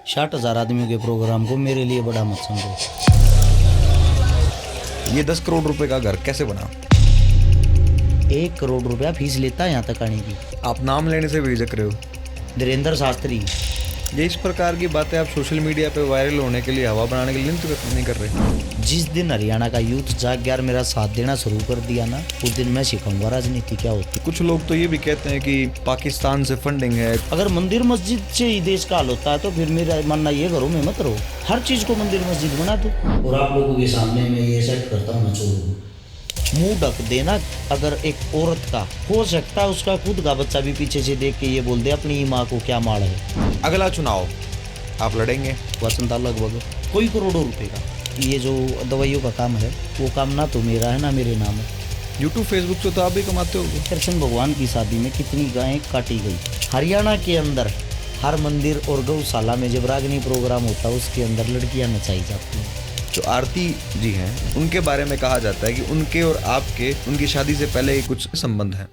60,000 आदमियों के प्रोग्राम को मेरे लिए बड़ा मत समझो। ये 10 करोड़ रुपए का घर कैसे बना? 1 करोड़ रुपया फीस लेता है यहाँ तक आने की। आप नाम लेने से भी झिझक रहे हो। धीरेन्द्र शास्त्री। ये इस प्रकार की बातें आप सोशल मीडिया पे वायरल होने के लिए, हवा बनाने के लिए नहीं कर रहे। जिस दिन हरियाणा का यूथ जाग गया और मेरा साथ देना शुरू कर दिया ना, उस दिन मैं सिखाऊंगा राजनीति क्या होती है। कुछ लोग तो ये भी कहते हैं कि पाकिस्तान से फंडिंग है। अगर मंदिर मस्जिद से ही देश का हाल होता है तो फिर मेरा मानना ये घरों में मत रहो, हर चीज को मंदिर मस्जिद बना दो। और आप लोगों के सामने मैं ये सेट करता हूँ, मैं छोड़ मुंह ढक देना। अगर एक औरत का हो सकता है उसका खुद का बच्चा भी पीछे से देख के ये बोल दे अपनी माँ को क्या मार है। अगला चुनाव आप लड़ेंगे? वसंता लगभग कोई करोड़ों रुपए का। ये जो दवाइयों का काम है वो काम ना तो मेरा है ना मेरे नाम है। यूट्यूब फेसबुक से तो आप भी कमाते होगे। कृष्ण भगवान की शादी में कितनी गायें काटी गई। हरियाणा के अंदर हर मंदिर और गौशाला में जब रागनी प्रोग्राम होता है उसके अंदर लड़कियां नचाई जाती हैं। जो आरती जी हैं उनके बारे में कहा जाता है कि उनके और आपके उनकी शादी से पहले ही कुछ संबंध है।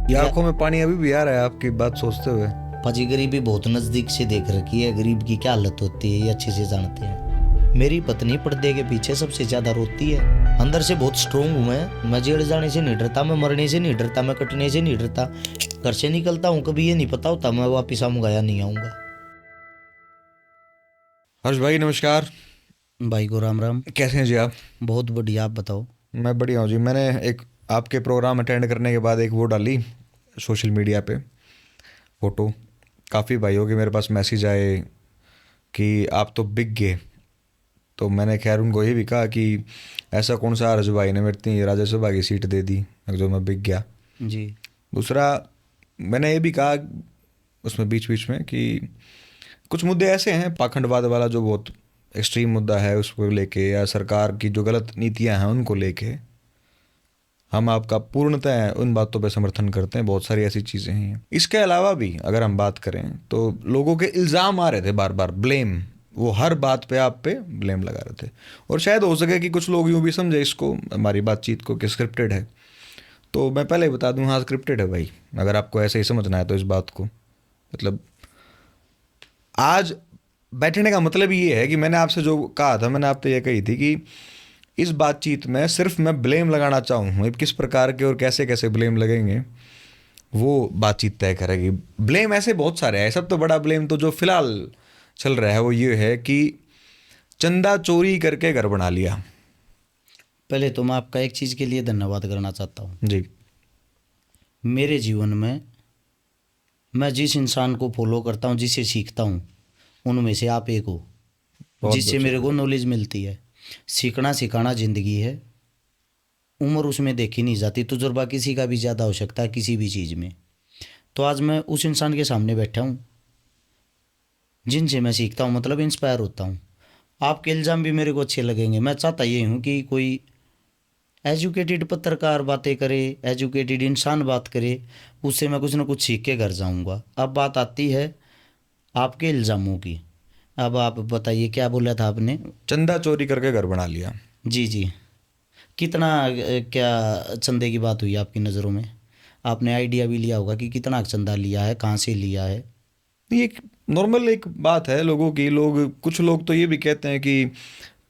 ये आंखों में पानी अभी भी आ रहा है आपकी बात सोचते हुए। पाजी गरीबी बहुत नजदीक से देख रखी है, गरीब की क्या हालत होती है ये अच्छे से जानते हैं। मेरी पत्नी पर्दे के पीछे सबसे ज्यादा रोती है। अंदर से बहुत स्ट्रोंग हूँ मैं जेल जाने से नहीं डरता, मैं मरने से नहीं डरता, मैं कटने से नहीं डरता। घर से निकलता हूँ कभी ये नहीं पता होता मैं वापिस आऊंगा या नहीं आऊंगा। हर्ष भाई नमस्कार। भाई को राम राम। कैसे हैं जी आप? बहुत बढ़िया, आप बताओ। मैं बढ़िया हूँ जी। मैंने एक आपके प्रोग्राम अटेंड करने के बाद एक वो डाली सोशल मीडिया पे फ़ोटो। काफ़ी भाइयों के मेरे पास मैसेज आए कि आप तो बिक गए। तो मैंने खैर उनको ये भी कहा कि ऐसा कौन सा हर्ष भाई ने मेरे इतनी राज्यसभा की सीट दे दी जो मैं बिक गया जी। दूसरा मैंने ये भी कहा उसमें बीच बीच में कि कुछ मुद्दे ऐसे हैं, पाखंडवाद वाला जो बहुत एक्सट्रीम मुद्दा है उसको लेके, या सरकार की जो गलत नीतियां हैं उनको लेके हम आपका पूर्णतः उन बातों पे समर्थन करते हैं। बहुत सारी ऐसी चीज़ें हैं। इसके अलावा भी अगर हम बात करें तो लोगों के इल्ज़ाम आ रहे थे बार बार, ब्लेम, वो हर बात पे आप पे ब्लेम लगा रहे थे। और शायद हो सके कि कुछ लोग यूँ भी समझे इसको, हमारी बातचीत को, कि स्क्रिप्टेड है। तो मैं पहले ही बता दूं, हाँ स्क्रिप्टेड है भाई, अगर आपको ऐसे ही समझना है तो। इस बात को मतलब आज बैठने का मतलब ये है कि मैंने आपसे जो कहा था, मैंने आपसे ये कही थी कि इस बातचीत में सिर्फ मैं ब्लेम लगाना चाहूँ। किस प्रकार के और कैसे कैसे ब्लेम लगेंगे वो बातचीत तय करेगी। ब्लेम ऐसे बहुत सारे हैं। सब तो बड़ा ब्लेम तो जो फिलहाल चल रहा है वो ये है कि चंदा चोरी करके घर बना लिया। पहले तो मैं आपका एक चीज़ के लिए धन्यवाद करना चाहता हूँ। जी। मेरे जीवन में मैं जिस इंसान को फॉलो करता हूँ, जिससे सीखता हूँ, उनमें से आप एक हो जिससे मेरे को नॉलेज मिलती है। सीखना सिखाना ज़िंदगी है, उम्र उसमें देखी नहीं जाती। तजुर्बा किसी का भी ज़्यादा हो सकता है किसी भी चीज़ में। तो आज मैं उस इंसान के सामने बैठा हूँ जिनसे मैं सीखता हूँ, मतलब इंस्पायर होता हूँ। आपके इल्ज़ाम भी मेरे को अच्छे लगेंगे। मैं चाहता ये हूँ कि कोई एजुकेटेड पत्रकार बातें करे, एजुकेटेड इंसान बात करे, उससे मैं कुछ ना कुछ सीख के घर जाऊँगा। अब बात आती है आपके इल्ज़ामों की। अब आप बताइए क्या बोला था आपने? चंदा चोरी करके घर बना लिया। जी जी। कितना क्या चंदे की बात हुई आपकी नज़रों में? आपने आइडिया भी लिया होगा कि कितना चंदा लिया है, कहाँ से लिया है? ये एक नॉर्मल एक बात है लोगों की। कुछ लोग तो ये भी कहते हैं कि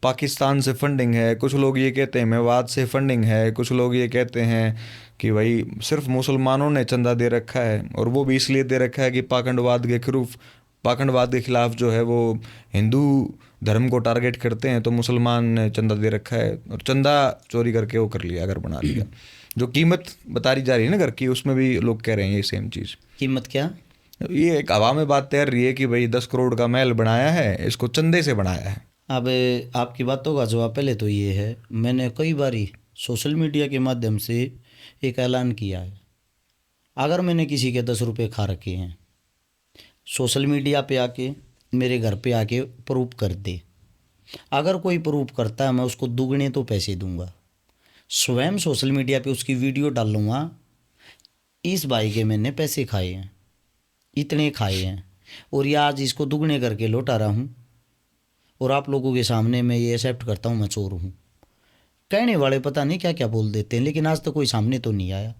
पाकिस्तान से फंडिंग है, कुछ लोग ये कहते हैं मेवात से फंडिंग है, कुछ लोग ये कहते हैं कि भाई सिर्फ मुसलमानों ने चंदा दे रखा है, और वो भी इसलिए दे रखा है कि पाखंडवाद के खिलाफ जो है वो हिंदू धर्म को टारगेट करते हैं, तो मुसलमान ने चंदा दे रखा है और चंदा चोरी करके वो कर लिया, घर बना लिया। जो कीमत बताई जा रही है ना घर की, उसमें भी लोग कह रहे हैं ये सेम चीज़। कीमत क्या? ये एक हवा में बात तैर रही है कि भाई 10 करोड़ का महल बनाया है, इसको चंदे से बनाया है। अब आपकी बातों का जवाब पहले तो ये है, मैंने कई बारी सोशल मीडिया के माध्यम से एक ऐलान किया है, अगर मैंने किसी के 10 रुपये खा रखे हैं, सोशल मीडिया पे आके मेरे घर पे आके प्रूफ कर दे। अगर कोई प्रूफ करता है मैं उसको दुगने तो पैसे दूंगा। स्वयं सोशल मीडिया पे उसकी वीडियो डालूँगा, इस भाई के मैंने पैसे खाए हैं, इतने खाए हैं, और ये आज इसको दुगने करके लौटा रहा हूँ, और आप लोगों के सामने मैं ये एक्सेप्ट करता हूँ मैं चोर हूँ। कहने वाले पता नहीं क्या क्या बोल देते हैं, लेकिन आज तक कोई सामने तो नहीं आया।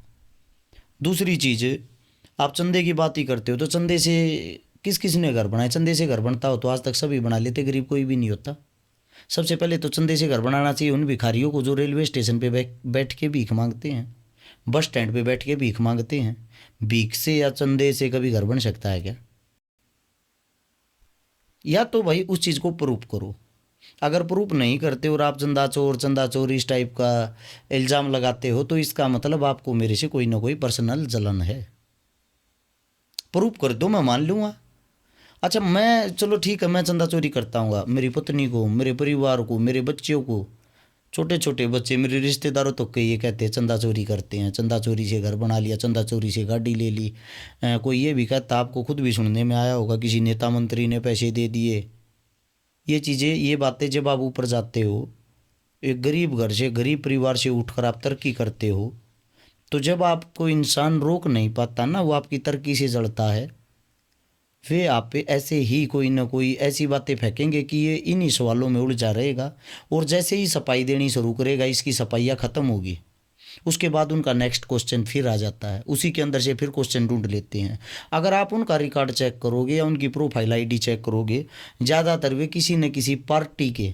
दूसरी चीज़, आप चंदे की बात ही करते हो, तो चंदे से किस किस ने घर बनाए? चंदे से घर बनता हो तो आज तक सभी बना लेते, गरीब कोई भी नहीं होता। सबसे पहले तो चंदे से घर बनाना चाहिए उन भिखारियों को जो रेलवे स्टेशन पे बैठ के भीख मांगते हैं, बस स्टैंड पे बैठ के भीख मांगते हैं। भीख से या चंदे से कभी घर बन सकता है क्या? या तो भाई उस चीज़ को प्रूफ करो। अगर प्रूफ नहीं करते और आप चंदा चोर इस टाइप का इल्ज़ाम लगाते हो तो इसका मतलब आपको मेरे से कोई ना कोई पर्सनल जलन है। प्रूफ कर दो, मैं मान लूँगा। अच्छा, मैं चलो ठीक है, मैं चंदा चोरी करता हूँ, मेरी पत्नी को, मेरे परिवार को, मेरे बच्चों को, छोटे छोटे बच्चे मेरे रिश्तेदारों तो कई ये कहते हैं चंदा चोरी करते हैं, चंदा चोरी से घर बना लिया, चंदा चोरी से गाड़ी ले ली। कोई ये भी कहता, आपको खुद भी सुनने में आया होगा, किसी नेता मंत्री ने पैसे दे दिए। ये चीज़ें, ये बातें जब आप ऊपर जाते हो, एक गरीब घर से, गरीब परिवार से उठकर आप तरक्की करते हो, तो जब आपको इंसान रोक नहीं पाता ना, वो आपकी तरक्की से जड़ता है, वे आप पे ऐसे ही कोई ना कोई ऐसी बातें फेंकेंगे कि ये इन्हीं सवालों में उलझा रहेगा। और जैसे ही सफाई देनी शुरू करेगा, इसकी सफाइयाँ ख़त्म होगी, उसके बाद उनका नेक्स्ट क्वेश्चन फिर आ जाता है, उसी के अंदर से फिर क्वेश्चन ढूंढ लेते हैं। अगर आप उनका रिकॉर्ड चेक करोगे या उनकी प्रोफाइल आईडी चेक करोगे, ज़्यादातर वे किसी न किसी पार्टी के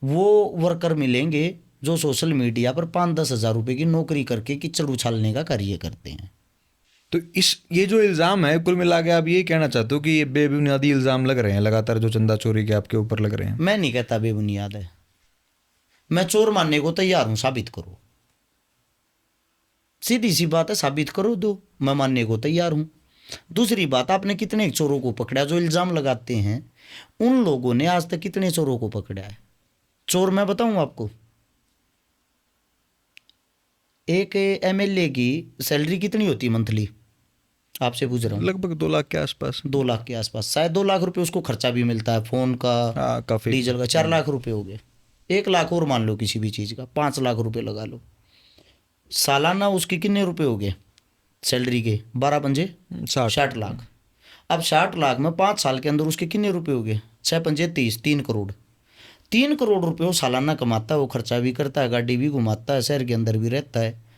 वो वर्कर मिलेंगे जो सोशल मीडिया पर 5-10 हज़ार रुपये की नौकरी करके कीचड़ उछालने का कार्य करते हैं। तो ये जो इल्ज़ाम है, कुल मिला के आप यही कहना चाहते हो कि ये बेबुनियादी इल्ज़ाम लग रहे हैं लगातार, जो चंदा चोरी के आपके ऊपर लग रहे हैं? मैं नहीं कहता बेबुनियाद है, मैं चोर मानने को तैयार हूँ, साबित करो। सीधी सी बात है, साबित करो दो, मैं मानने को तैयार हूँ। दूसरी बात, आपने कितने चोरों को पकड़ा? जो इल्ज़ाम लगाते हैं उन लोगों ने आज तक कितने चोरों को पकड़ा है? चोर मैं बताऊँ आपको, एक एमएलए की सैलरी कितनी होती है मंथली? आपसे पूछ रहा हूँ। लगभग 2 लाख के आसपास। 2 लाख के आसपास, शायद 2 लाख रुपए उसको खर्चा भी मिलता है, फ़ोन का, हाँ, काफ़ी। डीजल का। 4 लाख रुपए हो गए, 1 लाख और मान लो किसी भी चीज़ का, 5 लाख रुपए लगा लो। सालाना उसके कितने रुपए हो गए सैलरी के? 12 पंजे 60 लाख। अब 60 लाख में 5 साल के अंदर उसके कितने रुपए हो गए? 6 पंजे 30, 3 करोड़। 3 करोड़ रुपए वो सालाना कमाता है, वो खर्चा भी करता है, गाड़ी भी घुमाता है, शहर के अंदर भी रहता है।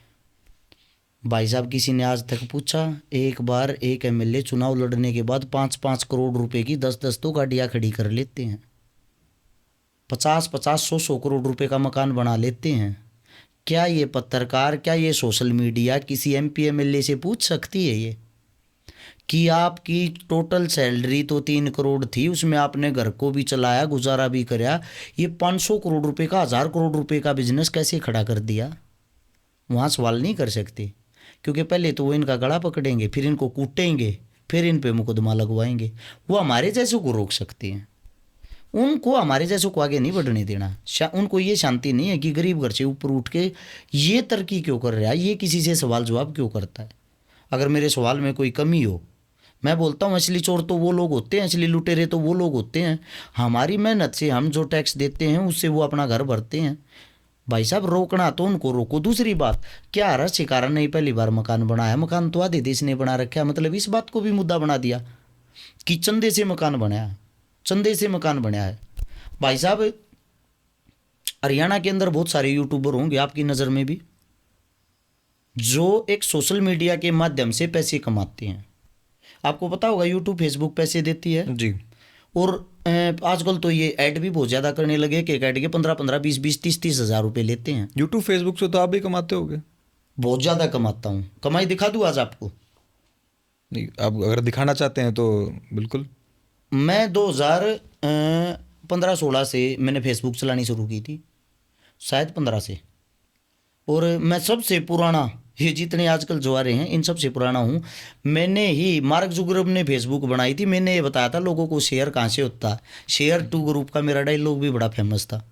भाई साहब, किसी ने आज तक पूछा? एक बार एक एमएलए चुनाव लड़ने के बाद 5-5 करोड़ रुपए की 10-10 तो गाड़ियाँ खड़ी कर लेते हैं, 50-50, 100-100 करोड़ रुपए का मकान बना लेते हैं। क्या ये पत्रकार, क्या ये सोशल मीडिया किसी एमपी एमएलए से पूछ सकती है ये कि आपकी टोटल सैलरी तो 3 करोड़ थी, उसमें आपने घर को भी चलाया, गुजारा भी कराया, ये 500 करोड़ रुपए का, 1000 करोड़ रुपए का बिजनेस कैसे खड़ा कर दिया? वहाँ सवाल नहीं कर सकते, क्योंकि पहले तो वो इनका गला पकड़ेंगे, फिर इनको कूटेंगे, फिर इन पे मुकदमा लगवाएंगे। वो हमारे जैसों को रोक सकते हैं, उनको हमारे जैसों को आगे नहीं बढ़ने देना। उनको ये शांति नहीं है कि गरीब घर से ऊपर उठ के ये तरक्की क्यों कर रहा है, ये किसी से सवाल जवाब क्यों करता है। अगर मेरे सवाल में कोई कमी हो, मैं बोलता हूँ असली चोर तो वो लोग होते हैं, असली लुटेरे तो वो लोग होते हैं, हमारी मेहनत से हम जो टैक्स देते हैं उससे वो अपना घर भरते हैं। भाई साहब, रोकना तो उनको रोको। दूसरी बात, क्या हर शिकारा ने पहली बार मकान बनाया? मकान तो आधे देश ने बना रखा है, मतलब इस बात को भी मुद्दा बना दिया कि चंदे से मकान बनाया, चंदे से मकान बनाया है। भाई साहब, हरियाणा के अंदर बहुत सारे यूट्यूबर होंगे आपकी नज़र में भी, जो एक सोशल मीडिया के माध्यम से पैसे कमाते हैं। आपको पता होगा यूट्यूब, फेसबुक पैसे देती है जी। और आजकल तो ये ऐड भी बहुत ज़्यादा करने लगे कि एक ऐड के 15-15, 20-20, 30-30 हज़ार रुपये लेते हैं। यूट्यूब फेसबुक से तो आप भी कमाते होगे? बहुत ज़्यादा कमाता हूँ, कमाई दिखा दूँ आज आपको? नहीं, आप अगर दिखाना चाहते हैं तो बिल्कुल। मैं 2015-16 से मैंने फेसबुक चलानी शुरू की थी, शायद 15 से, और मैं सबसे पुराना, ये जितने आजकल जो आ रहे हैं इन सबसे पुराना हूँ। मैंने ही, मार्क जुगरब ने फेसबुक बनाई थी, मैंने ये बताया था लोगों को शेयर कहाँ से होता है। शेयर टू ग्रुप का मेरा डायलॉग भी बड़ा फेमस था।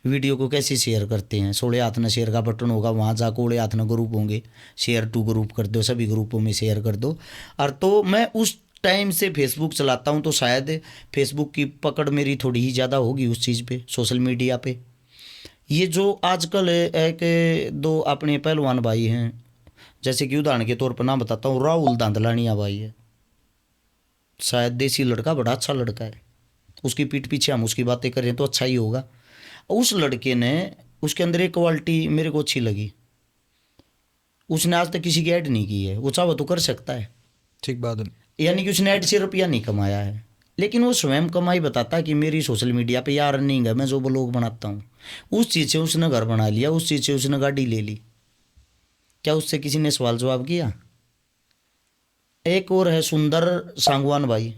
वीडियो को कैसे शेयर करते हैं? 16 हाथ न शेयर का बटन होगा, वहाँ जाकर 16 हाथ न ग्रुप होंगे, शेयर टू ग्रुप कर दो, सभी ग्रुपों में शेयर कर दो। और तो मैं उस टाइम से फेसबुक चलाता हूँ, तो शायद फेसबुक की पकड़ मेरी थोड़ी ही ज़्यादा होगी उस चीज़ पे, सोशल मीडिया पे। ये जो आजकल एक दो अपने पहलवान भाई हैं, जैसे कि उदाहरण के तौर पर नाम बताता हूँ, राहुल धांधलानिया भाई है, शायद देसी लड़का, बड़ा अच्छा लड़का है, उसकी पीठ पीछे हम उसकी बातें कर रहे हैं तो अच्छा ही होगा। उस लड़के ने, उसके अंदर एक क्वालिटी मेरे को अच्छी लगी, उसने आज तक किसी की ऐड नहीं की है, वो चाहो तो कर सकता है। ठीक बात है। यानी कि उसने ऐड से रुपया नहीं कमाया है, लेकिन वो स्वयं कमाई बताता है कि मेरी सोशल मीडिया पे यार अर्निंग है, मैं जो ब्लॉग बनाता हूँ। उस चीज़ से उसने घर बना लिया, उस चीज़ से उसने गाड़ी ले ली। क्या उससे किसी ने सवाल जवाब किया? एक और है सुंदर सांगवान भाई,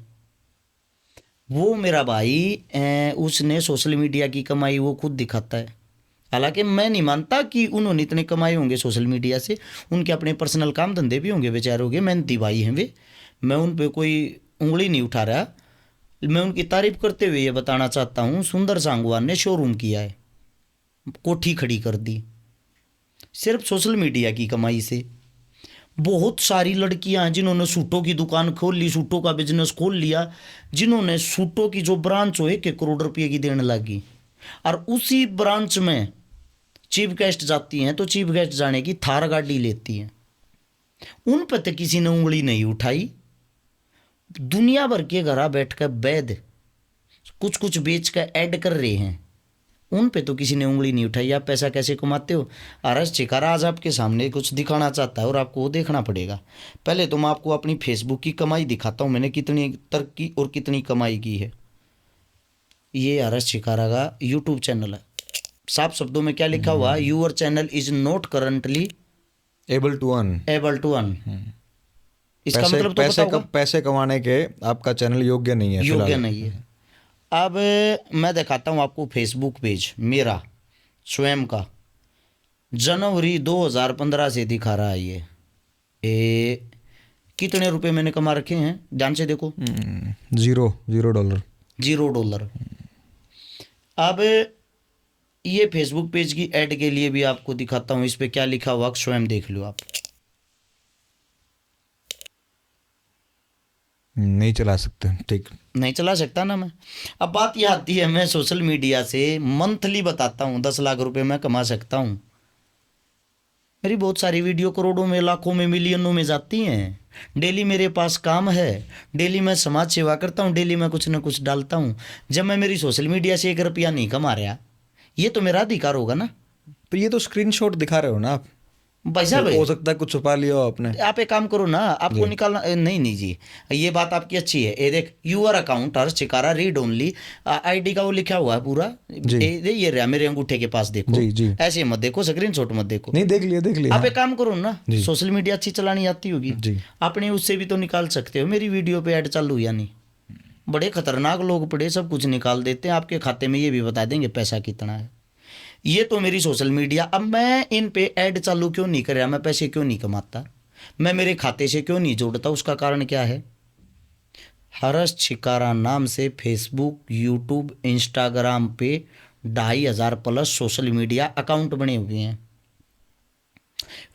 वो मेरा भाई उसने सोशल मीडिया की कमाई वो खुद दिखाता है। हालांकि मैं नहीं मानता कि उन्होंने इतने कमाए होंगे सोशल मीडिया से, उनके अपने पर्सनल काम धंधे भी होंगे बेचारों के, मेहनती भाई हैं वे, मैं उन पे कोई उंगली नहीं उठा रहा। मैं उनकी तारीफ करते हुए ये बताना चाहता हूँ, सुंदर सांगवान ने शोरूम किया है, कोठी खड़ी कर दी सिर्फ सोशल मीडिया की कमाई से। बहुत सारी लड़कियां हैं जिन्होंने सूटों की दुकान खोल ली, सूटों का बिजनेस खोल लिया, जिन्होंने सूटों की जो ब्रांच हो 1-1 करोड़ रुपये की देने लगी, और उसी ब्रांच में चीफ गेस्ट जाती हैं तो चीफ गेस्ट जाने की थार गाड़ी लेती हैं। उन पर तो किसी ने उंगली नहीं उठाई। दुनिया भर के घर बैठ कर वैद कुछ कुछ बेच कर ऐड कर रहे हैं, उन पे तो किसी ने उंगली नहीं उठाई। आप पैसा कैसे कमाते हो? आरएस चिकारा आज आपके सामने कुछ दिखाना चाहता है और आपको वो देखना पड़ेगा। पहले तो मैं आपको अपनी फेसबुक की कमाई दिखाता हूँ, मैंने कितनी तरक्की और कितनी कमाई की है। ये आरएस चिकारा का यूट्यूब चैनल है। साफ शब्दों में क्या लिखा हुआ? Your channel is not currently able to earn. इसका मतलब तो बताओ, पैसे कमाने के आपका चैनल योग्य नहीं है, योग्य नहीं है। अब मैं दिखाता हूँ आपको फेसबुक पेज मेरा स्वयं का, जनवरी 2015 से दिखा रहा है ये कितने रुपए मैंने कमा रखे हैं, ध्यान से देखो। $0 $0। अब ये फेसबुक पेज की ऐड के लिए भी आपको दिखाता हूँ, इस पे क्या लिखा हुआ स्वयं देख लो आप। नहीं चला सकते, ठीक नहीं चला सकता ना मैं। अब बात यह आती है, मैं सोशल मीडिया से मंथली बताता हूँ 10 लाख रुपए मैं कमा सकता हूँ। मेरी बहुत सारी वीडियो करोड़ों में, लाखों में, मिलियनों में जाती हैं। डेली मेरे पास काम है, डेली मैं समाज सेवा करता हूँ, डेली मैं कुछ ना कुछ डालता हूँ। जब मैं मेरी सोशल मीडिया से 1 रुपया नहीं कमा रहा, ये तो मेरा अधिकार होगा ना। तो ये तो स्क्रीनशॉट दिखा रहे हो ना आप भाई साहब, हो सकता है कुछ छुपा लिया हो आपने। आप एक काम करो ना, आपको निकालना नहीं जी, ये बात आपकी अच्छी है। ये देख, यूआर अकाउंट हर चिकारा रीड ओनली आईडी का वो लिखा हुआ है पूरा। ये रहा मेरे अंगूठे के पास, देखो जी। ऐसे मत देखो, स्क्रीनशॉट मत देखो। नहीं, देख लिया। आप एक काम करो ना, सोशल मीडिया अच्छी चलानी आती होगी जी, आपने उससे भी तो निकाल सकते हो। मेरी वीडियो पे ऐड चालू या नहीं, बड़े खतरनाक लोग पड़े, सब कुछ निकाल देते हैं आपके खाते में, ये भी बता देंगे पैसा कितना है। ये तो मेरी सोशल मीडिया। अब मैं इन पे ऐड चालू क्यों नहीं कर रहा, मैं पैसे क्यों नहीं कमाता, मैं मेरे खाते से क्यों नहीं जोड़ता? उसका कारण क्या है? हर्ष छिकारा नाम से फेसबुक, यूट्यूब, इंस्टाग्राम पे 2500+ सोशल मीडिया अकाउंट बने हुए हैं।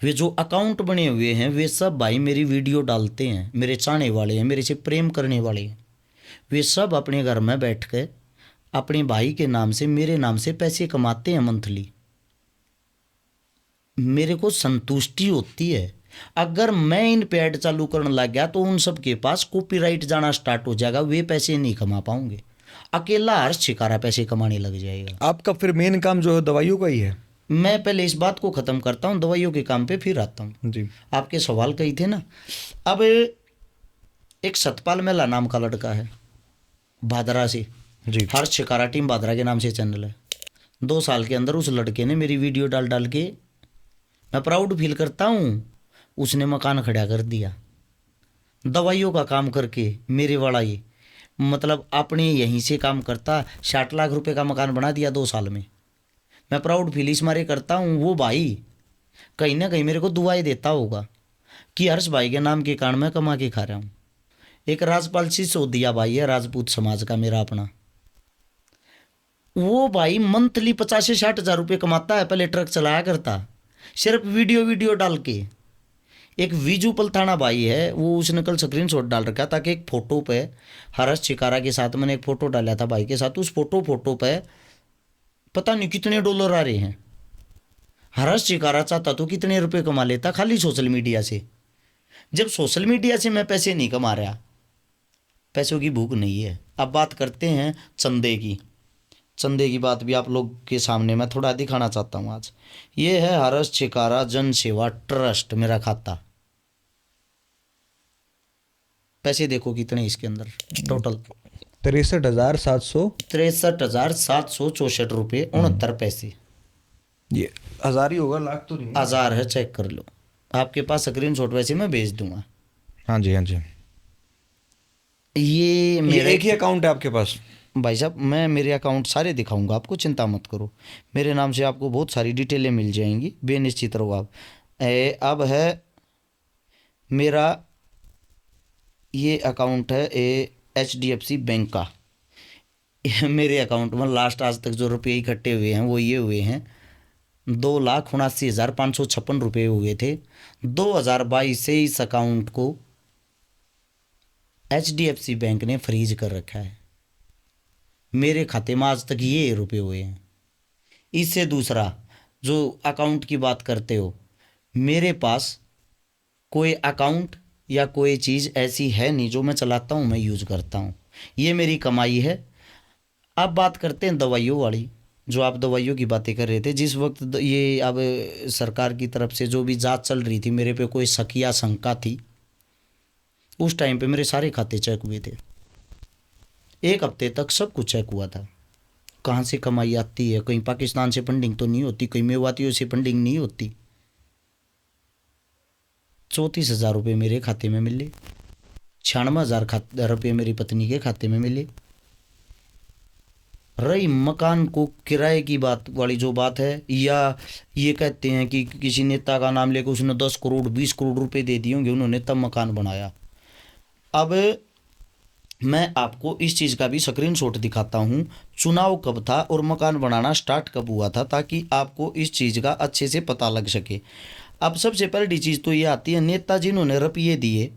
वे जो अकाउंट बने हुए हैं वे सब भाई मेरी वीडियो डालते हैं, मेरे चाहने वाले हैं, मेरे से प्रेम करने वाले हैं। वे सब अपने घर में बैठ कर अपने भाई के नाम से, मेरे नाम से पैसे कमाते हैं मंथली। मेरे को संतुष्टि होती है। अगर मैं इन पे ऐड चालू करने लग गया तो उन सब के पास कॉपीराइट जाना स्टार्ट हो जाएगा, वे पैसे नहीं कमा पाओगे। अकेला हर्ष छिकारा पैसे कमाने लग जाएगा। आपका फिर मेन काम जो है दवाइयों का ही है। मैं पहले इस बात को ख़त्म करता हूँ, दवाइयों के काम पे फिर आता हूँ जी। आपके सवाल कही थे ना। अब एक सतपाल मेला नाम का लड़का है भादरा से जी, हर्ष छिकारा टीम भादरा के नाम से चैनल है। 2 साल के अंदर उस लड़के ने मेरी वीडियो डाल डाल के, मैं प्राउड फील करता हूँ, उसने मकान खड़ा कर दिया दवाइयों का काम करके। मेरे वाला ये मतलब अपने यहीं से काम करता, 60 लाख रुपए का मकान बना दिया 2 साल में। मैं प्राउड फील इस मारे करता हूँ। वो भाई कहीं ना कहीं मेरे को दुआएं देता होगा कि हर्ष भाई के नाम के कारण मैं कमा के खा रहा हूँ। एक राजपाल सिसोदिया भाई है, राजपूत समाज का मेरा अपना, वो भाई मंथली 50 से 60 हज़ार रुपये कमाता है। पहले ट्रक चलाया करता, सिर्फ वीडियो डाल के। एक विजू पलथाना भाई है, वो उसने कल स्क्रीनशॉट डाल रखा ताकि एक फ़ोटो पे हर्ष छिकारा के साथ मैंने एक फ़ोटो डाला था भाई के साथ, उस फोटो पे पता नहीं कितने डॉलर आ रहे हैं। हर्ष छिकारा चाहता तो कितने रुपए कमा लेता खाली सोशल मीडिया से। जब सोशल मीडिया से मैं पैसे नहीं कमा रहा, पैसों की भूख नहीं है। अब बात करते हैं चंदे की। चंदे की बात भी आप लोग के सामने मैं थोड़ा दिखाना चाहता हूँ आज। ये है हर्ष छिकारा जन सेवा ट्रस्ट मेरा खाता। पैसे देखो कितने इसके अंदर टोटल 63,700। 63,764 रुपये 69 पैसे। ये हजार ही होगा, लाख तो नहीं। हजार है, चेक कर लो। आपके पास स्क्रीनशॉट वैसे मैं भेज दूंगा। हाँ जी, हाँ जी। ये मेरा एक ही अकाउंट है आपके पास? भाई साहब मैं मेरे अकाउंट सारे दिखाऊंगा आपको, चिंता मत करो। मेरे नाम से आपको बहुत सारी डिटेलें मिल जाएंगी, बेनिश्चित रहो आप। अब है मेरा ये अकाउंट है HDFC बैंक का। मेरे अकाउंट में लास्ट आज तक जो रुपये इकट्ठे हुए हैं वो ये हुए हैं 2,79,556 रुपये हुए थे। 2022 से इस अकाउंट को HDFC बैंक ने फ्रीज कर रखा है। मेरे खाते में आज तक ये रुपये हुए हैं। इससे दूसरा जो अकाउंट की बात करते हो, मेरे पास कोई अकाउंट या कोई चीज़ ऐसी है नहीं जो मैं चलाता हूँ, मैं यूज़ करता हूँ, ये मेरी कमाई है। अब बात करते हैं दवाइयों वाली, जो आप दवाइयों की बातें कर रहे थे। जिस वक्त ये अब सरकार की तरफ से जो भी जांच चल रही थी, मेरे पे कोई शक या शंका थी, उस टाइम पे मेरे सारे खाते चेक हुए थे। 1 हफ्ते तक सब कुछ चेक हुआ था। कहाँ से कमाई आती है, कहीं पाकिस्तान से फंडिंग तो नहीं होती, कहीं मेवातियों से फंडिंग नहीं होती। 34,000 रुपये मेरे खाते में मिले, 96,000 रुपये मेरी पत्नी के खाते में मिले। रही मकान को किराए की बात वाली जो बात है, या ये कहते हैं कि किसी नेता का नाम लेकर उसने 10 करोड़ 20 करोड़ रुपए दे दिए होंगे, उन्होंने तब मकान बनाया। अब मैं आपको इस चीज़ का भी स्क्रीनशॉट दिखाता हूँ, चुनाव कब था और मकान बनाना स्टार्ट कब हुआ था, ताकि आपको इस चीज़ का अच्छे से पता लग सके। अब सबसे पहली चीज़ तो ये आती है, नेता जिन्होंने रुपये दिए,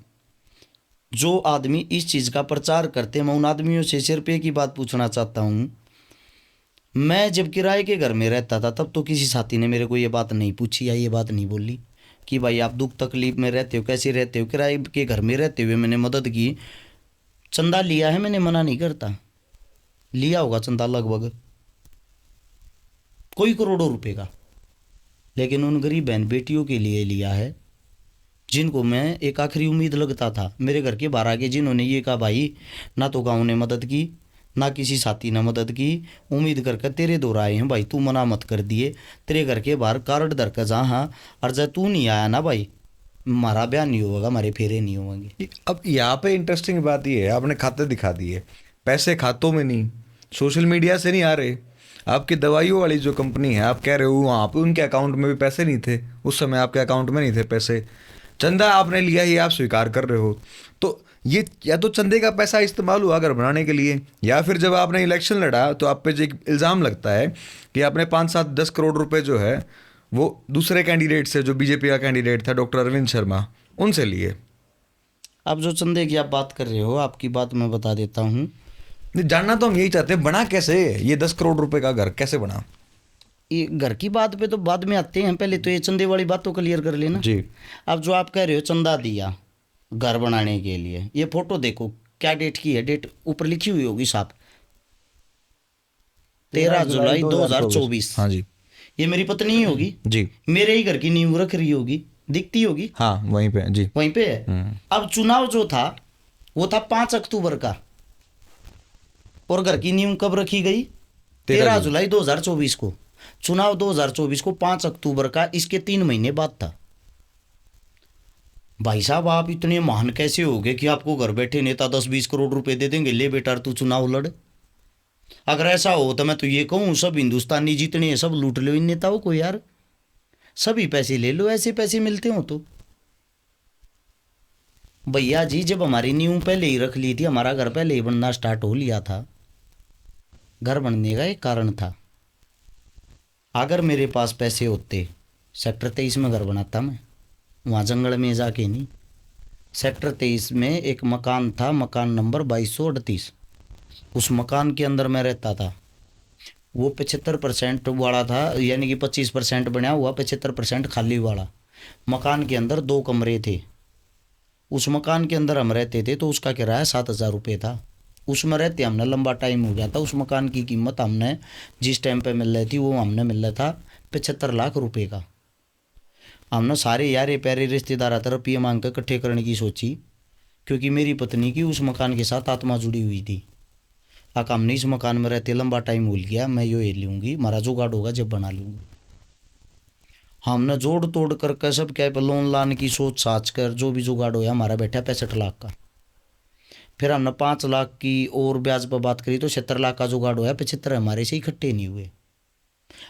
जो आदमी इस चीज़ का प्रचार करते हैं, मैं उन आदमियों से सिर पे की बात पूछना चाहता हूँ। मैं जब किराए के घर में रहता था तब तो किसी साथी ने मेरे को ये बात नहीं पूछी या ये बात नहीं बोली कि भाई आप दुख तकलीफ में रहते हो, कैसे रहते हो। किराए के घर में रहते हुए मैंने मदद की, चंदा लिया है, मैंने मना नहीं करता, लिया होगा चंदा लगभग कोई करोड़ों रुपए का, लेकिन उन गरीब बहन बेटियों के लिए लिया है जिनको मैं एक आखिरी उम्मीद लगता था। मेरे घर के बाहर आके जिन्होंने ये कहा भाई ना तो गाँव ने मदद की ना किसी साथी ने मदद की, उम्मीद करके तेरे दौर आए हैं भाई, तू मना मत कर दिए, तेरे घर के बाहर कार्ड धर कर जा, हाँ और जब तू नहीं आया ना भाई, हमारा ब्याह नहीं होगा, हमारे फेरे नहीं होंगे। अब यहाँ पे इंटरेस्टिंग बात ये है, आपने खाते दिखा दिए, पैसे खातों में नहीं, सोशल मीडिया से नहीं आ रहे। आपकी दवाइयों वाली जो कंपनी है, आप कह रहे हो वहाँ पे उनके अकाउंट में भी पैसे नहीं थे, उस समय आपके अकाउंट में नहीं थे पैसे, चंदा आपने लिया, ये आप स्वीकार कर रहे हो। तो ये या तो चंदे का पैसा इस्तेमाल हुआ घर बनाने के लिए, या फिर जब आपने इलेक्शन लड़ा तो आप पे जो एक इल्ज़ाम लगता है कि आपने 5-7-10 करोड़ रुपए जो है वो दूसरे कैंडिडेट से, जो बीजेपी का कैंडिडेट था डॉक्टर अरविंद शर्मा, उनसे लिए। अब जो चंदे की आप बात कर रहे हो, आपकी बात मैं बता देता हूँ। जानना तो हम यही चाहते हैं, बना कैसे ये 10 करोड़ रुपए का घर कैसे बना? ये घर की बात पे तो बाद में आते हैं, पहले तो ये चंदे वाली बात तो क्लियर कर लेना जी। अब जो आप कह रहे हो चंदा दिया घर बनाने के लिए, ये फोटो देखो क्या डेट की है, डेट ऊपर लिखी हुई होगी साहब, 13 जुलाई 2024। हाँ जी। ये मेरी पत्नी ही होगी जी। मेरे ही घर की नींव रख रही होगी, दिखती होगी, हाँ वहीं पे जी, वहीं पे है। अब चुनाव जो था वो था 5 अक्टूबर का, और घर की नींव कब रखी गई? 13 जुलाई 2024 को। चुनाव 2024 को 5 अक्टूबर का, इसके 3 महीने बाद था। भाई साहब आप इतने महान कैसे हो गए कि आपको घर बैठे नेता 10-20 करोड़ रुपए दे देंगे, ले बेटा तू चुनाव लड़। अगर ऐसा हो तो मैं तो ये कहूँ सब हिंदुस्तानी जितने हैं सब लूट लो इन नेताओं को यार, सभी पैसे ले लो, ऐसे पैसे मिलते हो तो। भैया जी जब हमारी नींव पहले ही रख ली थी, हमारा घर पहले ही बनना स्टार्ट हो लिया था, घर बनने का एक कारण था। अगर मेरे पास पैसे होते सेक्टर 23 में घर बनाता मैं, वहाँ जंगल में जाके नहीं। सेक्टर 23 में एक मकान था, मकान नंबर 2238, उस मकान के अंदर मैं रहता था। वो 75% वाला था, यानी कि 25% बना हुआ, 75% खाली वाला। मकान के अंदर 2 कमरे थे। उस मकान के अंदर हम रहते थे तो उसका किराया 7,000 रुपये था। उसमें रहते हमने लंबा टाइम हो गया था। उस मकान की कीमत हमने जिस टाइम पे मिल रही थी वो हमने मिल रहा था 75 लाख रुपए का। हमने सारे यारे प्यारे रिश्तेदार तरफ ये मांग कर इकट्ठे करने की सोची क्योंकि मेरी पत्नी की उस मकान के साथ आत्मा जुड़ी हुई थी। आका हमने इस मकान में रहते लंबा टाइम हो गया, मैं यो ये लूँगी, हमारा जुगाड़ होगा जब बना लूँगी। हमने जोड़ तोड़ कर सब क्या पे लोन लान की सोच साच कर जो भी जुगाड़ होया हमारा बैठा 65 लाख का। फिर हमने 5 लाख की और ब्याज पर बात करी तो 70 लाख का जुगाड़ होया, 75 हमारे से इकट्ठे नहीं हुए।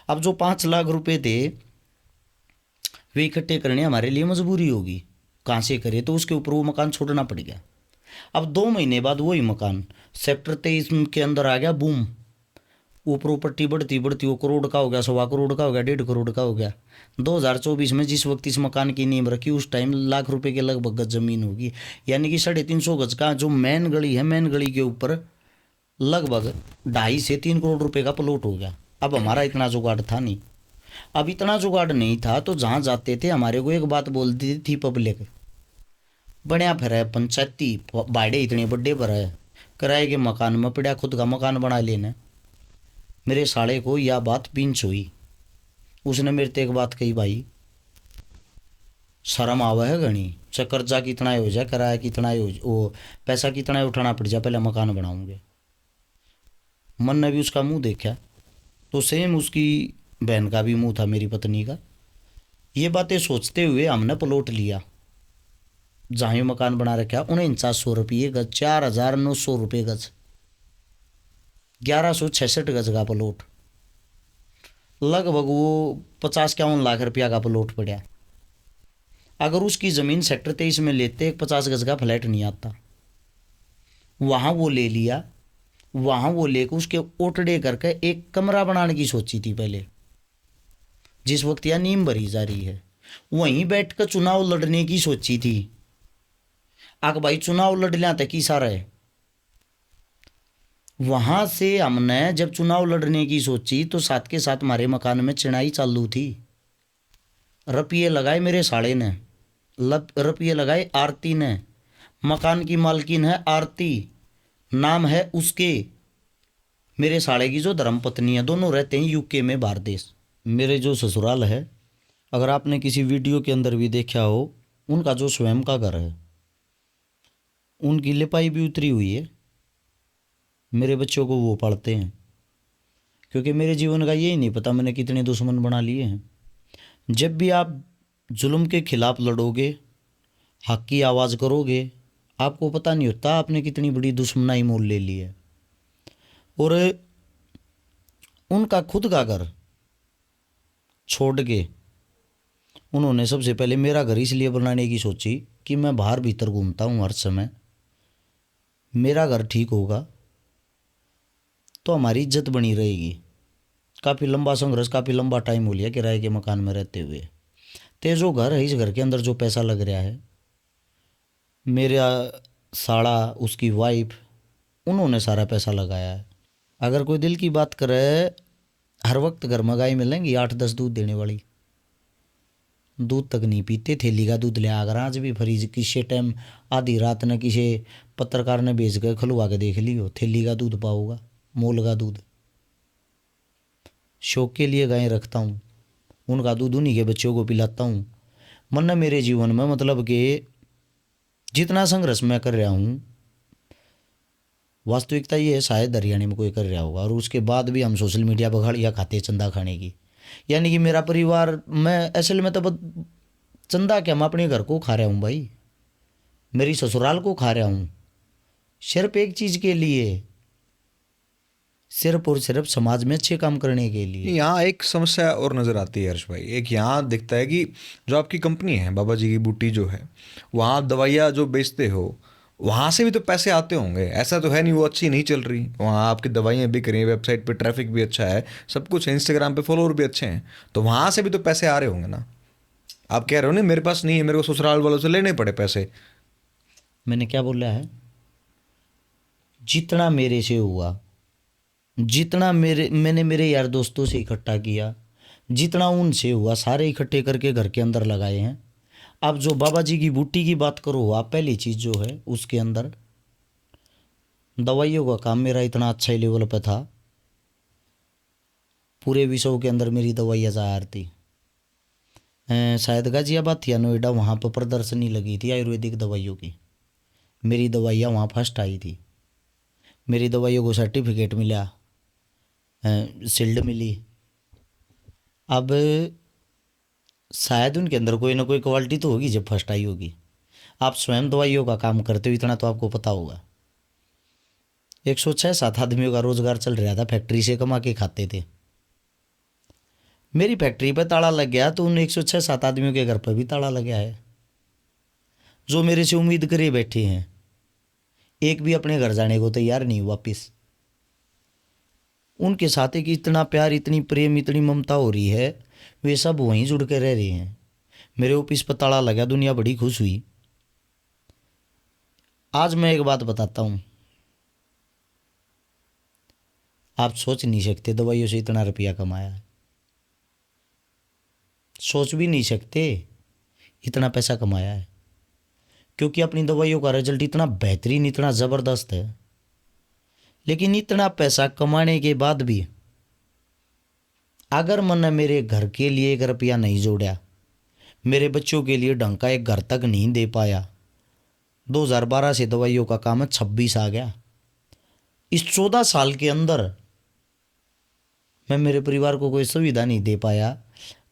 अब जो 5 लाख रुपए थे वे इकट्ठे करने हमारे लिए मजबूरी होगी, कहाँ से करे, तो उसके ऊपर वो मकान छोड़ना पड़ गया। अब 2 महीने बाद वही मकान सेक्टर 23 के अंदर आ गया, बूम, वो प्रॉपर्टी बढ़ती बढ़ती वो करोड़ का हो गया, 1.25 करोड़ का हो गया, 1.5 करोड़ का हो गया। 2024 में जिस वक्त इस मकान की नींव रखी उस टाइम लाख रुपए के लगभग गज जमीन होगी, यानी कि 350 गज का जो मेन गली है, मेन गली के ऊपर लगभग 2.5 से 3 करोड़ रुपए का प्लॉट हो गया। अब हमारा इतना जुगाड़ था नहीं, अब इतना जुगाड़ नहीं था तो जहाँ जाते थे हमारे को एक बात बोलती थी पब्लिक, बढ़िया फिर है पंचायती बाड़े इतने बड़े पर है, किराए के मकान में पड़ा, खुद का मकान बना लेना। मेरे साले को यह बात पिंच हुई, उसने मेरे से एक बात कही, भाई शर्म आवा है घनी, कर्जा कितना हो जाए, किराया कितना हो, वो पैसा कितना उठाना पड़ जाए, पहले मकान बनाऊंगे। मन ने भी उसका मुंह देखा तो सेम उसकी बहन का भी मुंह था, मेरी पत्नी का। ये बातें सोचते हुए हमने प्लॉट लिया, जहाँ मकान बना रखा 4900 रुपये गज, 4900 रुपये गज, 1166 गज का प्लॉट, लगभग वो 50-51 लाख रुपया का प्लॉट पड़ा। अगर उसकी ज़मीन सेक्टर 23 में लेते एक 50 गज का फ्लैट नहीं आता, वहाँ वो ले लिया। वहाँ वो लेकर उसके ओटड़े करके एक कमरा बनाने की सोची थी पहले, जिस वक्त यह नींव भरी जा रही है। वहीं बैठकर चुनाव लड़ने की सोची थी। आग भाई चुनाव लड़ लिया तक की सारा है। वहाँ से हमने जब चुनाव लड़ने की सोची तो साथ के साथ हमारे मकान में चिनाई चालू थी। रुपये लगाए मेरे साले ने, रुपये लगाए आरती ने, मकान की मालकिन है आरती, नाम है उसके, मेरे साले की जो धर्मपत्नी है, दोनों रहते हैं यूके में, बाहर देश। मेरे जो ससुराल है, अगर आपने किसी वीडियो के अंदर भी देखा हो, उनका जो स्वयं का घर है, उनकी लिपाई भी उतरी हुई है। मेरे बच्चों को वो पढ़ते हैं, क्योंकि मेरे जीवन का यही नहीं पता मैंने कितने दुश्मन बना लिए हैं। जब भी आप जुल्म के खिलाफ लड़ोगे, हक की आवाज़ करोगे, आपको पता नहीं होता आपने कितनी बड़ी दुश्मनाई मोल ले ली है। और उनका खुद का घर छोड़ के उन्होंने सबसे पहले मेरा घर इसलिए बनाने की सोची कि मैं बाहर भीतर घूमता हूँ हर समय, मेरा घर ठीक होगा तो हमारी इज्जत बनी रहेगी। काफ़ी लंबा संघर्ष, काफ़ी लंबा टाइम हो लिया किराए के मकान में रहते हुए। तो जो घर है, इस घर के अंदर जो पैसा लग रहा है, मेरा साड़ा, उसकी वाइफ, उन्होंने सारा पैसा लगाया है। अगर कोई दिल की बात करे, हर वक्त घर में गाय मिलेंगी 8-10 दूध देने वाली, दूध तक नहीं पीते, थैली का दूध ले आकर आज भी फ्रीज किसी टाइम आधी रात न किसी पत्रकार ने भेज कर खुलवा के देख लियो, थैली का दूध पाओगा, मोल का दूध। शौक के लिए गाय रखता हूँ, उनका दूध उन्हीं के बच्चों को पिलाता हूँ। मन मेरे जीवन में मतलब कि जितना संघर्ष मैं कर रहा हूँ, वास्तविकता ये है शायद हरियाणा में कोई कर रहा होगा, और उसके बाद भी हम सोशल मीडिया पर गाड़ियाँ खाते चंदा खाने की। यानी कि मेरा परिवार, मैं असल में तो चंदा क्या, मैं अपने घर को खा रहा हूँ भाई, मेरी ससुराल को खा रहा हूँ, सिर्फ एक चीज़ के लिए, सिर्फ और सिर्फ समाज में अच्छे काम करने के लिए। यहाँ एक समस्या और नज़र आती है हर्ष भाई। एक यहाँ दिखता है कि जो आपकी कंपनी है बाबा जी की बूटी जो है, वहाँ आप दवाइयाँ जो बेचते हो, वहाँ से भी तो पैसे आते होंगे। ऐसा तो है नहीं वो अच्छी नहीं चल रही, वहाँ आपकी दवाइयाँ बिक रही हैं, वेबसाइट पे ट्रैफिक भी अच्छा है, सब कुछ है, इंस्टाग्राम पे फॉलोअर भी अच्छे हैं, तो वहाँ से भी तो पैसे आ रहे होंगे ना। आप कह रहे हो ना मेरे पास नहीं है, मेरे को ससुराल वालों से लेने पड़े पैसे। मैंने क्या बोला है, जितना मेरे से हुआ, जितना मैंने मेरे यार दोस्तों से इकट्ठा किया, जितना उनसे हुआ सारे इकट्ठे करके घर के अंदर लगाए हैं। अब जो बाबा जी की बूटी की बात करो, आप पहली चीज़ जो है उसके अंदर दवाइयों का काम मेरा इतना अच्छा ही लेवल पे था, पूरे विश्व के अंदर मेरी दवाइयाँ ज़ाहिर थी। शायद गाजियाबाद या नोएडा, वहाँ पर प्रदर्शनी लगी थी आयुर्वेदिक दवाइयों की, मेरी दवाइयाँ वहाँ फर्स्ट आई थी, मेरी दवाइयों को सर्टिफिकेट मिला, शील्ड मिली। अब शायद उनके अंदर कोई ना कोई क्वालिटी तो होगी जब फर्स्ट आई होगी। आप स्वयं दवाइयों का काम करते हो, इतना तो आपको पता होगा। 106-7 आदमियों का रोजगार चल रहा था, फैक्ट्री से कमा के खाते थे। मेरी फैक्ट्री पे ताला लग गया तो उन 106-7 आदमियों के घर पर भी ताला लग गया है, जो मेरे से उम्मीद करे बैठे हैं। एक भी अपने घर जाने को तैयार नहीं वापस। उनके साथ एक इतना प्यार, इतनी प्रेम, इतनी ममता हो रही है, वे सब वहीं जुड़ के रह रहे हैं। मेरे ऑफिस पर ताला लगा, दुनिया बड़ी खुश हुई। आज मैं एक बात बताता हूँ, आप सोच नहीं सकते दवाइयों से इतना रुपया कमाया है, सोच भी नहीं सकते इतना पैसा कमाया है, क्योंकि अपनी दवाइयों का रिजल्ट इतना बेहतरीन, इतना ज़बरदस्त है। लेकिन इतना पैसा कमाने के बाद भी अगर मैंने मेरे घर के लिए 1 रुपया नहीं जोड़ा, मेरे बच्चों के लिए ढंग का एक घर तक नहीं दे पाया, 2012 से दवाइयों का काम है, 26 आ गया। इस 14 साल के अंदर मैं मेरे परिवार को कोई सुविधा नहीं दे पाया,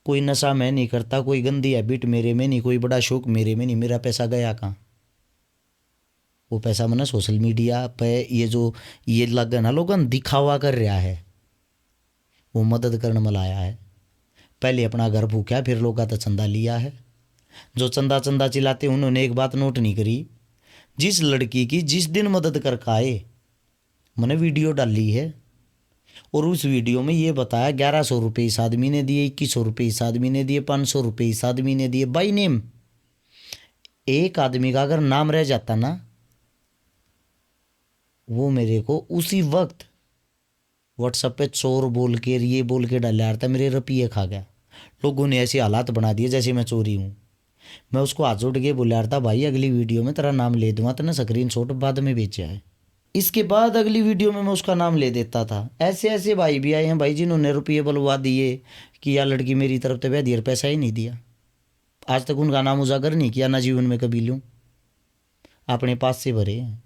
कोई नशा मैं नहीं करता, कोई गंदी हैबिट मेरे में नहीं, कोई बड़ा शौक मेरे में नहीं। मेरा पैसा गया कहाँ? वो पैसा मैंने सोशल मीडिया पे ये जो ये लग ना लोगन दिखावा कर रहा है, वो मदद करने में लाया है। पहले अपना घर फूका, फिर लोग का तो चंदा लिया है। जो चंदा चंदा चिल्लाते उन्होंने एक बात नोट नहीं करी, जिस लड़की की जिस दिन मदद कर आए मैंने वीडियो डाली है, और उस वीडियो में ये बताया 1100 रुपये इस आदमी ने दिए, 2100 रुपये इस आदमी ने दिए, 500 रुपये इस आदमी ने दिए, बाई नेम। एक आदमी का अगर नाम रह जाता ना, वो मेरे को उसी वक्त व्हाट्सएप पे चोर बोल के, ये बोल के डाल रहा था, मेरे रुपये खा गया। लोगों ने ऐसे हालात बना दिए जैसे मैं चोरी हूँ। मैं उसको हाथ जोड़ के बोला रहा था, भाई अगली वीडियो में तेरा नाम ले दूंगा, तेने स्क्रीनशॉट बाद में बेचा है। इसके बाद अगली वीडियो में मैं उसका नाम ले देता था। ऐसे ऐसे भाई भी आए हैं भाई, जिन्होंने रुपये बुलवा दिए कि यार लड़की मेरी तरफ से वैध पैसा ही नहीं दिया। आज तक उनका नाम उजागर नहीं किया, ना जीवन में कभी लूँ, अपने पास से भरे हैं।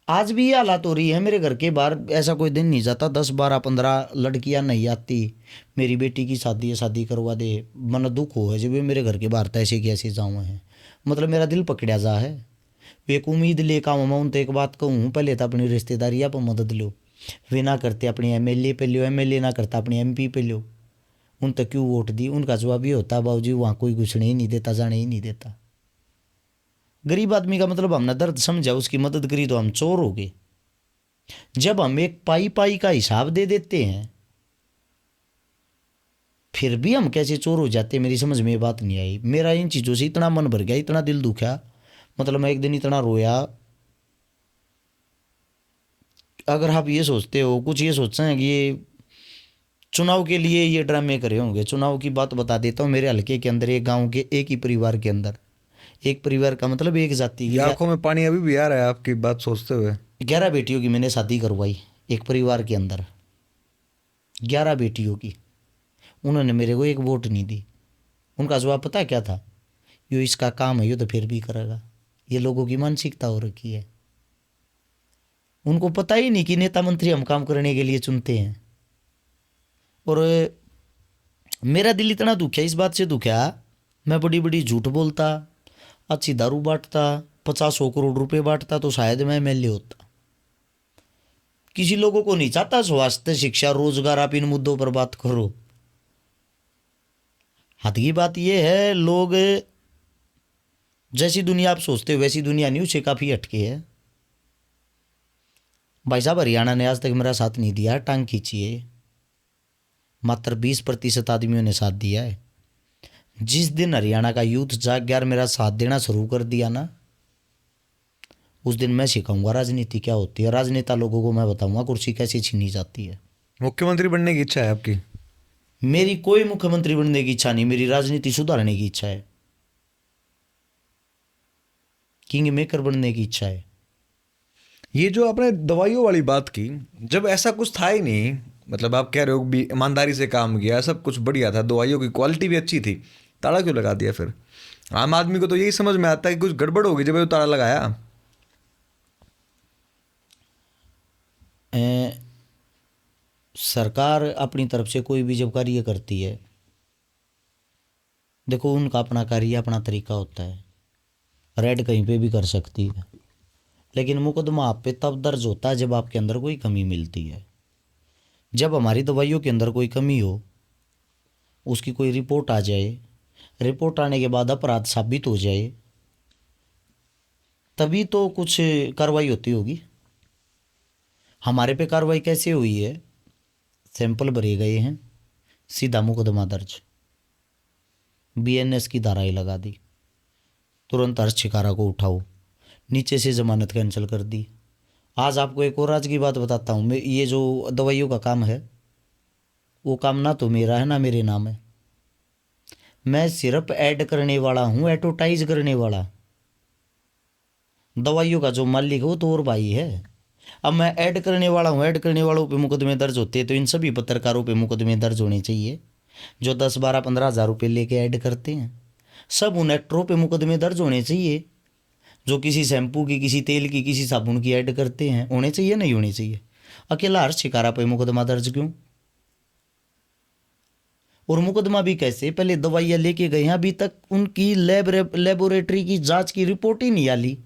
आज भी ये हालात हो रही है मेरे घर के बाहर। ऐसा कोई दिन नहीं जाता 10, 12, 15 लड़कियां नहीं आती, मेरी बेटी की शादी है, शादी करवा दे। मन दुख हो है जब मेरे घर के बाहर तैसे कैसे जाऊँ हैं, मतलब मेरा दिल पकड़ा जा है। एक उम्मीद लेकर आऊँ मैं उनसे, एक बात कहूँ, पहले तो अपनी रिश्तेदारी पर मदद लो, वे ना करते अपनी एमएलए पे लो, एमएलए ना करता अपनी एमपी पे लो। उन तक क्यों वोट दी? उनका जवाब ये होता, बाबूजी वहाँ कोई घुसने ही नहीं देता, जाने ही नहीं देता। गरीब आदमी का मतलब हमने दर्द समझा, उसकी मदद करी तो हम चोर हो गए। जब हम एक पाई पाई का हिसाब दे देते हैं, फिर भी हम कैसे चोर हो जाते, मेरी समझ में ये बात नहीं आई। मेरा इन चीज़ों से इतना मन भर गया, इतना दिल दुखा, मतलब मैं एक दिन इतना रोया। अगर आप ये सोचते हो, कुछ ये सोचते हैं कि ये चुनाव के लिए ये ड्रामे करे होंगे, चुनाव की बात बता देता हूँ। मेरे हल्के के अंदर, एक गाँव के एक ही परिवार के अंदर, एक परिवार का मतलब एक जाति की, आंखों में पानी अभी भी आ रहा है आपकी बात सोचते हुए। 11 बेटियों की मैंने शादी करवाई एक परिवार के अंदर, 11 बेटियों की। उन्होंने मेरे को एक वोट नहीं दी। उनका जवाब पता है क्या था? यो इसका काम है, यो तो फिर भी करेगा। ये लोगों की मानसिकता हो रखी है। उनको पता ही नहीं कि नेता मंत्री हम काम करने के लिए चुनते हैं। और मेरा दिल इतना दुखा, इस बात से दुखा, मैं बड़ी बड़ी झूठ बोलता, अच्छी दारू बांटता, 50-100 करोड़ रुपए बांटता तो शायद मैं एमएलए होता। किसी लोगों को नहीं चाहता स्वास्थ्य, शिक्षा, रोजगार, आप इन मुद्दों पर बात करो। हद की बात यह है, लोग जैसी दुनिया आप सोचते हो वैसी दुनिया नहीं, उसे काफ़ी हटके है। भाई साहब, हरियाणा ने आज तक मेरा साथ नहीं दिया, टांग खींची है। मात्र 20% आदमियों ने साथ दिया है। जिस दिन हरियाणा का यूथ जाग गया, मेरा साथ देना शुरू कर दिया ना, उस दिन मैं सिखाऊंगा राजनीति क्या होती है। राजनेता लोगों को मैं बताऊंगा कुर्सी कैसे छीनी जाती है। मुख्यमंत्री बनने की इच्छा है आपकी? मेरी कोई मुख्यमंत्री बनने की इच्छा नहीं, मेरी राजनीति सुधारने की इच्छा है, किंग मेकर बनने की इच्छा है। ये जो आपने दवाइयों वाली बात की, जब ऐसा कुछ था ही नहीं, मतलब आप कह रहे हो भी ईमानदारी से काम किया, सब कुछ बढ़िया था, दवाइयों की क्वालिटी भी अच्छी थी, ताला क्यों लगा दिया फिर? आम आदमी को तो यही समझ में आता है कि कुछ गड़बड़ होगी जब वो ताला लगाया। सरकार अपनी तरफ से कोई भी जब कार्य करती है, देखो उनका अपना कार्य अपना तरीका होता है, रेड कहीं पे भी कर सकती है, लेकिन मुकदमा आप पे तब दर्ज होता है जब आपके अंदर कोई कमी मिलती है। जब हमारी दवाइयों के अंदर कोई कमी हो, उसकी कोई रिपोर्ट आ जाए, रिपोर्ट आने के बाद अपराध साबित हो जाए, तभी तो कुछ कार्रवाई होती होगी। हमारे पे कार्रवाई कैसे हुई है? सैंपल भरे गए हैं, सीधा मुकदमा दर्ज, बीएनएस की धाराएं लगा दी, तुरंत हर्ष शिकारा को उठाओ, नीचे से जमानत कैंसिल कर दी। आज आपको एक और आज की बात बताता हूँ, मैं ये जो दवाइयों का काम है, वो काम ना तो मेरा है ना मेरे नाम है, मैं सिर्फ ऐड करने वाला हूँ, एडवर्टाइज करने वाला। दवाइयों का जो मालिक है वो तो और भाई है। अब मैं ऐड करने वाला हूँ, ऐड करने वालों पे मुकदमे दर्ज होते हैं, तो इन सभी पत्रकारों पे मुकदमे दर्ज होने चाहिए जो 10, 12, 15 हज़ार रुपये लेके ऐड करते हैं। सब उन एक्टरों पे मुकदमे दर्ज होने चाहिए जो किसी शैम्पू की, किसी तेल की, किसी साबुन की ऐड करते हैं। होने चाहिए, नहीं होने चाहिए? अकेला हर्ष शिकारा पे मुकदमा दर्ज क्यों? और मुकदमा भी कैसे? पहले दवाइयाँ लेके गए हैं, अभी तक उनकी लेबोरेटरी की जांच की रिपोर्ट ही नहीं आली।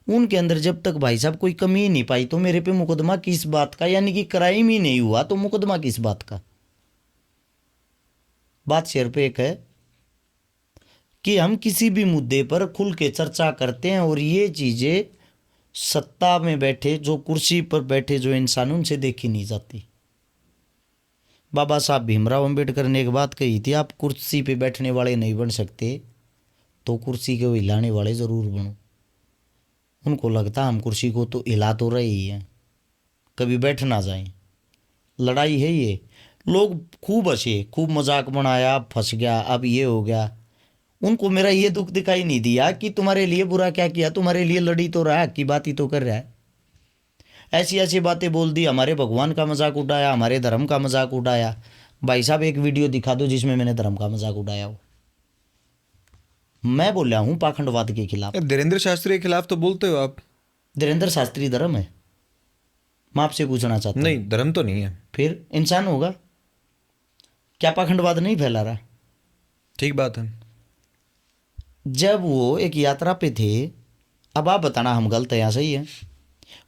उनके अंदर जब तक भाई साहब कोई कमी ही नहीं पाई तो मेरे पे मुकदमा किस बात का? यानी कि क्राइम ही नहीं हुआ तो मुकदमा किस बात का? बात सिर्फ एक है कि हम किसी भी मुद्दे पर खुल के चर्चा करते हैं और ये चीज़ें सत्ता में बैठे, जो कुर्सी पर बैठे जो इंसान, उनसे देखी नहीं जाती। बाबा साहब भीमराव अंबेडकर ने एक बात कही थी, आप कुर्सी पे बैठने वाले नहीं बन सकते तो कुर्सी को हिलाने वाले ज़रूर बनो। उनको लगता हम कुर्सी को तो हिला तो रहे ही हैं, कभी बैठ ना जाएं। लड़ाई है ये। लोग खूब हंसे, खूब मजाक बनाया, फंस गया, अब ये हो गया। उनको मेरा ये दुख दिखाई नहीं दिया कि तुम्हारे लिए बुरा क्या किया, तुम्हारे लिए लड़ी तो रहा, की बात ही तो कर रहा है। ऐसी ऐसी बातें बोल दी, हमारे भगवान का मजाक उड़ाया, हमारे धर्म का मजाक उड़ाया। भाई साहब एक वीडियो दिखा दो जिसमें मैंने धर्म का मजाक उड़ाया हो। मैं बोला हूँ पाखंडवाद के खिलाफ। धीरेन्द्र शास्त्री के खिलाफ तो बोलते हो आप। धीरेन्द्र शास्त्री धर्म है? मैं आपसे पूछना चाहता हूँ। नहीं, धर्म तो नहीं है। फिर इंसान होगा क्या? पाखंडवाद नहीं फैला रहा? ठीक बात है। जब वो एक यात्रा पे थे, अब आप बताना हम गलत है या सही है,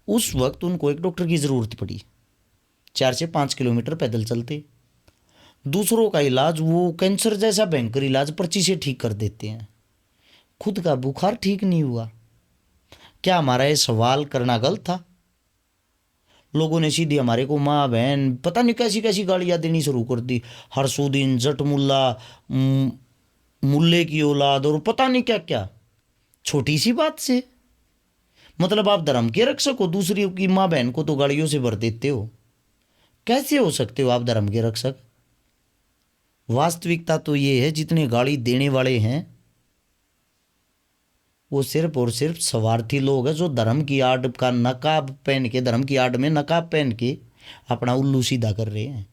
उस वक्त उनको एक डॉक्टर की ज़रूरत पड़ी। 4 से 5 किलोमीटर पैदल चलते। दूसरों का इलाज, वो कैंसर जैसा भयंकर इलाज पर्ची से ठीक कर देते हैं, खुद का बुखार ठीक नहीं हुआ। क्या हमारा ये सवाल करना गलत था? लोगों ने सीधी हमारे को माँ बहन पता नहीं कैसी कैसी गालियाँ देनी शुरू कर दी। हरसुद्दीन, जट मुल्ला, मुल्ले की औलाद और पता नहीं क्या क्या। छोटी सी बात से मतलब आप धर्म के रक्षक हो, दूसरी की माँ बहन को तो गालियों से भर देते हो। कैसे हो सकते हो आप धर्म के रक्षक? वास्तविकता तो ये है, जितने गाली देने वाले हैं वो सिर्फ और सिर्फ स्वार्थी लोग हैं जो धर्म की आड़ का नकाब पहन के, धर्म की आड़ में नकाब पहन के अपना उल्लू सीधा कर रहे हैं।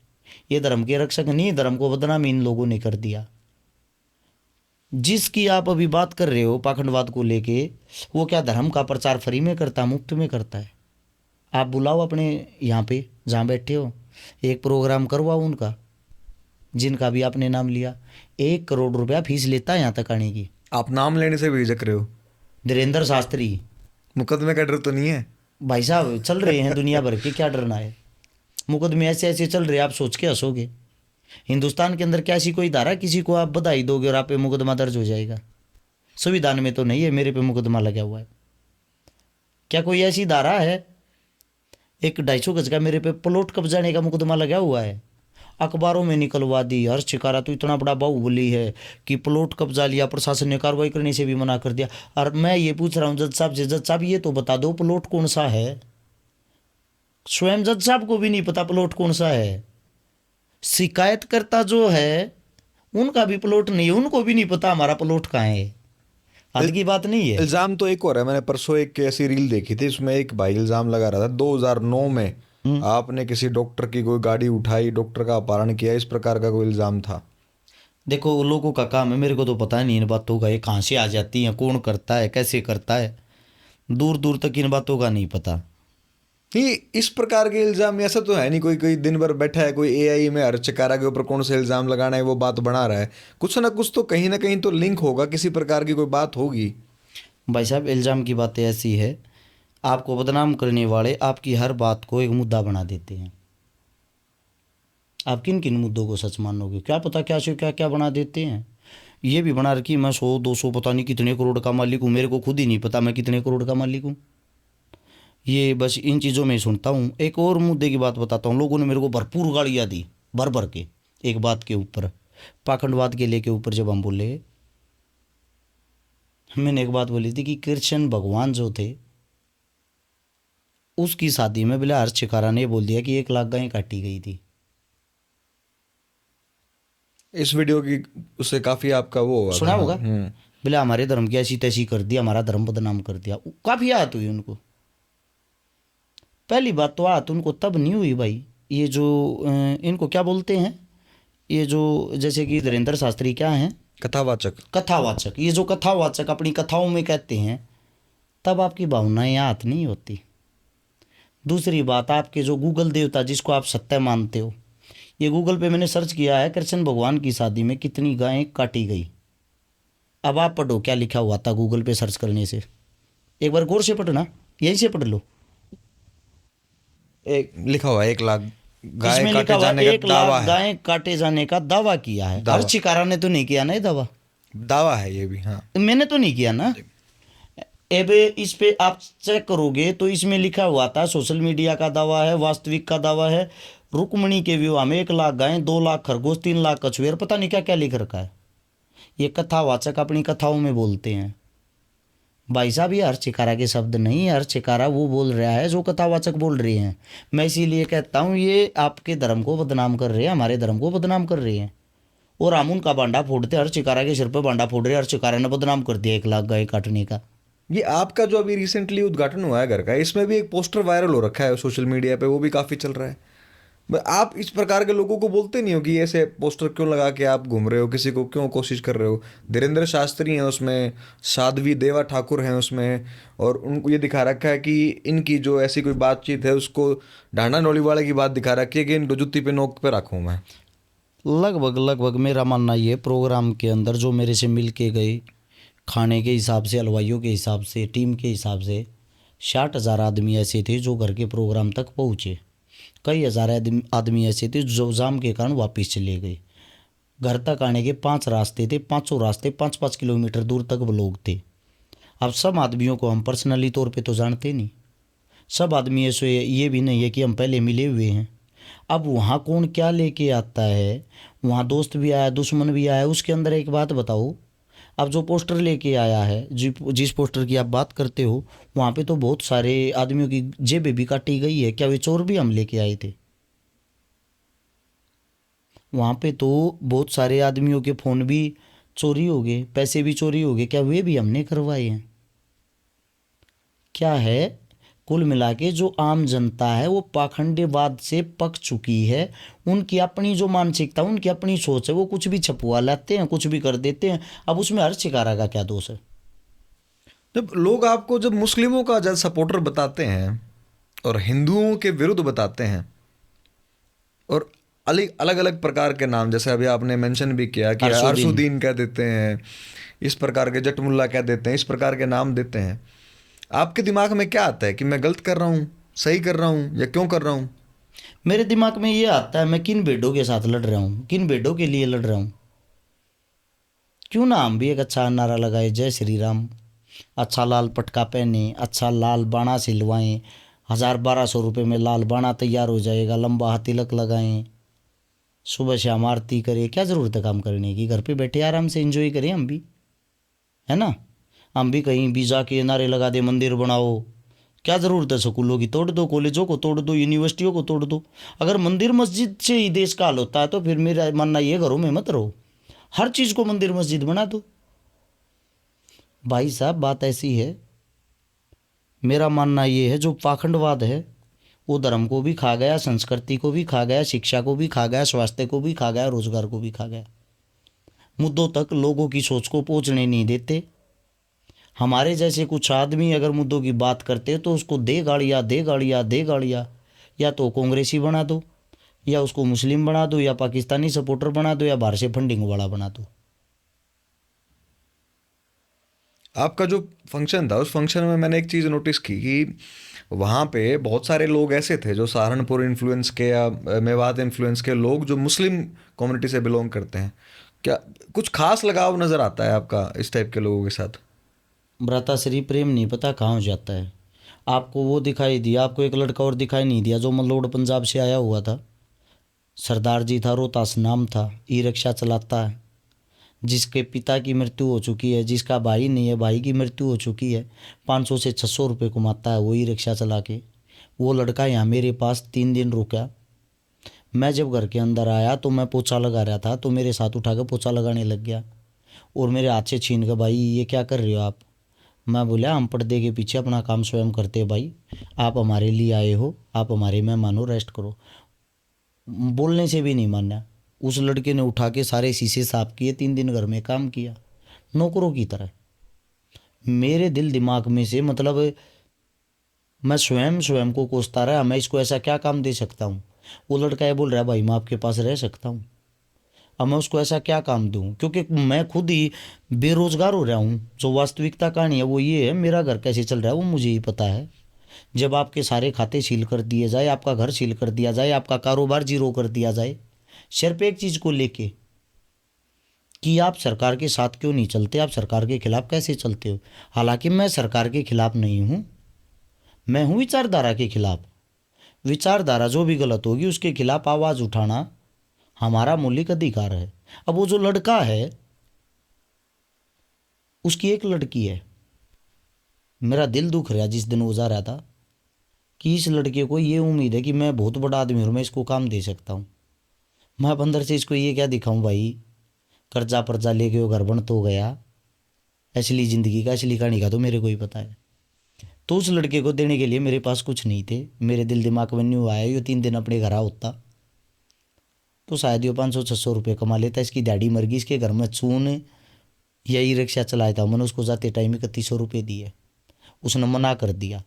ये धर्म के रक्षक नहीं, धर्म को बदनाम इन लोगों ने कर दिया। जिसकी आप अभी बात कर रहे हो पाखंडवाद को लेके, वो क्या धर्म का प्रचार फ्री में करता, मुफ्त में करता है? आप बुलाओ अपने यहाँ पे जहाँ बैठे हो, एक प्रोग्राम करवाओ उनका, जिनका भी आपने नाम लिया। 1 करोड़ रुपया फीस लेता है यहाँ तक आने की। आप नाम लेने से भी झिझक रहे हो। धीरेन्द्र शास्त्री। मुकदमे का डर तो नहीं है? भाई साहब चल रहे हैं दुनिया भर के, क्या डरना है? मुकदमे ऐसे ऐसे चल रहे हैं, आप सोच के हंसोगे। हिंदुस्तान के अंदर क्या ऐसी कोई धारा किसी को आप बधाई दोगे और आप पे मुकदमा दर्ज हो जाएगा? संविधान में तो नहीं है मेरे पे मुकदमा लगा हुआ है। क्या कोई ऐसी धारा है? एक 250 गज का मेरे पे प्लॉट कब्जाने का मुकदमा लगा हुआ है, अखबारों में निकलवा दी। हर्ष शिकारा तो इतना बड़ा बाहुबली है कि प्लॉट कब्जा लिया, प्रशासन ने कार्रवाई करने से भी मना कर दिया। और मैं ये पूछ रहा हूँ जज साहब से, जज साहब ये तो बता दो प्लॉट कौन सा है? स्वयं जज साहब को भी नहीं पता प्लॉट कौन सा है। शिकायतकर्ता जो है उनका भी प्लॉट नहीं है, उनको भी नहीं पता हमारा प्लॉट कहाँ है। हद की बात नहीं है। इल्जाम तो एक और है, मैंने परसों एक ऐसी रील देखी थी, उसमें एक भाई इल्जाम लगा रहा था 2009 में आपने किसी डॉक्टर की कोई गाड़ी उठाई, डॉक्टर का अपहरण किया, इस प्रकार का कोई इल्जाम था। देखो वो लोगों का काम है, मेरे को तो पता नहीं इन बातों का, ये कहाँ से आ जाती हैं, कौन करता है, कैसे करता है, दूर दूर तक इन बातों का नहीं पता। नहीं, इस प्रकार के इल्जाम ऐसा तो है नहीं कोई कोई दिन भर बैठा है कोई एआई में हर चिकारा के ऊपर कौन सा इल्जाम लगाना है वो बात बना रहा है। कुछ ना कुछ तो कहीं ना कहीं तो लिंक होगा, किसी प्रकार की कोई बात होगी। भाई साहब इल्ज़ाम की बातें ऐसी है, आपको बदनाम करने वाले आपकी हर बात को एक मुद्दा बना देते हैं। आप किन किन मुद्दों को सच मानोगे, क्या पता क्या से क्या क्या बना देते हैं। ये भी बना रखी मैं 100-200 पता नहीं कितने करोड़ का मालिक हूँ, मेरे को खुद ही नहीं पता मैं कितने करोड़ का मालिक हूँ। ये बस इन चीज़ों में ही सुनता हूँ। एक और मुद्दे की बात बताता हूँ, लोगों ने मेरे को भरपूर गालियाँ दी भर भर के एक बात के ऊपर, पाखंडवाद के लेके ऊपर जब हम बोले, मैंने एक बात बोली थी कि कृष्ण भगवान जो थे उसकी शादी में बिला हर्ष चिकारा ने बोल दिया कि 1 लाख गायें काटी गई थी। इस वीडियो की उससे काफी आपका वो हुआ सुना था। होगा, बिला हमारे धर्म की ऐसी तैसी कर दिया, हमारा धर्म बदनाम कर दिया। काफ़ी आहत हुई उनको। पहली बात तो आहत उनको तब नहीं हुई भाई, ये जो इनको क्या बोलते हैं, ये जो जैसे कि धीरेन्द्र शास्त्री क्या हैं, कथावाचक। कथावाचक, ये जो कथावाचक अपनी कथाओं में कहते हैं, तब आपकी भावनाएं आहत नहीं होती। दूसरी बात, आपके जो गूगल देवता जिसको आप सत्य मानते हो, ये गूगल पे मैंने सर्च किया है कृष्ण भगवान की शादी में कितनी गायें काटी गई। अब आप पढ़ो क्या लिखा हुआ था गूगल पे सर्च करने से, एक बार गौर से पढ़ना, यहीं से पढ़ लो। एक लिखा हुआ 1 लाख गाय इसमें लिखा काटे हुआ जाने का 1 दावा लाख है। गायें काटे जाने का दावा किया है। दावा। हर चिकारा ने तो नहीं किया ना ये दावा, दावा है ये भी, हाँ। मैंने तो नहीं किया ना। अब इस पे आप चेक करोगे तो इसमें लिखा हुआ था सोशल मीडिया का दावा है, वास्तविक का दावा है, रुक्मणी के विवाह में 1 लाख गायें, 2 लाख खरगोश, 3 लाख कछुए, और पता नहीं क्या क्या लिख रखा है। ये कथावाचक अपनी कथाओं में बोलते हैं। भाई साहब ये हर चिकारा के शब्द नहीं है, हर चिकारा वो बोल रहा है जो कथावाचक बोल रहे हैं। मैं इसीलिए कहता हूँ ये आपके धर्म को बदनाम कर रहे हैं, हमारे धर्म को बदनाम कर रहे हैं, और हम उनका बांडा फोड़ते, हर चिकारा के सिर पर बांडा फोड़ रहे हैं। हर चिकारा ने बदनाम कर दिया 1 लाख गाय काटने का। ये आपका जो अभी रिसेंटली उद्घाटन हुआ है घर का, इसमें भी एक पोस्टर वायरल हो रखा है सोशल मीडिया पे, वो भी काफी चल रहा है। आप इस प्रकार के लोगों को बोलते नहीं हो कि ऐसे पोस्टर क्यों लगा के आप घूम रहे हो, किसी को क्यों कोशिश कर रहे हो। धीरेन्द्र शास्त्री हैं उसमें, साध्वी देवा ठाकुर हैं उसमें, और उनको ये दिखा रखा है कि इनकी जो ऐसी कोई बातचीत है उसको ढांडा नौली वाले की बात दिखा रखी है कि इनको जुत्ती पे नोक पे रखूँ मैं। लगभग मेरा मानना ये प्रोग्राम के अंदर जो मेरे से मिल के गए, खाने के हिसाब से, हलवाइयों के हिसाब से, टीम के हिसाब से 60,000 आदमी ऐसे थे जो घर के प्रोग्राम तक पहुँचे। कई हज़ार आदमी ऐसे थे जो जाम के कारण वापस चले गए। घर तक आने के 5 रास्ते थे, 500 रास्ते 5-5 किलोमीटर दूर तक वो लोग थे। अब सब आदमियों को हम पर्सनली तौर पे तो जानते नहीं, सब आदमी ऐसे ये भी नहीं है कि हम पहले मिले हुए हैं। अब वहाँ कौन क्या लेके आता है, वहाँ दोस्त भी आया, दुश्मन भी आया। उसके अंदर एक बात बताओ, अब जो पोस्टर लेके आया है, जिस पोस्टर की आप बात करते हो, वहाँ पे तो बहुत सारे आदमियों की जेबें भी काटी गई है। क्या वे चोर भी हम लेके आए थे? वहाँ पे तो बहुत सारे आदमियों के फ़ोन भी चोरी हो गए, पैसे भी चोरी हो गए। क्या वे भी हमने करवाए हैं? क्या है, कुल मिला के जो आम जनता है वो पाखंडवाद से पक चुकी है। उनकी अपनी जो मानसिकता, उनकी अपनी सोच है, वो कुछ भी छपवा लाते हैं, कुछ भी कर देते हैं। अब उसमें हर चिकारा का क्या दोष है? जब लोग आपको जब मुस्लिमों का जब सपोर्टर बताते हैं और हिंदुओं के विरुद्ध बताते हैं, और अलग अलग प्रकार के नाम, जैसे अभी आपने मेंशन भी किया कि अरसुद्दीन कह देते हैं, इस प्रकार के जटमुल्ला कह देते हैं, इस प्रकार के नाम देते हैं, आपके दिमाग में क्या आता है कि मैं गलत कर रहा हूँ, सही कर रहा हूँ, या क्यों कर रहा हूँ? मेरे दिमाग में ये आता है मैं किन भेड़ों के साथ लड़ रहा हूँ, किन भेड़ों के लिए लड़ रहा हूँ। क्यों ना हम भी एक अच्छा नारा लगाए, जय श्री राम, अच्छा लाल पटका पहने, अच्छा लाल बाणा सिलवाएं, 1000-1200 रुपये में लाल बाणा तैयार हो जाएगा, लंबा हाथ तिलक लगाएं, सुबह शाम आरती करें। क्या ज़रूरत है काम करने की? घर पे बैठे आराम से एंजॉय करें हम भी, है ना। हम भी कहीं भी जाके नारे लगा दे मंदिर बनाओ। क्या ज़रूरत है स्कूलों की? तोड़ दो, कॉलेजों को तोड़ दो, यूनिवर्सिटियों को तोड़ दो। अगर मंदिर मस्जिद से ही देश का हाल होता है तो फिर मेरा मानना ये, घरों में मत रहो, हर चीज़ को मंदिर मस्जिद बना दो। भाई साहब बात ऐसी है, मेरा मानना ये है जो पाखंडवाद है वो धर्म को भी खा गया, संस्कृति को भी खा गया, शिक्षा को भी खा गया, स्वास्थ्य को भी खा गया, रोजगार को भी खा गया। मुद्दों तक लोगों की सोच को पहुंचने नहीं देते। हमारे जैसे कुछ आदमी अगर मुद्दों की बात करते तो उसको दे गाड़ियाँ दे गाड़ियाँ दे गाड़ियाँ, या तो कांग्रेसी बना दो, या उसको मुस्लिम बना दो, या पाकिस्तानी सपोर्टर बना दो, या बाहर से फंडिंग वाला बना दो। आपका जो फंक्शन था उस फंक्शन में मैंने एक चीज़ नोटिस की कि वहाँ पे बहुत सारे लोग ऐसे थे जो सहारनपुर इन्फ्लुएंस के या मेवात इन्फ्लुएंस के लोग जो मुस्लिम कम्युनिटी से बिलोंग करते हैं। क्या कुछ खास लगाव नज़र आता है आपका इस टाइप के लोगों के साथ? भ्राताश्री प्रेम नहीं पता कहाँ हो जाता है। आपको वो दिखाई दिया, आपको एक लड़का और दिखाई नहीं दिया जो मलोड पंजाब से आया हुआ था, सरदार जी था, रोहतास नाम था, ई रिक्शा चलाता है, जिसके पिता की मृत्यु हो चुकी है, जिसका भाई नहीं है, भाई की मृत्यु हो चुकी है, 500 से 600 रुपये कमाता है वो ई रिक्शा चला के। वो लड़का यहाँ मेरे पास 3 दिन रुका। मैं जब घर के अंदर आया तो मैं पोछा लगा रहा था, तो मेरे साथ उठा कर पोछा लगाने लग गया और मेरे हाथ से छीन कर, भाई ये क्या कर रहे हो आप? मैं बोला हम पर्दे के पीछे अपना काम स्वयं करते हैं भाई, आप हमारे लिए आए हो, आप हमारे मेहमान हो, रेस्ट करो। बोलने से भी नहीं माना। उस लड़के ने उठा के सारे शीशे साफ किए, 3 दिन घर में काम किया नौकरों की तरह। मेरे दिल दिमाग में से मतलब मैं स्वयं को कोसता रहा, मैं इसको ऐसा क्या काम दे सकता हूँ। वो लड़का ये बोल रहा है भाई मैं आपके पास रह सकता हूँ, अब मैं उसको ऐसा क्या काम दूँ, क्योंकि मैं खुद ही बेरोजगार हो रहा हूँ। जो वास्तविकता कहानी है वो ये है, मेरा घर कैसे चल रहा है वो मुझे ही पता है। जब आपके सारे खाते सील कर दिए जाए, आपका घर सील कर दिया जाए, आपका कारोबार जीरो कर दिया जाए, सिर्फ एक चीज़ को लेके कि आप सरकार के साथ क्यों नहीं चलते, आप सरकार के खिलाफ कैसे चलते हो। हालांकि मैं सरकार के खिलाफ नहीं हूँ, मैं हूँ विचारधारा के खिलाफ। विचारधारा जो भी गलत होगी उसके खिलाफ आवाज़ उठाना हमारा मौलिक अधिकार है। अब वो जो लड़का है उसकी एक लड़की है, मेरा दिल दुख रहा जिस दिन वो जा रहा था कि इस लड़के को ये उम्मीद है कि मैं बहुत बड़ा आदमी हूँ, मैं इसको काम दे सकता हूँ। मैं अब अंदर से इसको ये क्या दिखाऊँ भाई, कर्जा पर्जा लेके वो घर बन तो गया, असली ज़िंदगी का असली कहानी का तो मेरे को ही पता है। तो उस लड़के को देने के लिए मेरे पास कुछ नहीं थे। मेरे दिल दिमाग में न्यू आया, ये 3 दिन अपने घर होता तो शायद ये 500-600 रुपये कमा लेता। इसकी दाढ़ी मर गई, इसके घर में चून यही रिक्शा चलाया था। मैंने उसको जाते टाइम 3100 रुपये दिए, उसने मना कर दिया।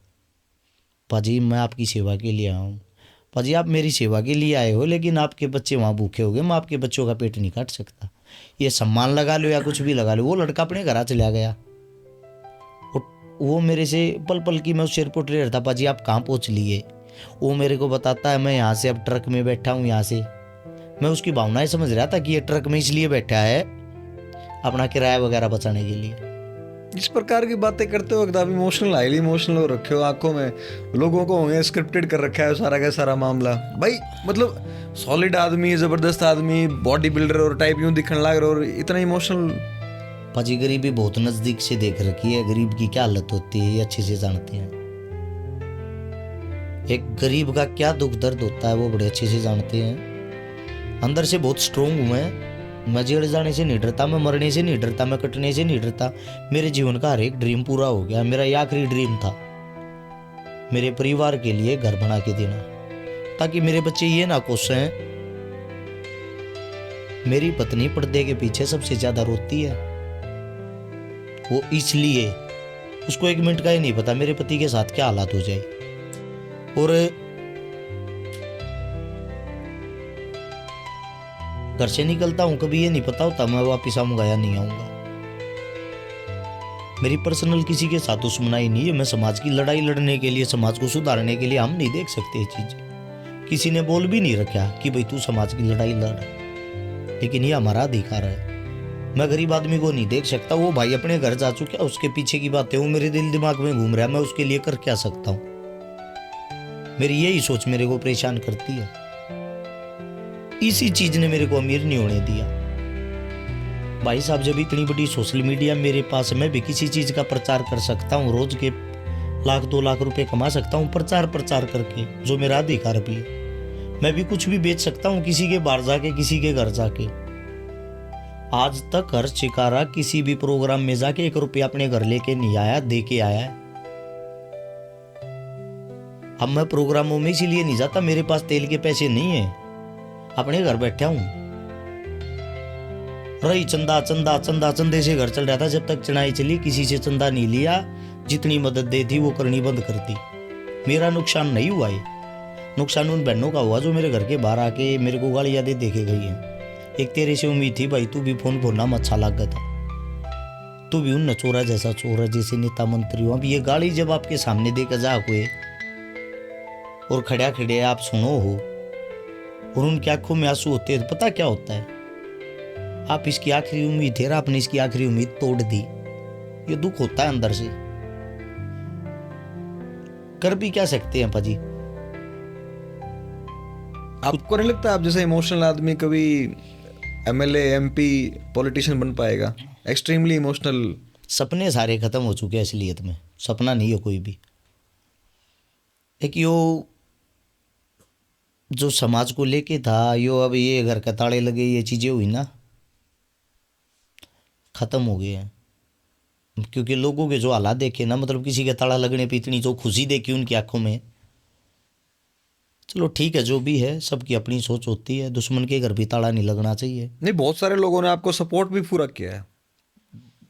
पाजी मैं आपकी सेवा के लिए आया हूँ। पाजी आप मेरी सेवा के लिए आए हो, लेकिन आपके बच्चे वहाँ भूखे हो गए, मैं आपके बच्चों का पेट नहीं काट सकता। ये सम्मान लगा लो या कुछ भी लगा लो। वो लड़का अपने घर चला गया। वो मेरे से पल पल की मैं उससे रिपोर्ट ले रहा था, पाजी आप कहाँ पहुँच लिए। वो मेरे को बताता है मैं यहाँ से अब ट्रक में बैठा हूँ। यहाँ से मैं उसकी भावनाएं समझ रहा था कि ये ट्रक में इसलिए बैठा है अपना किराया वगैरह बचाने के लिए। इस प्रकार की बातें करते वक्त आप इमोशनल, हाईली इमोशनल हो रखे हो। आंखों में लोगों को होंगे स्क्रिप्टेड कर रखा है सारा का सारा मामला। भाई मतलब सॉलिड आदमी, जबरदस्त आदमी, बॉडी बिल्डर और टाइप यूं दिखने लग रहा और इतना इमोशनल। पाजी गरीबी बहुत नज़दीक से देख रखी है, गरीब की क्या हालत होती है ये अच्छे से जानते हैं। एक गरीब का क्या दुख दर्द होता है वो बड़े अच्छे से जानते हैं। अंदर से बहुत स्ट्रोंग हूँ मैं जेल जाने से नहीं डरता, मैं मरने से नहीं डरता, मैं कटने से नहीं डरता। मेरे जीवन का हर एक ड्रीम पूरा हो गया। मेरा ये आखिरी ड्रीम था मेरे परिवार के लिए घर बना के देना, ताकि मेरे बच्चे ये ना कोसें मेरी पत्नी पर्दे के पीछे सबसे ज्यादा रोती है। वो इसलिए उसको 1 मिनट का ही नहीं पता मेरे पति के साथ क्या हालात हो जाए। और घर से निकलता हूँ कभी ये नहीं पता होता मैं वापिस आऊँगा या नहीं आऊँगा। मेरी पर्सनल किसी के साथ दुश्मनाई नहीं है। मैं समाज की लड़ाई लड़ने के लिए, समाज को सुधारने के लिए हम नहीं देख सकते ये चीज़। किसी ने बोल भी नहीं रखा कि भाई तू समाज की लड़ाई लड़, लेकिन ये हमारा अधिकार है। मैं गरीब आदमी को नहीं देख सकता। वो भाई अपने घर जा चुका, उसके पीछे की बातें वो मेरे दिल दिमाग में घूम रहा है, मैं उसके लिए कर क्या सकता हूँ। मेरी यही सोच मेरे को परेशान करती है। इसी चीज ने मेरे को अमीर नहीं होने दिया। भाई साहब जब इतनी बड़ी सोशल मीडिया मेरे पास है, मैं भी किसी चीज का प्रचार कर सकता हूँ, रोज के 1-2 लाख रुपए कमा सकता हूँ प्रचार करके, जो मेरा अधिकार भी है। मैं भी कुछ भी बेच सकता हूँ किसी के बाहर जाके, किसी के घर जाके। आज तक हर शिकारा किसी भी प्रोग्राम में जाके 1 रुपया अपने घर लेके नहीं आया, दे के आया है। अब मैं प्रोग्रामों में इसीलिए नहीं जाता, मेरे पास तेल के पैसे नहीं है, अपने घर बैठा हूं। रही चंदा चंदा चंदा, चंदे से घर चल रहा था। जब तक चुनाई चली किसी से चंदा नहीं लिया, जितनी मदद दी थी वो करनी बंद कर दी। मेरा नुकसान नहीं हुआ, ये नुकसान उन बहनों का हुआ जो मेरे घर के बाहर आके मेरे को गालियाँ दे देखे गई हैं। एक तेरे से उम्मीद थी भाई, तू भी फोन बोलना में अच्छा लग था, तू भी उन चोरा जैसा चोरा जैसे नेता मंत्री हो। अब ये गाली जब आपके सामने देकर जा हुए और खड़ा खड़े आप सुनो हो और उनकी आंखों में आंसू होते हैं, तो पता क्या होता है, आप इसकी आखिरी उम्मीद थे, आपने इसकी आखिरी उम्मीद तोड़ दी। ये दुख होता है अंदर से, कर भी क्या सकते हैं पाजी। आपको नहीं लगता आप जैसे इमोशनल आदमी कभी एमएलए, एमपी, पॉलिटिशियन बन पाएगा? Extremely emotional. सपने सारे खत्म हो चुके हैं असलियत में, सपना नहीं है कोई भी। एक यो जो समाज को लेके था, यो अब ये घर के ताले लगे, ये चीजें हुई ना, खत्म हो गए हैं। क्योंकि लोगों के जो हालात देखे ना, मतलब किसी के ताला लगने पे इतनी जो खुशी देखी उनकी आंखों में। चलो ठीक है, जो भी है सबकी अपनी सोच होती है, दुश्मन के घर भी ताला नहीं लगना चाहिए। नहीं, बहुत सारे लोगों ने आपको सपोर्ट भी पूरा किया है,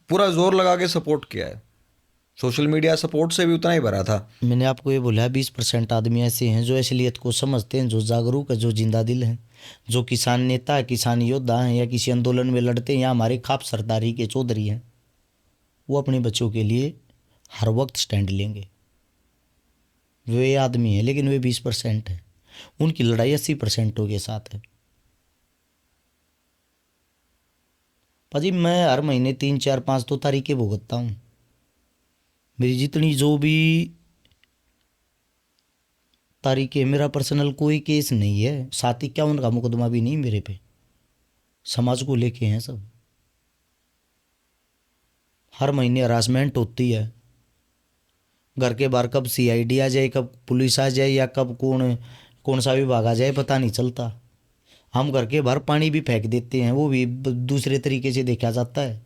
पूरा जोर लगा के सपोर्ट किया है, सोशल मीडिया सपोर्ट से भी उतना ही भरा था। मैंने आपको ये बोला 20% आदमी ऐसे हैं जो असलियत को समझते हैं, जो जागरूक है, जो जिंदा दिल हैं, जो किसान नेता है, किसान योद्धा हैं, या किसी आंदोलन में लड़ते हैं, या हमारे खाप सरदारी के चौधरी हैं। वो अपने बच्चों के लिए हर वक्त स्टैंड लेंगे। वे आदमी हैं, लेकिन वे 20% है। उनकी लड़ाई 80% के साथ है। पाजी मैं हर महीने 3, 4, 5 तो तारीखें भुगतता हूँ। मेरी जितनी जो भी तारीखें, मेरा पर्सनल कोई केस नहीं है, 751 का मुकदमा भी नहीं मेरे पे, समाज को लेके हैं सब। हर महीने हरासमेंट होती है, घर के बाहर कब सीआईडी आ जाए, कब पुलिस आ जाए, या कब कौन सा विभाग आ जाए पता नहीं चलता। हम घर के बाहर पानी भी फेंक देते हैं, वो भी दूसरे तरीके से देखा जाता है।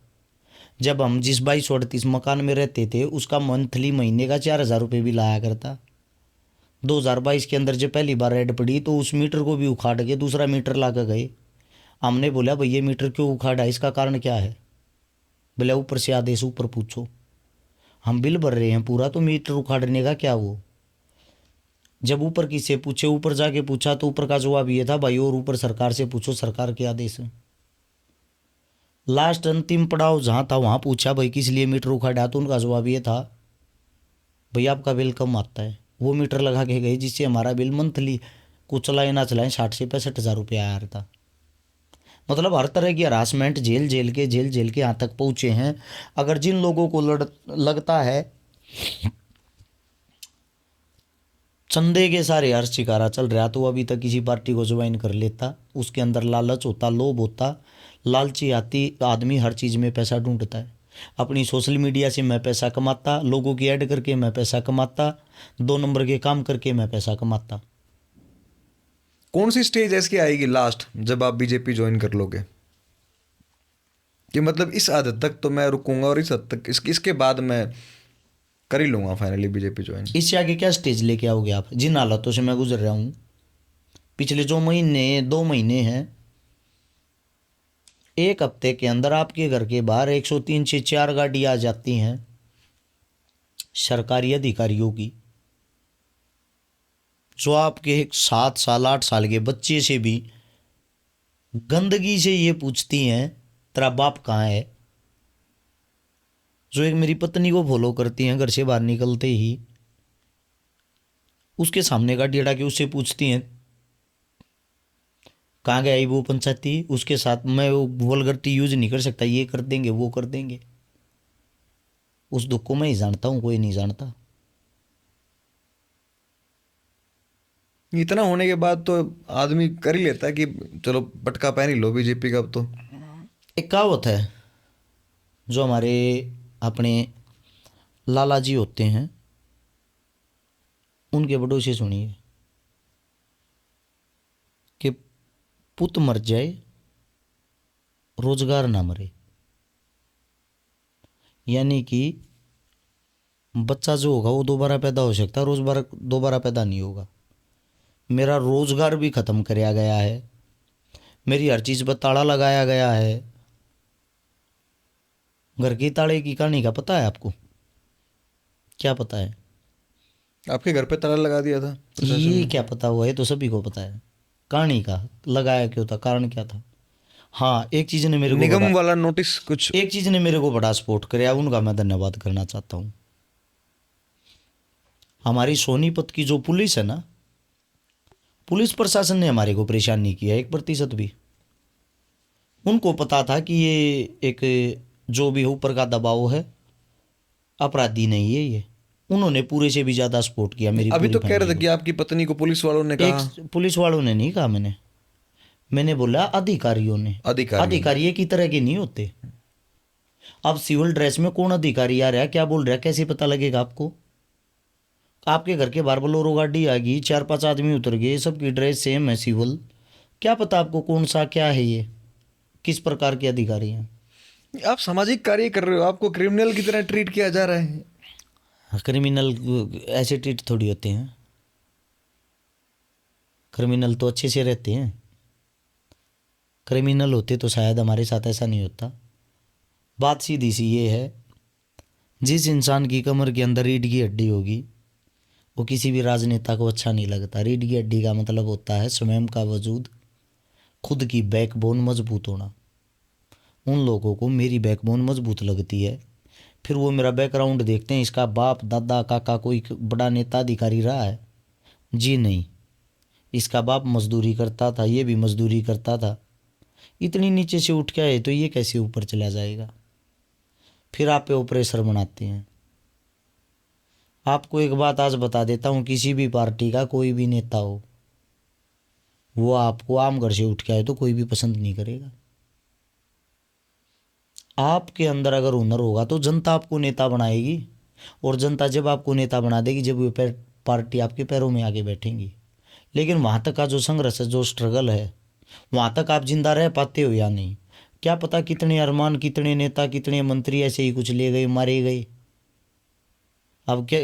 जब हम जिस 2238 मकान में रहते थे, उसका मंथली महीने का 4000 रुपये भी लाया करता। 2022 के अंदर जब पहली बार रेड पड़ी तो उस मीटर को भी उखाड़ के दूसरा मीटर ला कर गए। हमने बोला भाई ये मीटर क्यों उखाड़ा, इसका कारण क्या है? बोले ऊपर से आदेश, ऊपर पूछो। हम बिल भर रहे हैं पूरा, तो मीटर उखाड़ने का क्या वो? जब ऊपर किससे पूछे, ऊपर जाके पूछा तो ऊपर का जवाब ये था भाई और ऊपर सरकार से पूछो, सरकार के आदेश है। लास्ट अंतिम पड़ाव जहाँ था वहाँ पूछा भाई किस लिए मीटर उखाड़ा, तो उनका जवाब ये था भाई आपका बिल कम आता है। वो मीटर लगा के गए जिससे हमारा बिल मंथली को चलाए ना चलाएं 60 से 65 हज़ार रुपये आया था। मतलब हर तरह की हरासमेंट जेल जेल के यहाँ तक पहुँचे हैं। अगर जिन लोगों को लगता है चंदे के सारे हर शिकारा चल रहा तो अभी तक किसी पार्टी को ज्वाइन कर लेता। उसके अंदर लालच होता, लोभ होता। लालची आदमी हर चीज़ में पैसा ढूंढता है। अपनी सोशल मीडिया से मैं पैसा कमाता, लोगों की ऐड करके मैं पैसा कमाता, 2 नंबर के काम करके मैं पैसा कमाता। कौन सी स्टेज ऐसी आएगी लास्ट जब आप बीजेपी ज्वाइन कर लोगे कि मतलब इस हद तक तो मैं रुकूंगा और इस हद तक इसके बाद मैं कर ही लूंगा फाइनली बीजेपी ज्वाइन? इससे आगे क्या स्टेज लेके आओगे आप? जिन हालातों से मैं गुजर रहा हूँ पिछले जो 2 महीने हैं, एक हफ्ते के अंदर आपके घर के बाहर 103 से 4 गाड़ी आ जाती हैं सरकारी अधिकारियों की, जो आपके 7 साल 8 साल के बच्चे से भी गंदगी से ये पूछती हैं तेरा बाप कहाँ है। जो एक मेरी पत्नी को फॉलो करती हैं, घर से बाहर निकलते ही उसके सामने गाड़ी अड़ा के उससे पूछती हैं कहाँ गया वो पंचायती। उसके साथ मैं वो वल्गरिटी यूज नहीं कर सकता, ये कर देंगे वो कर देंगे। उस दुख को मैं ही जानता हूँ, कोई नहीं जानता। इतना होने के बाद तो आदमी कर ही लेता है कि चलो पटका पहन ही लो बीजेपी का। अब तो एक कहावत है जो हमारे अपने लाला जी होते हैं उनके बड़ों से सुनिए कि पुत मर जाए रोजगार ना मरे। यानी कि बच्चा जो होगा वो दोबारा पैदा हो सकता है, रोजगार दोबारा पैदा नहीं होगा। मेरा रोजगार भी ख़त्म कराया गया है, मेरी हर चीज़ पर ताला लगाया गया है। घर की ताले की कहानी का पता है आपको? क्या पता है? आपके घर पे ताला लगा दिया था प्रशासन ये ने? क्या पता हुआ, ये तो सभी को पता है। कहानी का लगाया क्यों था, कारण क्या था? हाँ, एक चीज ने मेरे को बड़ा निगम वाला नोटिस कुछ? एक चीज ने मेरे को बड़ा सपोर्ट किया, उनका मैं धन्यवाद करना चाहता हूँ। हमारी सोनीपत की जो पुलिस है ना, पुलिस प्रशासन ने हमारे को परेशान नहीं किया 1% भी। उनको पता था कि ये एक जो भी ऊपर का दबाव है, अपराधी नहीं है ये। उन्होंने पूरे से भी ज़्यादा सपोर्ट किया मेरी अभी पूरी तो कह रहे फैमिली थे को। कि आपकी पत्नी को पुलिस वालों ने कहा। एक पुलिस वालों ने नहीं कहा, मैंने बोला अधिकारियों ने। अधिकारियों ने। अधिकारी एक ही तरह के नहीं होते। अब सिविल ड्रेस में कौन अधिकारी आ रहा है, क्या बोल रहा है, कैसे पता लगेगा आपको? आपके घर के बाहर बोलोरो गाड़ी आ गई, 4-5 आदमी उतर गए, सबकी ड्रेस सेम है सिविल, क्या पता आपको कौन सा क्या है, ये किस प्रकार के अधिकारी हैं? आप सामाजिक कार्य कर रहे हो, आपको क्रिमिनल की तरह ट्रीट किया जा रहा है। क्रिमिनल ऐसे ट्रीट थोड़ी होते हैं, क्रिमिनल तो अच्छे से रहते हैं। क्रिमिनल होते तो शायद हमारे साथ ऐसा नहीं होता। बात सीधी सी ये है, जिस इंसान की कमर के अंदर रीढ़ की हड्डी होगी वो किसी भी राजनेता को अच्छा नहीं लगता। रीढ़ की हड्डी का मतलब होता है स्वयं का वजूद, खुद की बैकबोन मजबूत होना। उन लोगों को मेरी बैकबोन मजबूत लगती है, फिर वो मेरा बैकग्राउंड देखते हैं, इसका बाप दादा काका कोई बड़ा नेता अधिकारी रहा है? जी नहीं। इसका बाप मजदूरी करता था, ये भी मजदूरी करता था, इतनी नीचे से उठ के आए तो ये कैसे ऊपर चला जाएगा? फिर आप पे प्रेशर बनाते हैं। आपको एक बात आज बता देता हूँ, किसी भी पार्टी का कोई भी नेता हो, वो आपको आम घर से उठ के आए तो कोई भी पसंद नहीं करेगा। आपके अंदर अगर हुनर होगा तो जनता आपको नेता बनाएगी, और जनता जब आपको नेता बना देगी जब वो पार्टी आपके पैरों में आके बैठेंगी। लेकिन वहाँ तक का जो संघर्ष है, जो स्ट्रगल है, वहाँ तक आप जिंदा रह पाते हो या नहीं, क्या पता कितने अरमान, कितने नेता, कितने मंत्री ऐसे ही कुछ ले गए, मारे गए। अब क्या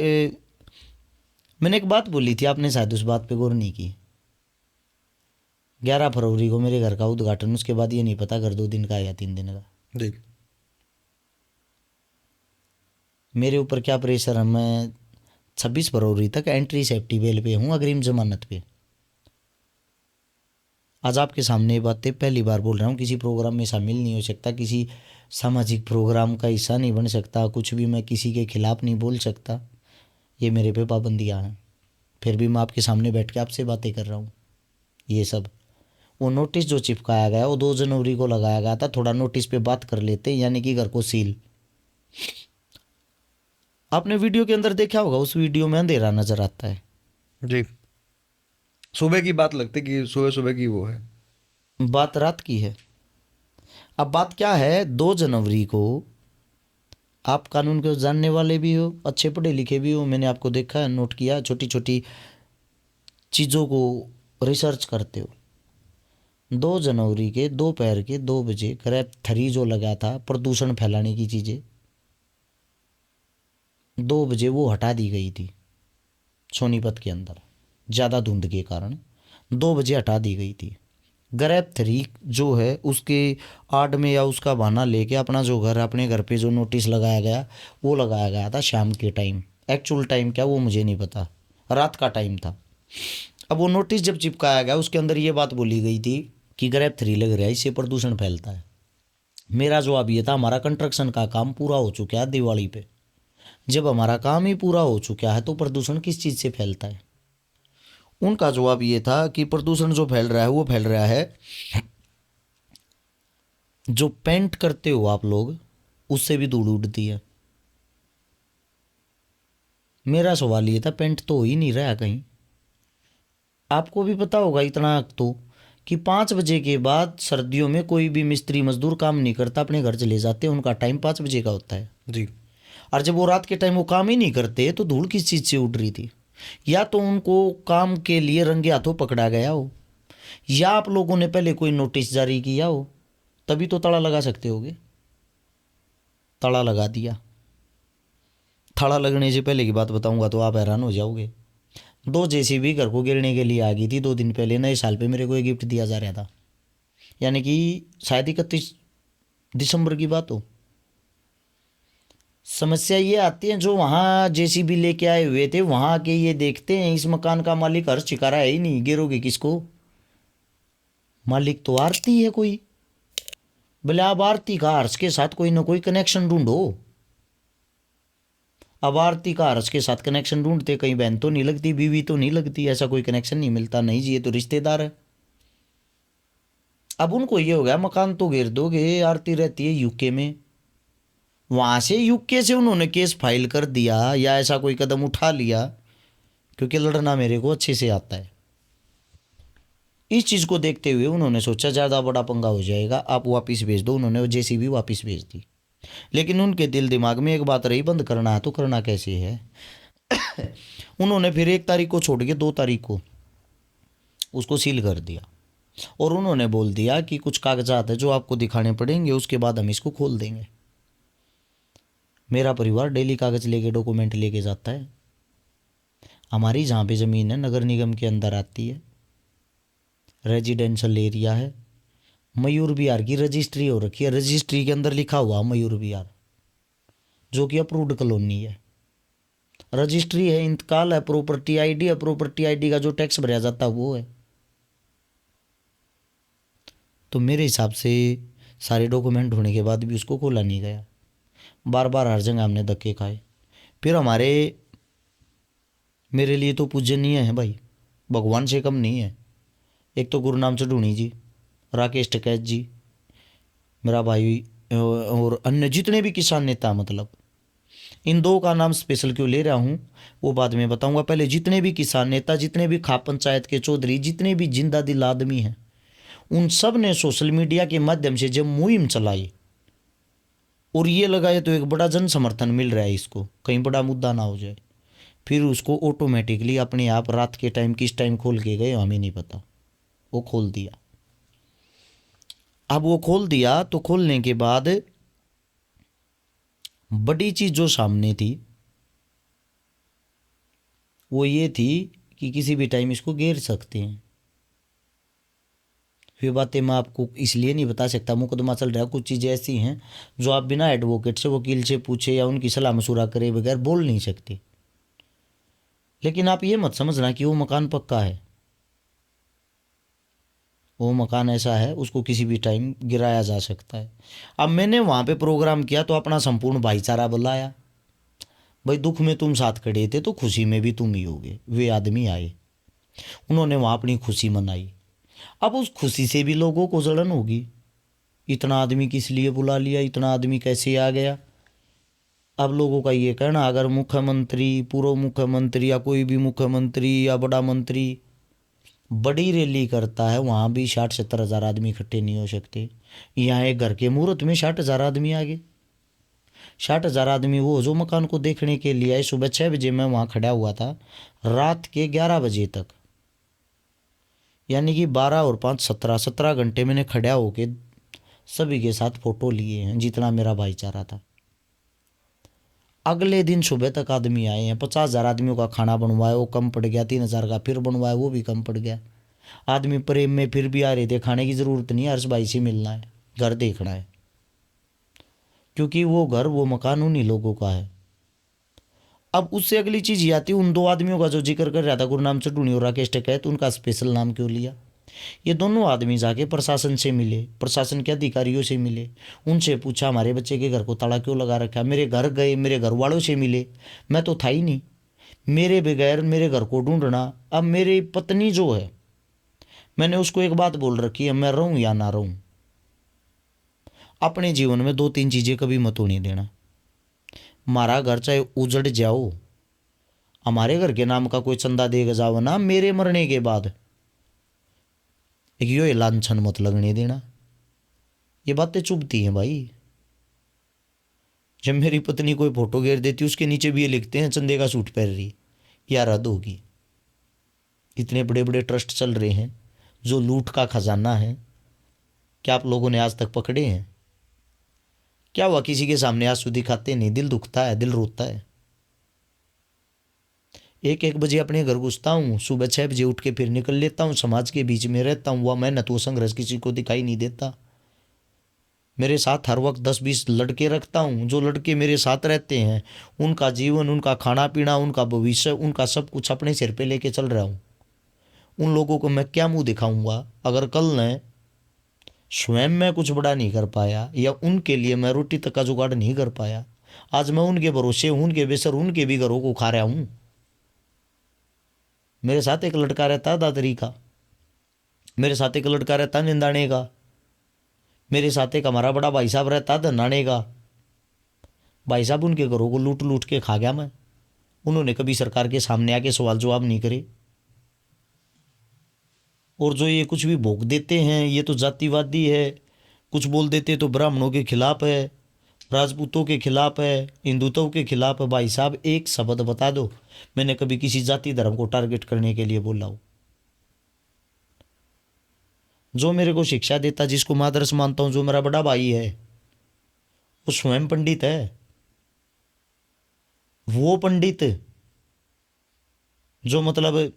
मैंने एक बात बोली थी, आपने शायद उस बात पे गौर नहीं की। 11 फरवरी को मेरे घर का उद्घाटन, उसके बाद ये नहीं पता घर 2 दिन का है या 3 दिन का। जी। मेरे ऊपर क्या प्रेशर है, मैं 26 फरवरी तक एंट्री सेफ्टी बेल पे हूँ, अग्रिम जमानत पे। आज आपके सामने ये बातें पहली बार बोल रहा हूँ, किसी प्रोग्राम में शामिल नहीं हो सकता, किसी सामाजिक प्रोग्राम का हिस्सा नहीं बन सकता, कुछ भी मैं किसी के खिलाफ नहीं बोल सकता, ये मेरे पे पाबंदियाँ हैं। फिर भी मैं आपके सामने बैठ के आपसे बातें कर रहा हूँ। ये सब वो नोटिस जो चिपकाया गया वो 2 जनवरी को लगाया गया था, थोड़ा नोटिस पे बात कर लेते, यानी कि घर को सील। आपने वीडियो के अंदर देखा होगा, उस वीडियो में अंधेरा नजर आता है। जी। सुबह की बात लगती कि सुबह सुबह की वो है। बात रात की है। अब बात क्या है, 2 जनवरी को आप कानून को जानने वाले भी हो, अच्छे पढ़े लिखे भी हो, मैंने आपको देखा है, नोट किया, छोटी छोटी चीज़ों को रिसर्च करते हो। 2 जनवरी के दोपहर के 2 बजे ग्रैब 3 जो लगा था प्रदूषण फैलाने की चीज़ें, 2 बजे वो हटा दी गई थी सोनीपत के अंदर, ज़्यादा धुंध के कारण 2 बजे हटा दी गई थी। ग्रैब 3 जो है उसके आड़ में या उसका बहाना लेके अपना जो घर, अपने घर पे जो नोटिस लगाया गया वो लगाया गया था शाम के टाइम। एक्चुअल टाइम क्या वो मुझे नहीं पता, रात का टाइम था। अब वो नोटिस जब चिपकाया गया उसके अंदर ये बात बोली गई थी कि ग्रैब 3 लग रहा है, इससे प्रदूषण फैलता है। मेरा जवाब ये था, हमारा कंस्ट्रक्शन का काम पूरा हो चुका है दिवाली पे, जब हमारा काम ही पूरा हो चुका है तो प्रदूषण किस चीज़ से फैलता है? उनका जवाब ये था कि प्रदूषण जो फैल रहा है वो फैल रहा है जो पेंट करते हो आप लोग, उससे भी धूल उड़ती है। मेरा सवाल ये था, पेंट तो हो ही नहीं रहा कहीं। आपको भी पता होगा इतना तो कि 5 बजे के बाद सर्दियों में कोई भी मिस्त्री मजदूर काम नहीं करता, अपने घर चले जाते हैं, उनका टाइम 5 बजे का होता है। जी। और जब वो रात के टाइम वो काम ही नहीं करते तो धूल किस चीज़ से उड़ रही थी? या तो उनको काम के लिए रंगे हाथों पकड़ा गया हो, या आप लोगों ने पहले कोई नोटिस जारी किया हो, तभी तो ताला लगा सकते होगे। ताला लगा दिया। ताला लगने से पहले की बात बताऊंगा तो आप हैरान हो जाओगे। 2 जेसीबी घर को गिरने के लिए आ गई थी 2 दिन पहले, नए साल पे मेरे को एक गिफ्ट दिया जा रहा था, यानी कि शायद 31 दिसंबर की बात हो। समस्या ये आती है, जो वहाँ जेसीबी लेके आए हुए थे वहाँ आके ये देखते हैं इस मकान का मालिक हर्ष चिकारा है ही नहीं, गिरोगे किसको? मालिक तो आरती है कोई। बोले अब आरती का हर्ष के साथ कोई ना कोई कनेक्शन ढूंढो। अब आरती का हर्ष के साथ कनेक्शन ढूंढते, कहीं बहन तो नहीं लगती, बीवी तो नहीं लगती, ऐसा कोई कनेक्शन नहीं मिलता। नहीं जी, ये तो रिश्तेदार है। अब उनको ये हो गया मकान तो घेर दोगे, आरती रहती है यूके में, वहां से यूके से उन्होंने केस फाइल कर दिया या ऐसा कोई कदम उठा लिया, क्योंकि लड़ना मेरे को अच्छे से आता है। इस चीज़ को देखते हुए उन्होंने सोचा ज़्यादा बड़ा पंगा हो जाएगा, आप वापस भेज दो। उन्होंने वो जेसीबी वापस भेज दी। लेकिन उनके दिल दिमाग में एक बात रही, बंद करना है तो करना कैसे है। उन्होंने फिर 1 तारीख को छोड़ के 2 तारीख को उसको सील कर दिया और उन्होंने बोल दिया कि कुछ कागजात है जो आपको दिखाने पड़ेंगे, उसके बाद हम इसको खोल देंगे। मेरा परिवार डेली कागज लेके, डॉक्यूमेंट लेके जाता है। हमारी जहाँ पे ज़मीन है नगर निगम के अंदर आती है, रेजिडेंशियल एरिया है, मयूर विहार की रजिस्ट्री हो रखी है, रजिस्ट्री के अंदर लिखा हुआ मयूर विहार, जो कि अप्रूव्ड कॉलोनी है। रजिस्ट्री है, इंतकाल है, प्रॉपर्टी आईडी है, प्रॉपर्टी आईडी का जो टैक्स भरा जाता है वो है। तो मेरे हिसाब से सारे डॉक्यूमेंट होने के बाद भी उसको खोला नहीं गया। बार बार हर जगह हमने धक्के खाए। फिर मेरे लिए तो पूजनीय है भाई, भगवान से कम नहीं है। एक तो गुरुनाम चढ़ूणी जी, राकेश टिकैत जी, मेरा भाई, और अन्य जितने भी किसान नेता, मतलब इन दो का नाम स्पेशल क्यों ले रहा हूँ वो बाद में बताऊंगा। पहले जितने भी किसान नेता, जितने भी खाप पंचायत के चौधरी, जितने भी जिंदा दिल आदमी हैं, उन सब ने सोशल मीडिया के माध्यम से जब मुहिम चलाई और ये लगाए तो एक बड़ा जन समर्थन मिल रहा है इसको, कहीं बड़ा मुद्दा ना हो जाए। फिर उसको ऑटोमेटिकली अपने आप रात के टाइम किस टाइम खोल के गए हमें नहीं पता, वो खोल दिया। अब वो खोल दिया तो खोलने के बाद बड़ी चीज़ जो सामने थी वो ये थी कि किसी भी टाइम इसको घेर सकते हैं। ये बातें मैं आपको इसलिए नहीं बता सकता, मुकदमा चल रहा है, कुछ चीज़ें ऐसी हैं जो आप बिना एडवोकेट से, वकील से पूछे या उनकी सलाह मशूरा करे बगैर बोल नहीं सकते। लेकिन आप ये मत समझना कि वो मकान पक्का है। वो मकान ऐसा है उसको किसी भी टाइम गिराया जा सकता है। अब मैंने वहाँ पे प्रोग्राम किया तो अपना संपूर्ण भाईचारा बुलाया, भाई दुख में तुम साथ खड़े थे तो खुशी में भी तुम ही होगे। वे आदमी आए, उन्होंने वहाँ अपनी खुशी मनाई। अब उस खुशी से भी लोगों को जलन होगी, इतना आदमी किस लिए बुला लिया, इतना आदमी कैसे आ गया। अब लोगों का ये कहना, अगर मुख्यमंत्री, पूर्व मुख्यमंत्री या कोई भी मुख्यमंत्री या बड़ा मंत्री बड़ी रैली करता है, वहाँ भी 60-70 हज़ार आदमी इकट्ठे नहीं हो सकते। यहाँ एक घर के मुहूर्त में 60 हज़ार आदमी आ गए। 60 हज़ार आदमी वो जो मकान को देखने के लिए आए। सुबह 6 बजे मैं वहाँ खड़ा हुआ था, रात के 11 बजे तक, यानी कि 12 और 5 17 घंटे मैंने खड़ा होके सभी के साथ फ़ोटो लिए हैं, जितना मेरा भाईचारा था। अगले दिन सुबह तक आदमी आए हैं, 50,000 आदमियों का खाना बनवाया, वो कम पड़ गया। 3,000 का फिर बनवाया, वो भी कम पड़ गया। आदमी प्रेम में फिर भी आ रहे थे, खाने की ज़रूरत नहीं है, हर्ष भाई से मिलना है, घर देखना है, क्योंकि वो घर, वो मकान उन्हीं लोगों का है। अब उससे अगली चीज़ ये आती है, उन दो आदमियों का जो जिक्र कर रहा था, गुरनाम चढ़ूणी और राकेश टिकैत, उनका स्पेशल नाम क्यों लिया? ये दोनों आदमी जाके प्रशासन से मिले, प्रशासन के अधिकारियों से मिले, उनसे पूछा हमारे बच्चे के घर को ताला क्यों लगा रखा। मेरे घर गए, मेरे घर वालों से मिले, मैं तो था ही नहीं, मेरे बगैर मेरे घर को ढूंढना। अब मेरी पत्नी जो है, मैंने उसको एक बात बोल रखी है, मैं रहूं या ना रहूं, अपने जीवन में 2-3 चीज़ें कभी मत होने देना। हमारा घर चाहे उजड़ जाओ, हमारे घर के नाम का कोई चंदा देगा जाओ ना, मेरे मरने के बाद एक यो लांछन मत लगने देना। ये बातें चुभती हैं भाई। जब मेरी पत्नी कोई फोटो घेर देती, उसके नीचे भी ये लिखते हैं चंदे का सूट पहन रही, यार हद होगी। इतने बड़े बड़े ट्रस्ट चल रहे हैं जो लूट का खजाना है, क्या आप लोगों ने आज तक पकड़े हैं? क्या हुआ, किसी के सामने आंसू दिखाते नहीं, दिल दुखता है, दिल रोता है। 1-1 बजे अपने घर घुसता हूँ, सुबह 6 बजे उठ के फिर निकल लेता हूँ, समाज के बीच में रहता हूँ। वह मेहनत, वो संघर्ष किसी को दिखाई नहीं देता। मेरे साथ हर वक्त 10-20 लड़के रखता हूँ। जो लड़के मेरे साथ रहते हैं उनका जीवन, उनका खाना पीना, उनका भविष्य, उनका सब कुछ अपने सिर पे लेके चल रहा हूँ। उन लोगों को मैं क्या मुंह दिखाऊंगा अगर कल ने स्वयं मैं कुछ बड़ा नहीं कर पाया या उनके लिए मैं रोटी तक का जुगाड़ नहीं कर पाया। आज मैं उनके भरोसे हूँ, उनके बेसर उनके भी घरों को खा रहा हूँ। मेरे साथ एक लड़का रहता है दादरी का, मेरे साथ एक लड़का रहता है निंदाने का, मेरे साथ एक हमारा बड़ा भाई साहब रहता है धनाने का। भाई साहब उनके घरों को लूट लूट के खा गया मैं। उन्होंने कभी सरकार के सामने आके सवाल जवाब नहीं करे। और जो ये कुछ भी भोग देते हैं ये तो जातिवादी है, कुछ बोल देते तो ब्राह्मणों के खिलाफ है, राजपूतों के खिलाफ है, हिंदुत्व के खिलाफ है। भाई साहब एक शब्द बता दो मैंने कभी किसी जाति धर्म को टारगेट करने के लिए बोला हो। जो मेरे को शिक्षा देता, जिसको मैं आदर्श मानता हूँ, जो मेरा बड़ा भाई है, वो स्वयं पंडित है। वो पंडित जो मतलब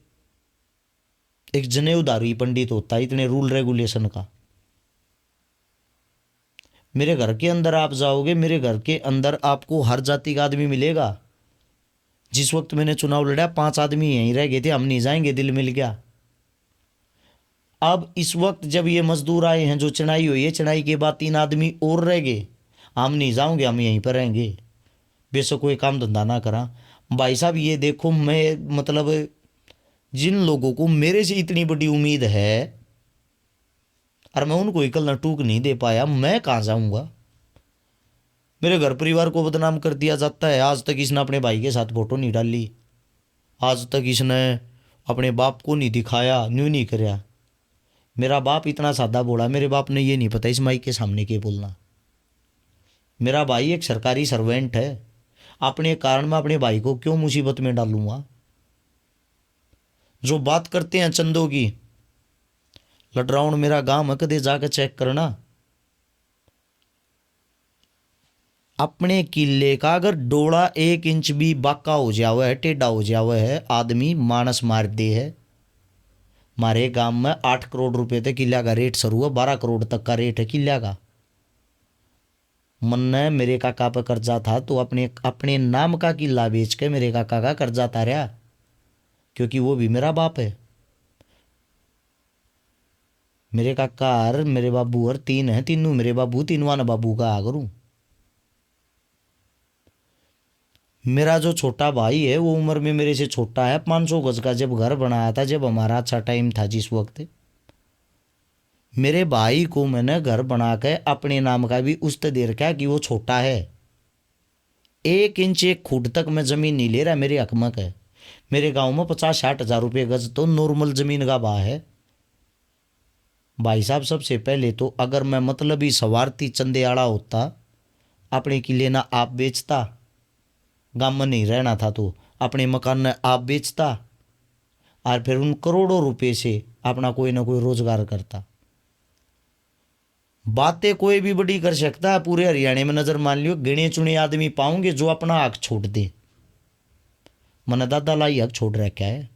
एक जनेऊधारी पंडित होता है, इतने रूल रेगुलेशन का। मेरे घर के अंदर आप जाओगे, मेरे घर के अंदर आपको हर जाति का आदमी मिलेगा। जिस वक्त मैंने चुनाव लड़ा 5 आदमी यहीं रह गए थे, हम नहीं जाएंगे, दिल मिल गया। अब इस वक्त जब ये मजदूर आए हैं, जो चढ़ाई हुई है, चढ़ाई के बाद 3 आदमी और रह गए, हम नहीं जाओगे, हम यहीं पर रहेंगे, बेशक कोई काम धंधा ना करा। भाई साहब ये देखो, मैं मतलब जिन लोगों को मेरे से इतनी बड़ी उम्मीद है और मैं उनको एकल न टूक नहीं दे पाया, मैं कहाँ जाऊँगा। मेरे घर परिवार को बदनाम कर दिया जाता है। आज तक इसने अपने भाई के साथ फोटो नहीं डाली, आज तक इसने अपने बाप को नहीं दिखाया, न्यू नहीं कराया। मेरा बाप इतना सादा बोला, मेरे बाप ने ये नहीं पता इस माइक के सामने के बोलना। मेरा भाई एक सरकारी सर्वेंट है, अपने कारण मैं अपने भाई को क्यों मुसीबत में डालूंगा। जो बात करते हैं चंदों की, लडराउन मेरा गांव है, कदे जाकर चेक करना। अपने किले का अगर डोला 1 इंच भी बाका हो जावा है, टेढ़ा हो जावा है, आदमी मानस मार दे है। हमारे गांव में 8 करोड़ रुपए तक किला का रेट शुरू है, 12 करोड़ तक का रेट है किला का। मन ने मेरे काका पर कर्जा था तो अपने अपने नाम का किला बेच के मेरे काका का कर्जा तारा, क्योंकि वो भी मेरा बाप है। मेरे काका और मेरे बाबू और 3 हैं, तीनों मेरे बाबू, तीनों न बाबू का आ करूँ। मेरा जो छोटा भाई है वो उम्र में मेरे से छोटा है। 500 गज का जब घर बनाया था, जब हमारा अच्छा टाइम था, जिस वक्त मेरे भाई को मैंने घर बना के अपने नाम का भी उस्त दे रखा कि वो छोटा है। 1 इंच 1 फुट तक मैं ज़मीन नहीं ले रहा, मेरे हकमक है। मेरे गांव में 50-60 हज़ार रुपये गज तो नॉर्मल ज़मीन का भाव है। भाई साहब सबसे पहले तो अगर मैं मतलब ही सवारती चंदेयाड़ा होता, अपने किले ना आप बेचता, गांव में नहीं रहना था तो अपने मकान ने आप बेचता और फिर उन करोड़ों रुपए से अपना कोई ना कोई रोजगार करता। बातें कोई भी बड़ी कर सकता है। पूरे हरियाणा में नजर मान लियो गिने चुने आदमी पाऊंगे जो अपना हक छोड़ दे। मैंने दादा लाई हक छोड़ रखा है।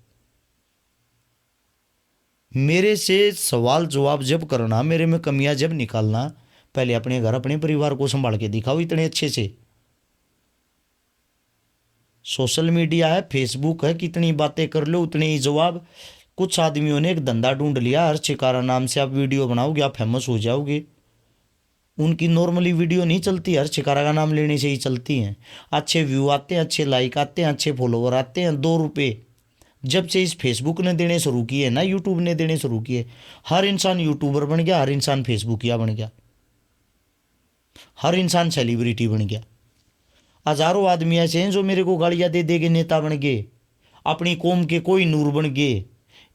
मेरे से सवाल जवाब जब करना, मेरे में कमियां जब निकालना, पहले अपने घर अपने परिवार को संभाल के दिखाओ इतने अच्छे से। सोशल मीडिया है, फेसबुक है, कितनी बातें कर लो उतने ही जवाब। कुछ आदमियों ने एक धंधा ढूंढ लिया, हर चिकारा नाम से आप वीडियो बनाओगे, आप फेमस हो जाओगे। उनकी नॉर्मली वीडियो नहीं चलती, हर चिकारा का नाम लेने से ही चलती हैं। अच्छे व्यू आते हैं, अच्छे लाइक आते हैं, अच्छे फॉलोवर आते हैं। 2 रुपये जब से इस फेसबुक ने देने शुरू किए ना, यूट्यूब ने देने शुरू किए, हर इंसान यूट्यूबर बन गया, हर इंसान फेसबुकिया बन गया, हर इंसान सेलिब्रिटी बन गया। हजारों आदमी ऐसे हैं जो मेरे को गालियाँ दे दे के नेता बन गए, अपनी कौम के कोई नूर बन गए।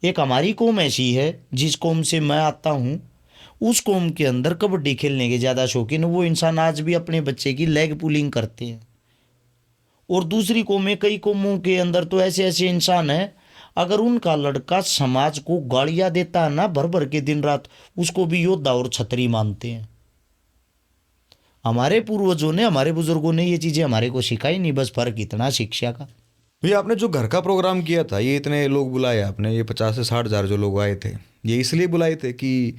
एक हमारी कौम ऐसी है जिस कौम से मैं आता हूँ, उस कौम के अंदर कबड्डी खेलने के ज़्यादा शौकीन, वो इंसान आज भी अपने बच्चे की लेग पुलिंग करते हैं। और दूसरी कौमें, कई कौमों के अंदर तो ऐसे ऐसे इंसान हैं, अगर उनका लड़का समाज को गालियाँ देता है ना भर भर के दिन रात, उसको भी योद्धा और छतरी मानते हैं। हमारे पूर्वजों ने, हमारे बुजुर्गों ने ये चीज़ें हमारे को सिखाई नहीं, बस फर्क इतना शिक्षा का। भैया आपने जो घर का प्रोग्राम किया था, ये इतने लोग बुलाए आपने, ये 50 से 60 हज़ार जो लोग आए थे, ये इसलिए बुलाए थे कि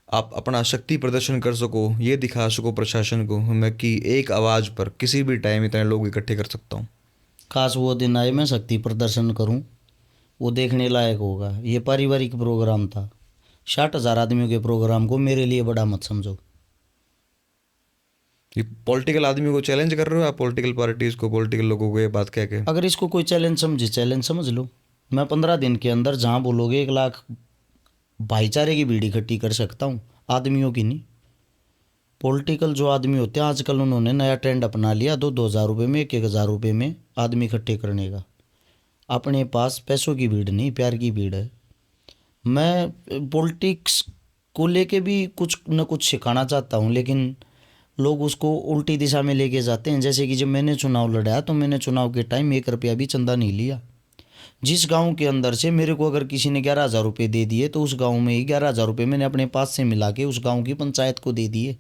आप अपना शक्ति प्रदर्शन कर सको, ये दिखा सको प्रशासन को मैं कि एक आवाज़ पर किसी भी टाइम इतने लोग इकट्ठे कर सकता हूँ। काश वो दिन आए मैं शक्ति प्रदर्शन करूं, वो देखने लायक होगा। ये पारिवारिक प्रोग्राम था, 60,000 आदमियों के प्रोग्राम को मेरे लिए बड़ा मत समझो। ये पॉलिटिकल आदमी को चैलेंज कर रहे हो आप, पॉलिटिकल पार्टीज को, पॉलिटिकल लोगों को ये बात कह के? अगर इसको कोई चैलेंज समझे, चैलेंज समझ लो। मैं 15 दिन के अंदर जहाँ बोलोगे 1 लाख भाईचारे की भीड़ इकट्ठी कर सकता हूँ, आदमियों की नहीं। पॉलिटिकल जो आदमी होते हैं आजकल, उन्होंने नया ट्रेंड अपना लिया, 2-2 हज़ार रुपये में, 1-1 हज़ार रुपये में आदमी इकट्ठे करने का। अपने पास पैसों की भीड़ नहीं, प्यार की भीड़ है। मैं पॉलिटिक्स को लेके भी कुछ न कुछ सिखाना चाहता हूँ, लेकिन लोग उसको उल्टी दिशा में लेके जाते हैं। जैसे कि जब मैंने चुनाव लड़ा तो मैंने चुनाव के टाइम 1 रुपया भी चंदा नहीं लिया। जिस गांव के अंदर से मेरे को अगर किसी ने 11,000 रुपये दे दिए तो उस गांव में ही 11,000 रुपये मैंने अपने पास से मिला के उस गांव की पंचायत को दे दिए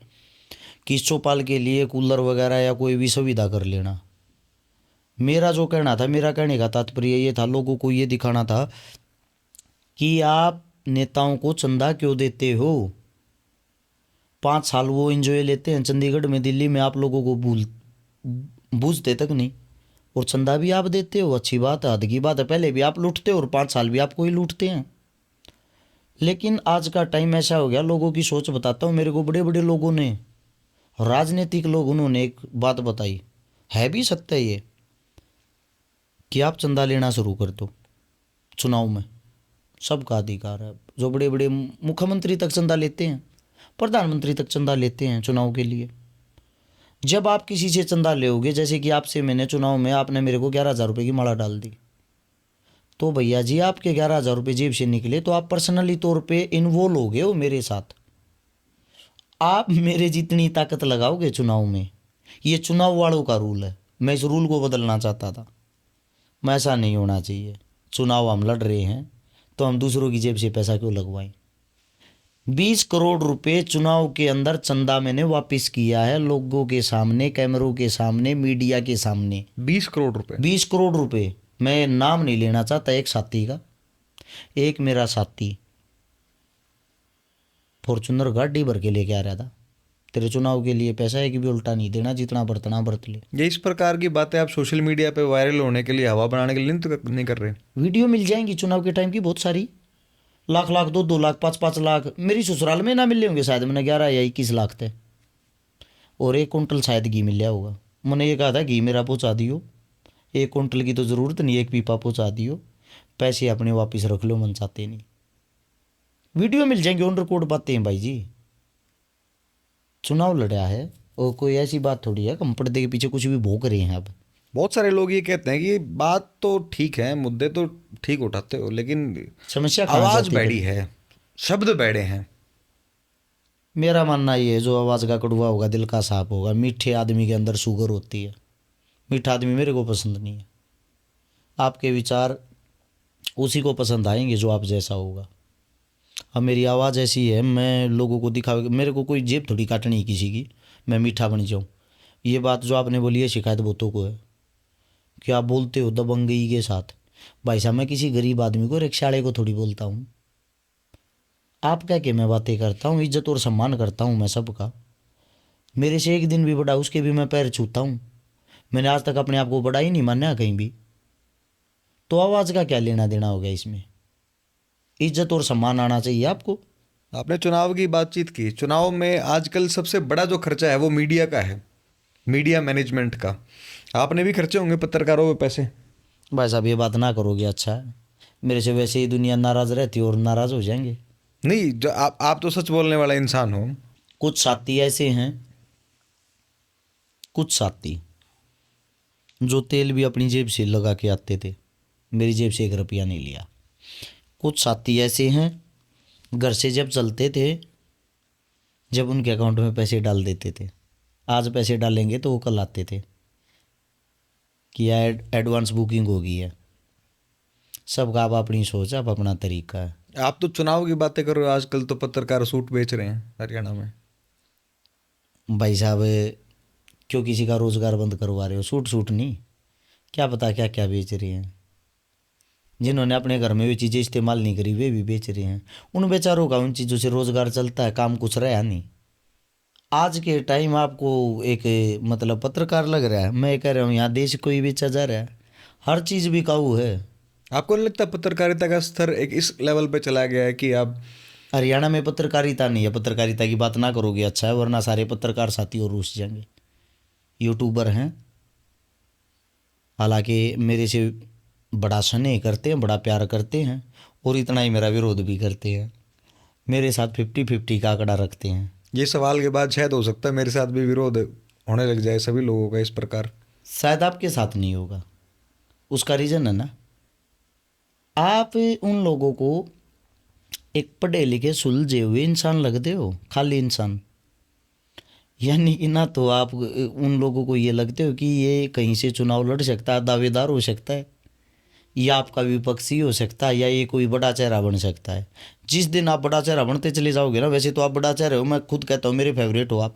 कि इस चौपाल के लिए कूलर वगैरह या कोई भी सुविधा कर लेना। मेरा जो कहना था, मेरा कहने का तात्पर्य ये था, लोगों को ये दिखाना था कि आप नेताओं को चंदा क्यों देते हो। 5 साल वो एंजॉय लेते हैं चंडीगढ़ में, दिल्ली में आप लोगों को बूझते तक नहीं, और चंदा भी आप देते हो। अच्छी बात है, हद की बात है। पहले भी आप लूटते हो और 5 साल भी आपको ही लूटते हैं। लेकिन आज का टाइम ऐसा हो गया, लोगों की सोच बताता हूँ। मेरे को बड़े बड़े लोगों ने, राजनीतिक लोग, उन्होंने एक बात बताई, है भी सत्य ये, कि आप चंदा लेना शुरू कर दो चुनाव में, सबका अधिकार है। जो बड़े बड़े मुख्यमंत्री तक चंदा लेते हैं, प्रधानमंत्री तक चंदा लेते हैं चुनाव के लिए। जब आप किसी से चंदा लोगे, जैसे कि आपसे मैंने चुनाव में, आपने मेरे को 11,000 रुपये की माला डाल दी, तो भैया जी आपके 11,000 रुपये जेब से निकले तो आप पर्सनली तौर पे इन्वॉल्व हो गए हो मेरे साथ। आप मेरे जितनी ताकत लगाओगे चुनाव में, ये चुनाव वालों का रूल है। मैं इस रूल को बदलना चाहता था। मैं, ऐसा नहीं होना चाहिए। चुनाव हम लड़ रहे हैं तो हम दूसरों की जेब से पैसा क्यों लगवाएं। 20 करोड़ रुपए चुनाव के अंदर चंदा मैंने वापस किया है, लोगों के सामने, कैमरों के सामने, मीडिया के सामने। 20 करोड़ रुपए? 20 करोड़ रुपए। मैं नाम नहीं लेना चाहता एक साथी का। एक मेरा साथी फॉर्चूनर गाड़ी भर के लेके आ रहा था, तेरे चुनाव के लिए पैसा है कि भी उल्टा नहीं देना, जितना बरतना बरत ले। ये इस प्रकार की बातें आप सोशल मीडिया पे वायरल होने के लिए, हवा बनाने के लिए नहीं कर रहे? वीडियो मिल जाएंगी चुनाव के टाइम की बहुत सारी, लाख लाख, 2-2 लाख, 5-5 लाख। मेरी ससुराल में ना मिले होंगे शायद, मैंने 11 या 21 लाख थे, और 1 कुंटल शायद घी मिल गया होगा। मैंने ये कहा था घी मेरा पहुँचा दियो, 1 कुंटल की तो ज़रूरत नहीं, 1 पीपा पहुँचा दियो, पैसे अपने वापस रख लो, मन चाहते नहीं। वीडियो मिल जाएंगे, ऑन रिकॉर्ड बातें हैं भाई जी। चुनाव लड़ा है और कोई ऐसी बात थोड़ी है हम पर्दे के पीछे कुछ भी भोग रहे हैं। अब बहुत सारे लोग ये कहते हैं कि बात तो ठीक है, मुद्दे तो ठीक उठाते हो, लेकिन समस्या कहाँ आवाज जाती है? बैठी है, शब्द बैठे हैं। मेरा मानना ये है, जो आवाज़ का कड़वा होगा दिल का साफ होगा। मीठे आदमी के अंदर शुगर होती है, मीठा आदमी मेरे को पसंद नहीं है। आपके विचार उसी को पसंद आएंगे जो आप जैसा होगा। अब मेरी आवाज़ ऐसी है, मैं लोगों को दिखा, मेरे को कोई जेब थोड़ी काटनी है किसी की, मैं मीठा बन जाऊँ। ये बात जो आपने बोली है, शिकायत बहुतों को है कि आप बोलते हो दबंगई के साथ। भाई साहब, मैं किसी गरीब आदमी को, रिक्शावाले को थोड़ी बोलता हूँ। आप कह के मैं बातें करता हूँ, इज्जत और सम्मान करता हूँ मैं सबका। मेरे से एक दिन भी बड़ा उसके भी मैं पैर छूता हूँ। मैंने आज तक अपने आप को बड़ा ही नहीं माना कहीं भी। तो आवाज़ का क्या लेना देना हो गया इसमें? इज्जत और सम्मान आना चाहिए आपको। आपने चुनाव की बातचीत की। चुनाव में आजकल सबसे बड़ा जो खर्चा है वो मीडिया का है, मीडिया मैनेजमेंट का। आपने भी खर्चे होंगे पत्रकारों पे पैसे? भाई साहब, ये बात ना करोगे अच्छा है। मेरे से वैसे ही दुनिया नाराज़ रहती है और नाराज़ हो जाएंगे। नहीं, जो आप तो सच बोलने वाला इंसान हो। कुछ साथी ऐसे हैं, कुछ साथी जो तेल भी अपनी जेब से लगा के आते थे, मेरी जेब से 1 रुपया नहीं लिया। कुछ साथी ऐसे हैं, घर से जब चलते थे, जब उनके अकाउंट में पैसे डाल देते थे, आज पैसे डालेंगे तो वो कल आते थे कि एडवांस बुकिंग हो गई है। सबका आप अपनी सोच, आप अपना तरीका है। आप तो चुनाव की बातें कर रहे हो, आजकल तो पत्रकार सूट बेच रहे हैं हरियाणा में। भाई साहब, क्यों किसी का रोज़गार बंद करवा रहे हो? सूट सूट नहीं, क्या पता क्या क्या बेच रहे हैं। जिन्होंने अपने घर में वे चीज़ें इस्तेमाल नहीं करी वे भी बेच रहे हैं। उन बेचारों का उन चीज़ों से रोज़गार चलता है, काम कुछ रहा नहीं। आज के टाइम आपको एक मतलब पत्रकार लग रहा है, मैं कह रहा हूँ यहाँ देश को ही बेचा जा रहा है, हर चीज़ बिकाऊ है। आपको नहीं लगता पत्रकारिता का स्तर एक इस लेवल पे चला गया है कि आप हरियाणा में पत्रकारिता नहीं है, पत्रकारिता की बात ना करोगे अच्छा है, वरना सारे पत्रकार साथी और रूस जाएंगे। यूट्यूबर हैं, हालांकि मेरे से बड़ा स्नेह करते हैं, बड़ा प्यार करते हैं, और इतना ही मेरा विरोध भी करते हैं। मेरे साथ 50-50 का आंकड़ा रखते हैं। ये सवाल के बाद शायद हो सकता है मेरे साथ भी विरोध होने लग जाए सभी लोगों का इस प्रकार। शायद आपके साथ नहीं होगा, उसका रीज़न है ना, आप उन लोगों को एक पढ़े लिखे सुलझे हुए इंसान लगते हो, खाली इंसान। यानी कि ना तो आप उन लोगों को ये लगते हो कि ये कहीं से चुनाव लड़ सकता है, दावेदार हो सकता है, या आपका विपक्षी हो सकता है, या ये कोई बड़ा चेहरा बन सकता है। जिस दिन आप बड़ा चेहरा बनते चले जाओगे ना, वैसे तो आप बड़ा चेहरा हो, मैं खुद कहता हूँ मेरे फेवरेट हो आप,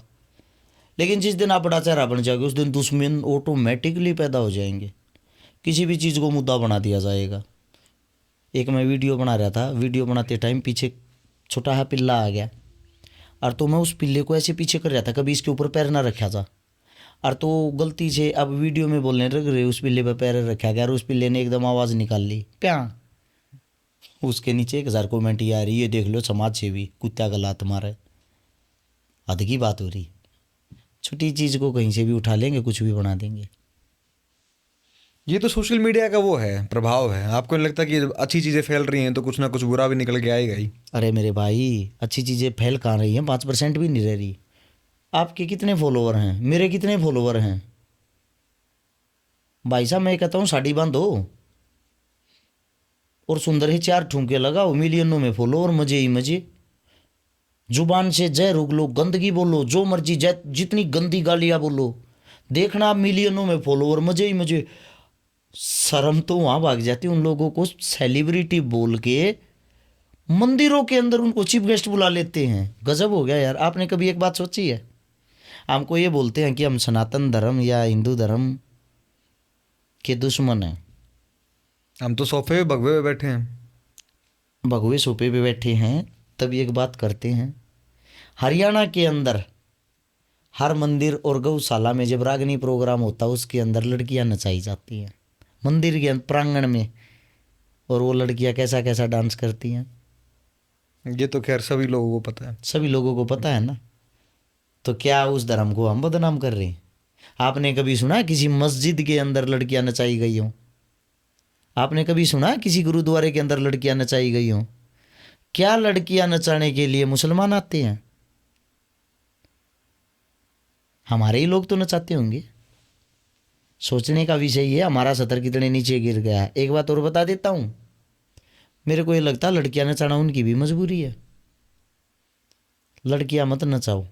लेकिन जिस दिन आप बड़ा चेहरा बन जाओगे उस दिन दुश्मन ऑटोमेटिकली पैदा हो जाएंगे। किसी भी चीज़ को मुद्दा बना दिया जाएगा। एक मैं वीडियो बना रहा था, वीडियो बनाते टाइम पीछे छोटा सा पिल्ला आ गया, और तो मैं उस पिल्ले को ऐसे पीछे कर रहा था, कभी इसके ऊपर पैर ना रखा था, और तो गलती से अब वीडियो में बोलने लग रहे उस पिल्ले पर पैर रखा गया, और उस पिल्ले ने एकदम आवाज़ निकाल ली प्या। उसके नीचे 1000 कमेंट ये आ रही है, देख लो समाज सेवी कुत्ता का लात मारे। हद की बात हो रही, छोटी चीज़ को कहीं से भी उठा लेंगे, कुछ भी बना देंगे। ये तो सोशल मीडिया का वो है, प्रभाव है। आपको नहीं लगता कि जब अच्छी चीज़ें फैल रही हैं तो कुछ ना कुछ बुरा भी निकल के आएगा ही? अरे मेरे भाई, अच्छी चीज़ें फैल कहाँ रही हैं, 5% भी नहीं रह रही। आपके कितने फॉलोवर हैं, मेरे कितने फॉलोवर हैं? भाई साहब मैं कहता हूँ साड़ी बांधो और सुंदर ही 4 ठुमके लगाओ, मिलियनों में फॉलोवर, मजे ही मजे। जुबान से जय रुक लो, गंदगी बोलो, जो मर्जी जय, जितनी गंदी गालियाँ बोलो, देखना आप मिलियनों में फॉलोवर, मजे ही मजे। शर्म तो वहाँ भाग जाती उन लोगों को सेलिब्रिटी बोल के मंदिरों के अंदर उनको चीफ गेस्ट बुला लेते हैं। गजब हो गया यार। आपने कभी एक बात सोची है, हमको ये बोलते हैं कि हम सनातन धर्म या हिंदू धर्म के दुश्मन हैं, हम तो सोफे पे भगवे हुए बैठे हैं, भगवे सोफे पे बैठे हैं। तब एक बात करते हैं, हरियाणा के अंदर हर मंदिर और गौशाला में जब रागनी प्रोग्राम होता है उसके अंदर लड़कियां नचाई जाती हैं, मंदिर के प्रांगण में, और वो लड़कियां कैसा कैसा डांस करती हैं। ये तो खैर सभी लोगों को पता है। सभी लोगों को पता है ना, तो क्या उस धर्म को हम बदनाम कर रहे हैं? आपने कभी सुना किसी मस्जिद के अंदर लड़कियां नचाई गई हों? आपने कभी सुना किसी गुरुद्वारे के अंदर लड़कियां नचाई गई हों? क्या लड़कियां नचाने के लिए मुसलमान आते हैं? हमारे ही लोग तो नचाते होंगे। सोचने का विषय ये, हमारा सतर कितने नीचे गिर गया है। एक बात और बता देता हूँ, मेरे को ये लगता है लड़कियां नचाना उनकी भी मजबूरी है। लड़कियां मत नचाओ,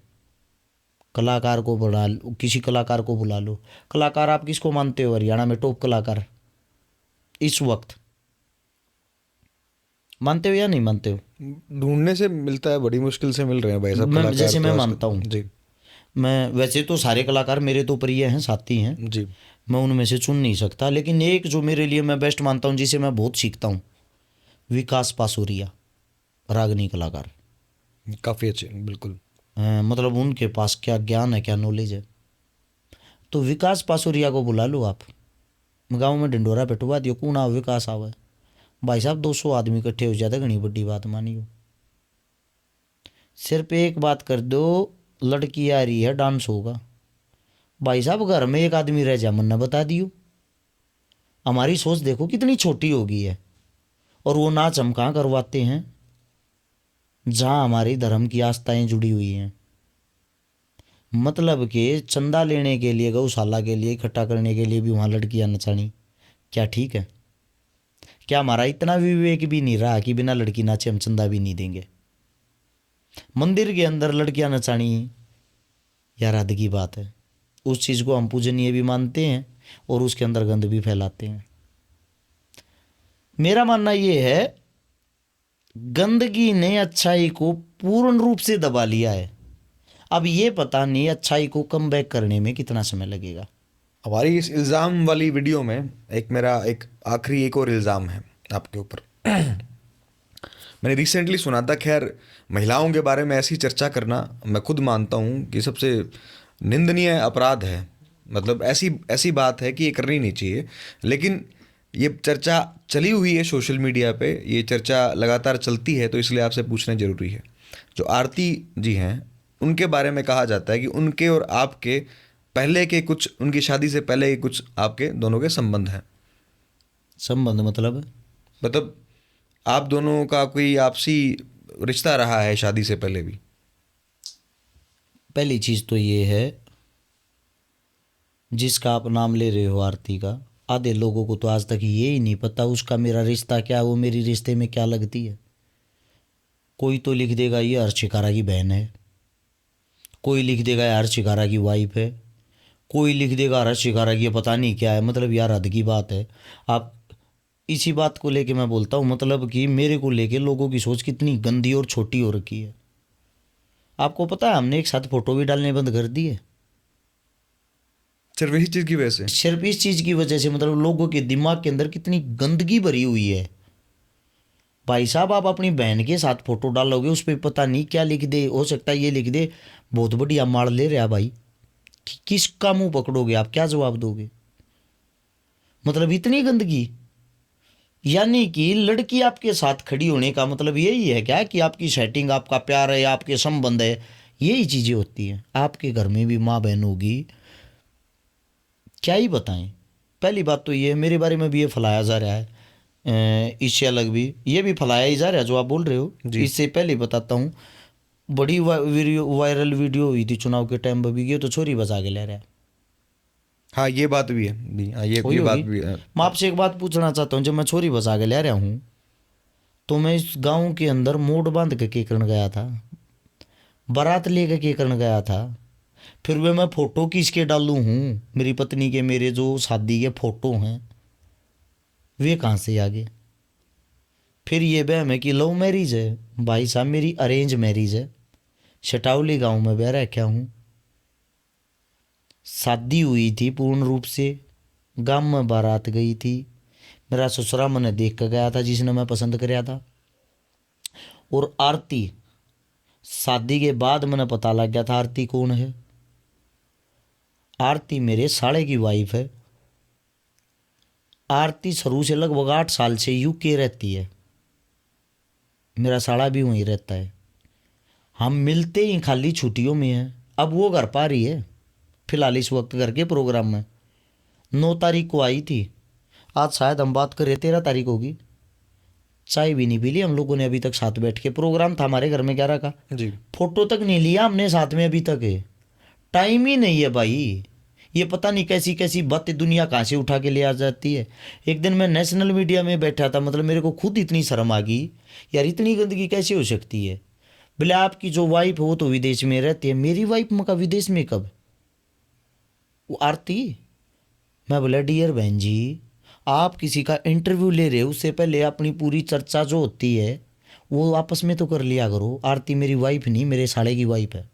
कलाकार को बुला लो, किसी कलाकार को बुला लो। कलाकार आप किसको मानते हो हरियाणा में टॉप कलाकार इस वक्त? मानते हो या नहीं मानते हो? ढूंढने से मिलता है, बड़ी मुश्किल से मिल रहे हैं भाई साहब कलाकार जैसे तो मैं आजकल। मानता हूँ, जी मैं वैसे तो सारे कलाकार मेरे तो प्रिय हैं, साथी हैं, जी। मैं उनमें से चुन नहीं सकता, लेकिन एक जो मेरे लिए मैं बेस्ट मानता हूँ, जिसे मैं बहुत सीखता हूँ, विकास पासूरिया, रागनी कलाकार। काफ़ी अच्छे, बिल्कुल। मतलब उनके पास क्या ज्ञान है, क्या नॉलेज है। तो विकास पासूरिया को बुला लो आप, गाँव में ढिंडोरा पिटवा दियो, कौन आओ विकास आवे। भाई साहब 200 आदमी इकट्ठे हो जाते, घनी बड़ी बात मानियो। सिर्फ एक बात कर दो, लड़की आ रही है डांस होगा। भाई साहब घर में एक आदमी रह जा, मन्ना बता दियो। हमारी सोच देखो कितनी छोटी हो गई है, और वो नाच हम कहाँ करवाते हैं? जहाँ हमारी धर्म की आस्थाएं जुड़ी हुई हैं। मतलब कि चंदा लेने के लिए, गौशाला के लिए इकट्ठा करने के लिए भी वहाँ लड़कियाँ नचानी, क्या ठीक है? क्या हमारा इतना विवेक भी नहीं रहा कि बिना लड़की नाचे हम चंदा भी नहीं देंगे? मंदिर के अंदर लड़कियां नचानी, यार हद की बात है। उस चीज़ को हम पूजनीय भी मानते हैं और उसके अंदर गंद भी फैलाते हैं। मेरा मानना ये है, गंदगी ने अच्छाई को पूर्ण रूप से दबा लिया है। अब ये पता नहीं अच्छाई को कम बैक करने में कितना समय लगेगा। हमारी इस इल्ज़ाम वाली वीडियो में एक मेरा एक आखिरी एक और इल्ज़ाम है। आपके ऊपर। मैंने रिसेंटली सुना था, खैर महिलाओं के बारे में ऐसी चर्चा करना मैं खुद मानता हूँ कि सबसे निंदनीय अपराध है। मतलब ऐसी ऐसी बात है कि ये करनी नहीं चाहिए, लेकिन ये चर्चा चली हुई है सोशल मीडिया पे, ये चर्चा लगातार चलती है, तो इसलिए आपसे पूछना जरूरी है। जो आरती जी हैं उनके बारे में कहा जाता है कि उनके और आपके पहले के कुछ, उनकी शादी से पहले के कुछ आपके दोनों के संबंध हैं। संबंध मतलब आप दोनों का कोई आपसी रिश्ता रहा है शादी से पहले भी? पहली चीज़ तो ये है, जिसका आप नाम ले रहे हो आरती का, आधे लोगों को तो आज तक ये ही नहीं पता उसका मेरा रिश्ता क्या है, वो मेरी रिश्ते में क्या लगती है। कोई तो लिख देगा ये अर्शिकारा की बहन है, कोई लिख देगा यार अर्शिकारा की वाइफ है, कोई लिख देगा अर्शिकारा की पता नहीं क्या है। मतलब यार हद की बात है। आप इसी बात को लेके मैं बोलता हूँ, मतलब कि मेरे को लेके लोगों की सोच कितनी गंदी और छोटी हो रखी है। आपको पता है हमने एक साथ फोटो भी डालने बंद कर दिए, सिर्फ इसी चीज़ की वजह से? सिर्फ इस चीज़ की वजह से। मतलब लोगों के दिमाग के अंदर कितनी गंदगी भरी हुई है। भाई साहब, आप अपनी बहन के साथ फोटो डालोगे, उस पर पता नहीं क्या लिख दे, हो सकता है ये लिख दे बहुत बढ़िया मार ले रहा भाई, किसका मुंह पकड़ोगे आप, क्या जवाब दोगे? मतलब इतनी गंदगी। यानी कि लड़की आपके साथ खड़ी होने का मतलब यही है क्या कि आपकी सेटिंग, आपका प्यार है, आपके संबंध है, यही चीज़ें होती हैं। आपके घर में भी माँ बहन होगी, क्या ही बताएं। पहली बात तो ये है, मेरे बारे में भी ये फैलाया जा रहा है, इससे अलग भी ये भी फैलाया ही जा रहा है जो आप बोल रहे हो। इससे पहले बताता हूँ, बड़ी वायरल वीडियो हुई थी चुनाव के टाइम पर भी, ये तो छोरी बचा के ले रहा है। हाँ, ये बात भी है जी। हाँ, हुई ये बात होगी। भी है। मैं आपसे एक बात पूछना चाहता हूँ, जब मैं छोरी बचा के ले रहा हूँ तो मैं इस गांव के अंदर मोड़ बांध के केकरण गया था, बारात लेकर केकरण गया था, फिर वे मैं फ़ोटो खींच के डालू हूँ मेरी पत्नी के, मेरे जो शादी के फ़ोटो हैं वे कहाँ से आ गए? फिर ये बहम है कि लव मैरिज है। भाई साहब, मेरी अरेंज मैरिज है, शटावली गांव में बह रखा हूँ, शादी हुई थी पूर्ण रूप से, गांव में बारात गई थी, मेरा ससुरा मैंने देख कर गया था जिसने मैं पसंद कराया था। और आरती शादी के बाद मैंने पता लग गया था आरती कौन है। आरती मेरे साले की वाइफ है। आरती शुरू से लगभग 8 साल से यूके रहती है, मेरा साला भी वहीं रहता है। हम मिलते ही खाली छुट्टियों में हैं। अब वो घर पा रही है फिलहाल इस वक्त घर के प्रोग्राम में। 9 तारीख को आई थी, आज शायद हम बात करें 13 तारीख होगी। चाय भी नहीं पी ली हम लोगों ने अभी तक साथ बैठ के। प्रोग्राम था हमारे घर में 11 का जी। फोटो तक नहीं लिया हमने साथ में अभी तक है। टाइम ही नहीं है भाई। ये पता नहीं कैसी कैसी बातें दुनिया कहाँ से उठा के ले आ जाती है। एक दिन मैं नेशनल मीडिया में बैठा था, मतलब मेरे को खुद इतनी शर्म आ गई, यार इतनी गंदगी कैसे हो सकती है। बोले आपकी जो वाइफ है वो तो विदेश में रहती है। मेरी वाइफ मका विदेश में कब? वो आरती। मैं बोला डियर बहन जी, आप किसी का इंटरव्यू ले रहे हो उससे पहले अपनी पूरी चर्चा जो होती है वो आपस में तो कर लिया करो। आरती मेरी वाइफ नहीं, मेरे साले की वाइफ है।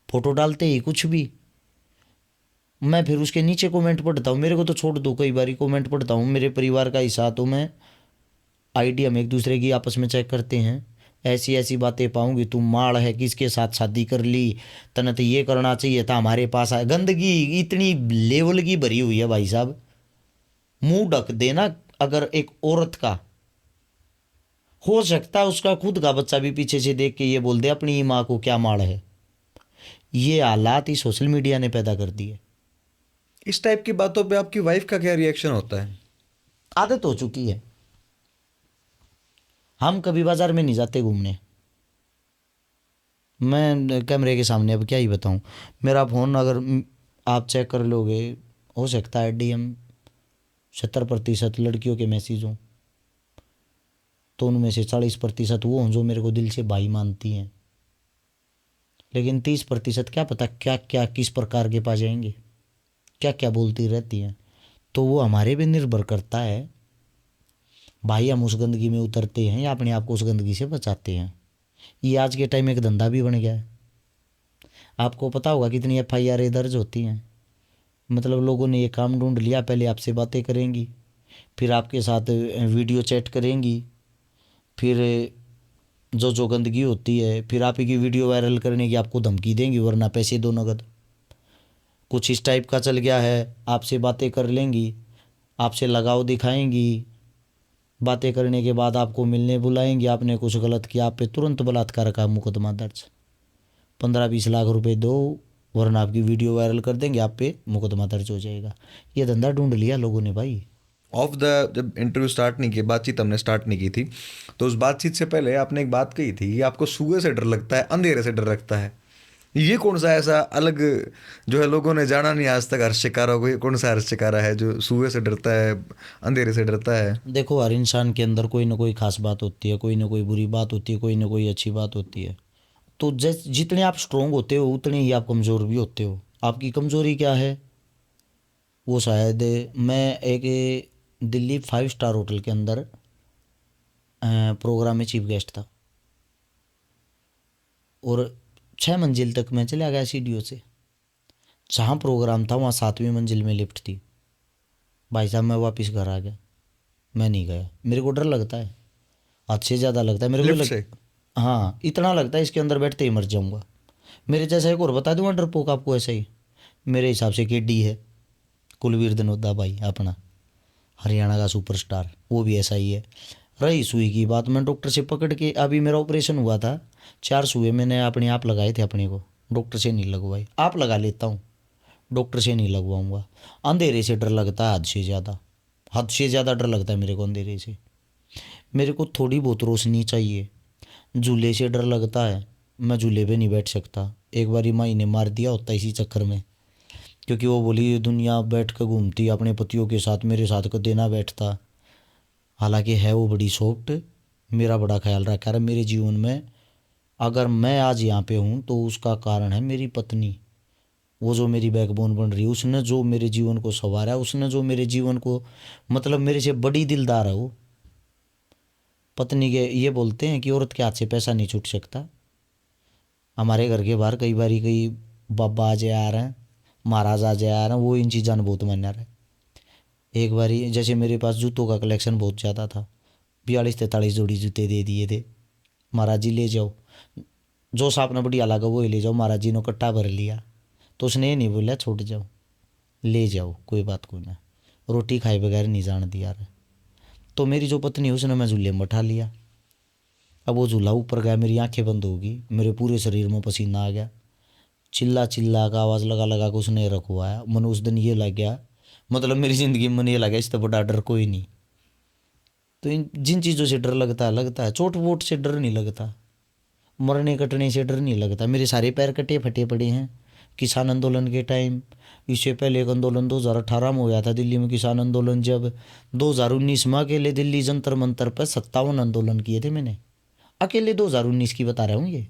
फोटो डालते ही कुछ भी, मैं फिर उसके नीचे कमेंट पढ़ता हूँ। मेरे को तो छोड़ दो, कई बार कमेंट पढ़ता हूँ, मेरे परिवार का हिस्सा तो मैं आईडी हम एक दूसरे की आपस में चेक करते हैं। ऐसी ऐसी बातें पाऊंगी, तू माड़ है, किसके साथ शादी कर ली, तने तो ये करना चाहिए था, हमारे पास आए। गंदगी इतनी लेवल की भरी हुई है भाई साहब। मुंह ढक देना अगर एक औरत का, हो सकता है उसका खुद का बच्चा भी पीछे से देख के ये बोल दे अपनी माँ को क्या माड़ है। ये हालात ही सोशल मीडिया ने पैदा कर दिए। इस टाइप की बातों पे आपकी वाइफ का क्या रिएक्शन होता है? आदत हो चुकी है। हम कभी बाजार में नहीं जाते घूमने, मैं कैमरे के सामने अब क्या ही बताऊं। मेरा फ़ोन अगर आप चेक कर लोगे, हो सकता है DM 70% लड़कियों के मैसेज हों, तो उनमें से 40% वो हों जो मेरे को दिल से भाई मानती हैं, लेकिन 30% क्या पता क्या क्या किस प्रकार के पा जाएंगे, क्या क्या बोलती रहती हैं। तो वो हमारे पे निर्भर करता है भाई, हम उस गंदगी में उतरते हैं या अपने आप को उस गंदगी से बचाते हैं। ये आज के टाइम एक धंधा भी बन गया है। आपको पता होगा कितनी FIR दर्ज होती हैं। मतलब लोगों ने ये काम ढूंढ लिया, पहले आपसे बातें करेंगी, फिर आपके साथ वीडियो चैट करेंगी, फिर जो जो गंदगी होती है, फिर आप की वीडियो वायरल करने की आपको धमकी देंगी, वरना पैसे दो नगद। कुछ इस टाइप का चल गया है, आपसे बातें कर लेंगी, आपसे लगाव दिखाएंगी, बातें करने के बाद आपको मिलने बुलाएंगी, आपने कुछ गलत किया, आप पे तुरंत बलात्कार का मुकदमा दर्ज, 15-20 लाख रुपए दो, वरना आपकी वीडियो वायरल कर देंगे, आप पे मुकदमा दर्ज हो जाएगा। ये धंधा ढूंढ लिया लोगों ने भाई। ऑफ द जब इंटरव्यू स्टार्ट नहीं की, बातचीत हमने स्टार्ट नहीं की थी, तो उस बातचीत से पहले आपने एक बात कही थी कि आपको सुबह से डर लगता है, अंधेरे से डर लगता है। ये कौन सा ऐसा अलग जो है लोगों ने जाना नहीं आज तक हर्ष शिकारा को, ये कौन सा हर्ष शिकारा है जो सुबह से डरता है, अंधेरे से डरता है? देखो, हर इंसान के अंदर कोई ना कोई खास बात होती है, कोई ना कोई बुरी बात होती है, कोई ना कोई अच्छी बात होती है। तो जितने आप स्ट्रोंग होते हो उतने ही आप कमज़ोर भी होते हो। आपकी कमज़ोरी क्या है? वो शायद, मैं एक दिल्ली 5 स्टार होटल के अंदर प्रोग्राम में चीफ गेस्ट था, और 6 मंजिल तक मैं चला गया सीढ़ियों से। जहाँ प्रोग्राम था वहाँ 7वीं मंजिल में लिफ्ट थी। भाई साहब, मैं वापस घर आ गया, मैं नहीं गया। मेरे को डर लगता है, हद से ज़्यादा लगता है मेरे को लिफ्ट से? हाँ, इतना लगता है इसके अंदर बैठते ही मर जाऊँगा। मेरे जैसा एक और बता दूँगा डरपोक आपको ऐसा ही, मेरे हिसाब से केडी है, कुलवीर दनोदा भाई अपना, हरियाणा का सुपरस्टार, वो भी ऐसा ही है। रही सुई की बात, मैं डॉक्टर से पकड़ के, अभी मेरा ऑपरेशन हुआ था, 4 सुई मैंने अपने आप लगाए थे अपने को, डॉक्टर से नहीं लगवाई। आप लगा लेता हूँ, डॉक्टर से नहीं लगवाऊंगा। अंधेरे से डर लगता है, हद से ज़्यादा, हद से ज़्यादा डर लगता है मेरे को अंधेरे से। मेरे को थोड़ी बहुत रोशनी चाहिए। झूले से डर लगता है, मैं झूले पे नहीं बैठ सकता। एक बारी माई ने मार दिया होता इसी चक्कर में, क्योंकि वो बोली ये दुनिया बैठ कर घूमती अपने पतियों के साथ, मेरे साथ कदे ना बैठता। हालांकि है वो बड़ी सॉफ्ट, मेरा बड़ा ख्याल रखा है मेरे जीवन में। अगर मैं आज यहाँ पे हूँ तो उसका कारण है मेरी पत्नी, वो जो मेरी बैकबोन बन रही है, उसने जो मेरे जीवन को संवारा है, उसने जो मेरे जीवन को, मतलब मेरे से बड़ी दिलदार है वो। पत्नी के ये बोलते हैं कि औरत के हाथ से पैसा नहीं छूट सकता। हमारे घर के बाहर कई बारी कई बाबा आ जाए आ रहे हैं, महाराज आ जाए आ रहे हैं, वो इन चीज़ां बहुत मान्य रहे। एक बारी जैसे मेरे पास जूतों का कलेक्शन बहुत ज़्यादा था, 42-43 जोड़ी जूते दे दिए थे। महाराज जी ले जाओ, जो सा अपना बढ़िया लगा वो ही ले जाओ। महाराज जी ने कट्टा भर लिया, तो उसने ये नहीं बोला छोड़ जाओ, ले जाओ, कोई बात कोई ना, रोटी खाए बगैर नहीं जान दिया यार। तो मेरी जो पत्नी है उसने मैं झूले में बैठा लिया। अब वो झूला ऊपर गया, मेरी आंखें बंद होगी, मेरे पूरे शरीर में पसीना आ गया, चिल्ला चिल्ला का आवाज़ लगा लगा के उसने रखवाया। मन उस दिन ये लग गया, मतलब मेरी ज़िंदगी में मन ये लगा इससे बड़ा डर कोई नहीं। तो इन जिन चीज़ों से डर लगता है, चोट वोट से डर नहीं लगता, मरने कटने से डर नहीं लगता। मेरे सारे पैर कटे फटे पड़े हैं किसान आंदोलन के टाइम। इससे पहले एक आंदोलन 2018 में हुआ था दिल्ली में, किसान आंदोलन। जब 2019 में अकेले दिल्ली जंतर मंतर पर 57 आंदोलन किए थे मैंने, अकेले 2019 की बता रहा हूँ ये।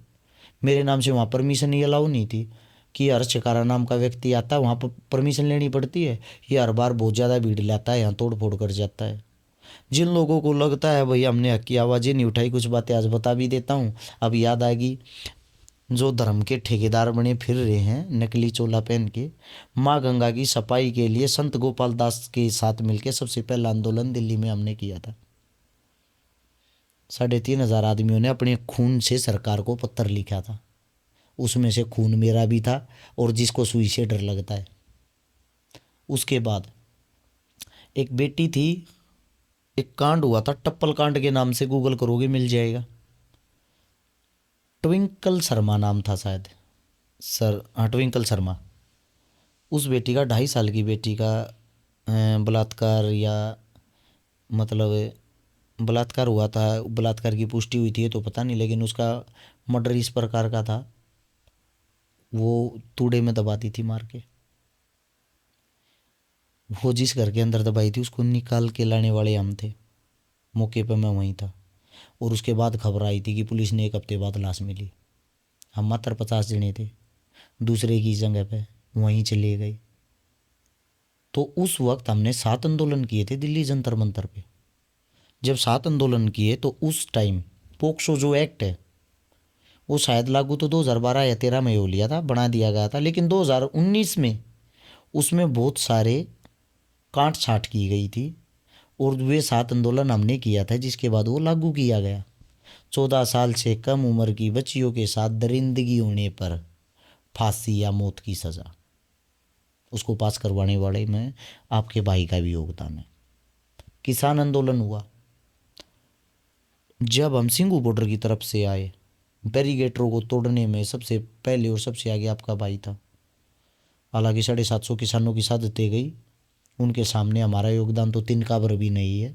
मेरे नाम से वहाँ परमिशन ही अलाउ नहीं थी कि हर शिकारा नाम का व्यक्ति आता है वहाँ पर परमिशन लेनी पड़ती है। ये हर बार बहुत ज़्यादा भीड़ लाता है, यहाँ तोड़ फोड़ कर जाता है। जिन लोगों को लगता है भाई हमने हक की आवाज़ें नहीं उठाई, कुछ बातें आज बता भी देता हूँ, अब याद आएगी। जो धर्म के ठेकेदार बने फिर रहे हैं नकली चोला पहन के, माँ गंगा की सफाई के लिए संत गोपाल दास के साथ मिलकर सबसे पहला आंदोलन दिल्ली में हमने किया था। 3,500 आदमियों ने अपने खून से सरकार को पत्र लिखा था, उसमें से खून मेरा भी था, और जिसको सुई से डर लगता है। उसके बाद एक बेटी थी, एक कांड हुआ था टप्पल कांड के नाम से, गूगल करोगे मिल जाएगा। ट्विंकल शर्मा नाम था शायद, सर हाँ ट्विंकल शर्मा। उस बेटी का 2.5 साल की बेटी का बलात्कार, या मतलब बलात्कार हुआ था। बलात्कार की पुष्टि हुई थी तो पता नहीं, लेकिन उसका मर्डर इस प्रकार का था, वो तूड़े में दबा दी थी मार के। वो जिस घर के अंदर दबाई थी उसको निकाल के लाने वाले हम थे, मौके पर मैं वहीं था। और उसके बाद खबर आई थी कि पुलिस ने 1 हफ्ते बाद लाश मिली। हम मात्र 50 जने थे, दूसरे की जगह पे वहीं चले गए। तो उस वक्त हमने 7 आंदोलन किए थे दिल्ली जंतर मंतर पे। जब 7 आंदोलन किए तो उस टाइम पोक्सो जो एक्ट है वो शायद लागू तो 2012 या 13 में हो लिया था, बना दिया गया था, लेकिन 2019 में उसमें बहुत सारे काट छाँट की गई थी। और वे 7 आंदोलन हमने किया था, जिसके बाद वो लागू किया गया। 14 साल से कम उम्र की बच्चियों के साथ दरिंदगी होने पर फांसी या मौत की सज़ा, उसको पास करवाने वाले में आपके भाई का भी योगदान है। किसान आंदोलन हुआ, जब हम सिंघू बॉर्डर की तरफ से आए, बैरिगेटरों को तोड़ने में सबसे पहले और सबसे आगे आपका भाई था। हालांकि 750 किसानों की शहादतें गई, उनके सामने हमारा योगदान तो तिनका भर भी नहीं है।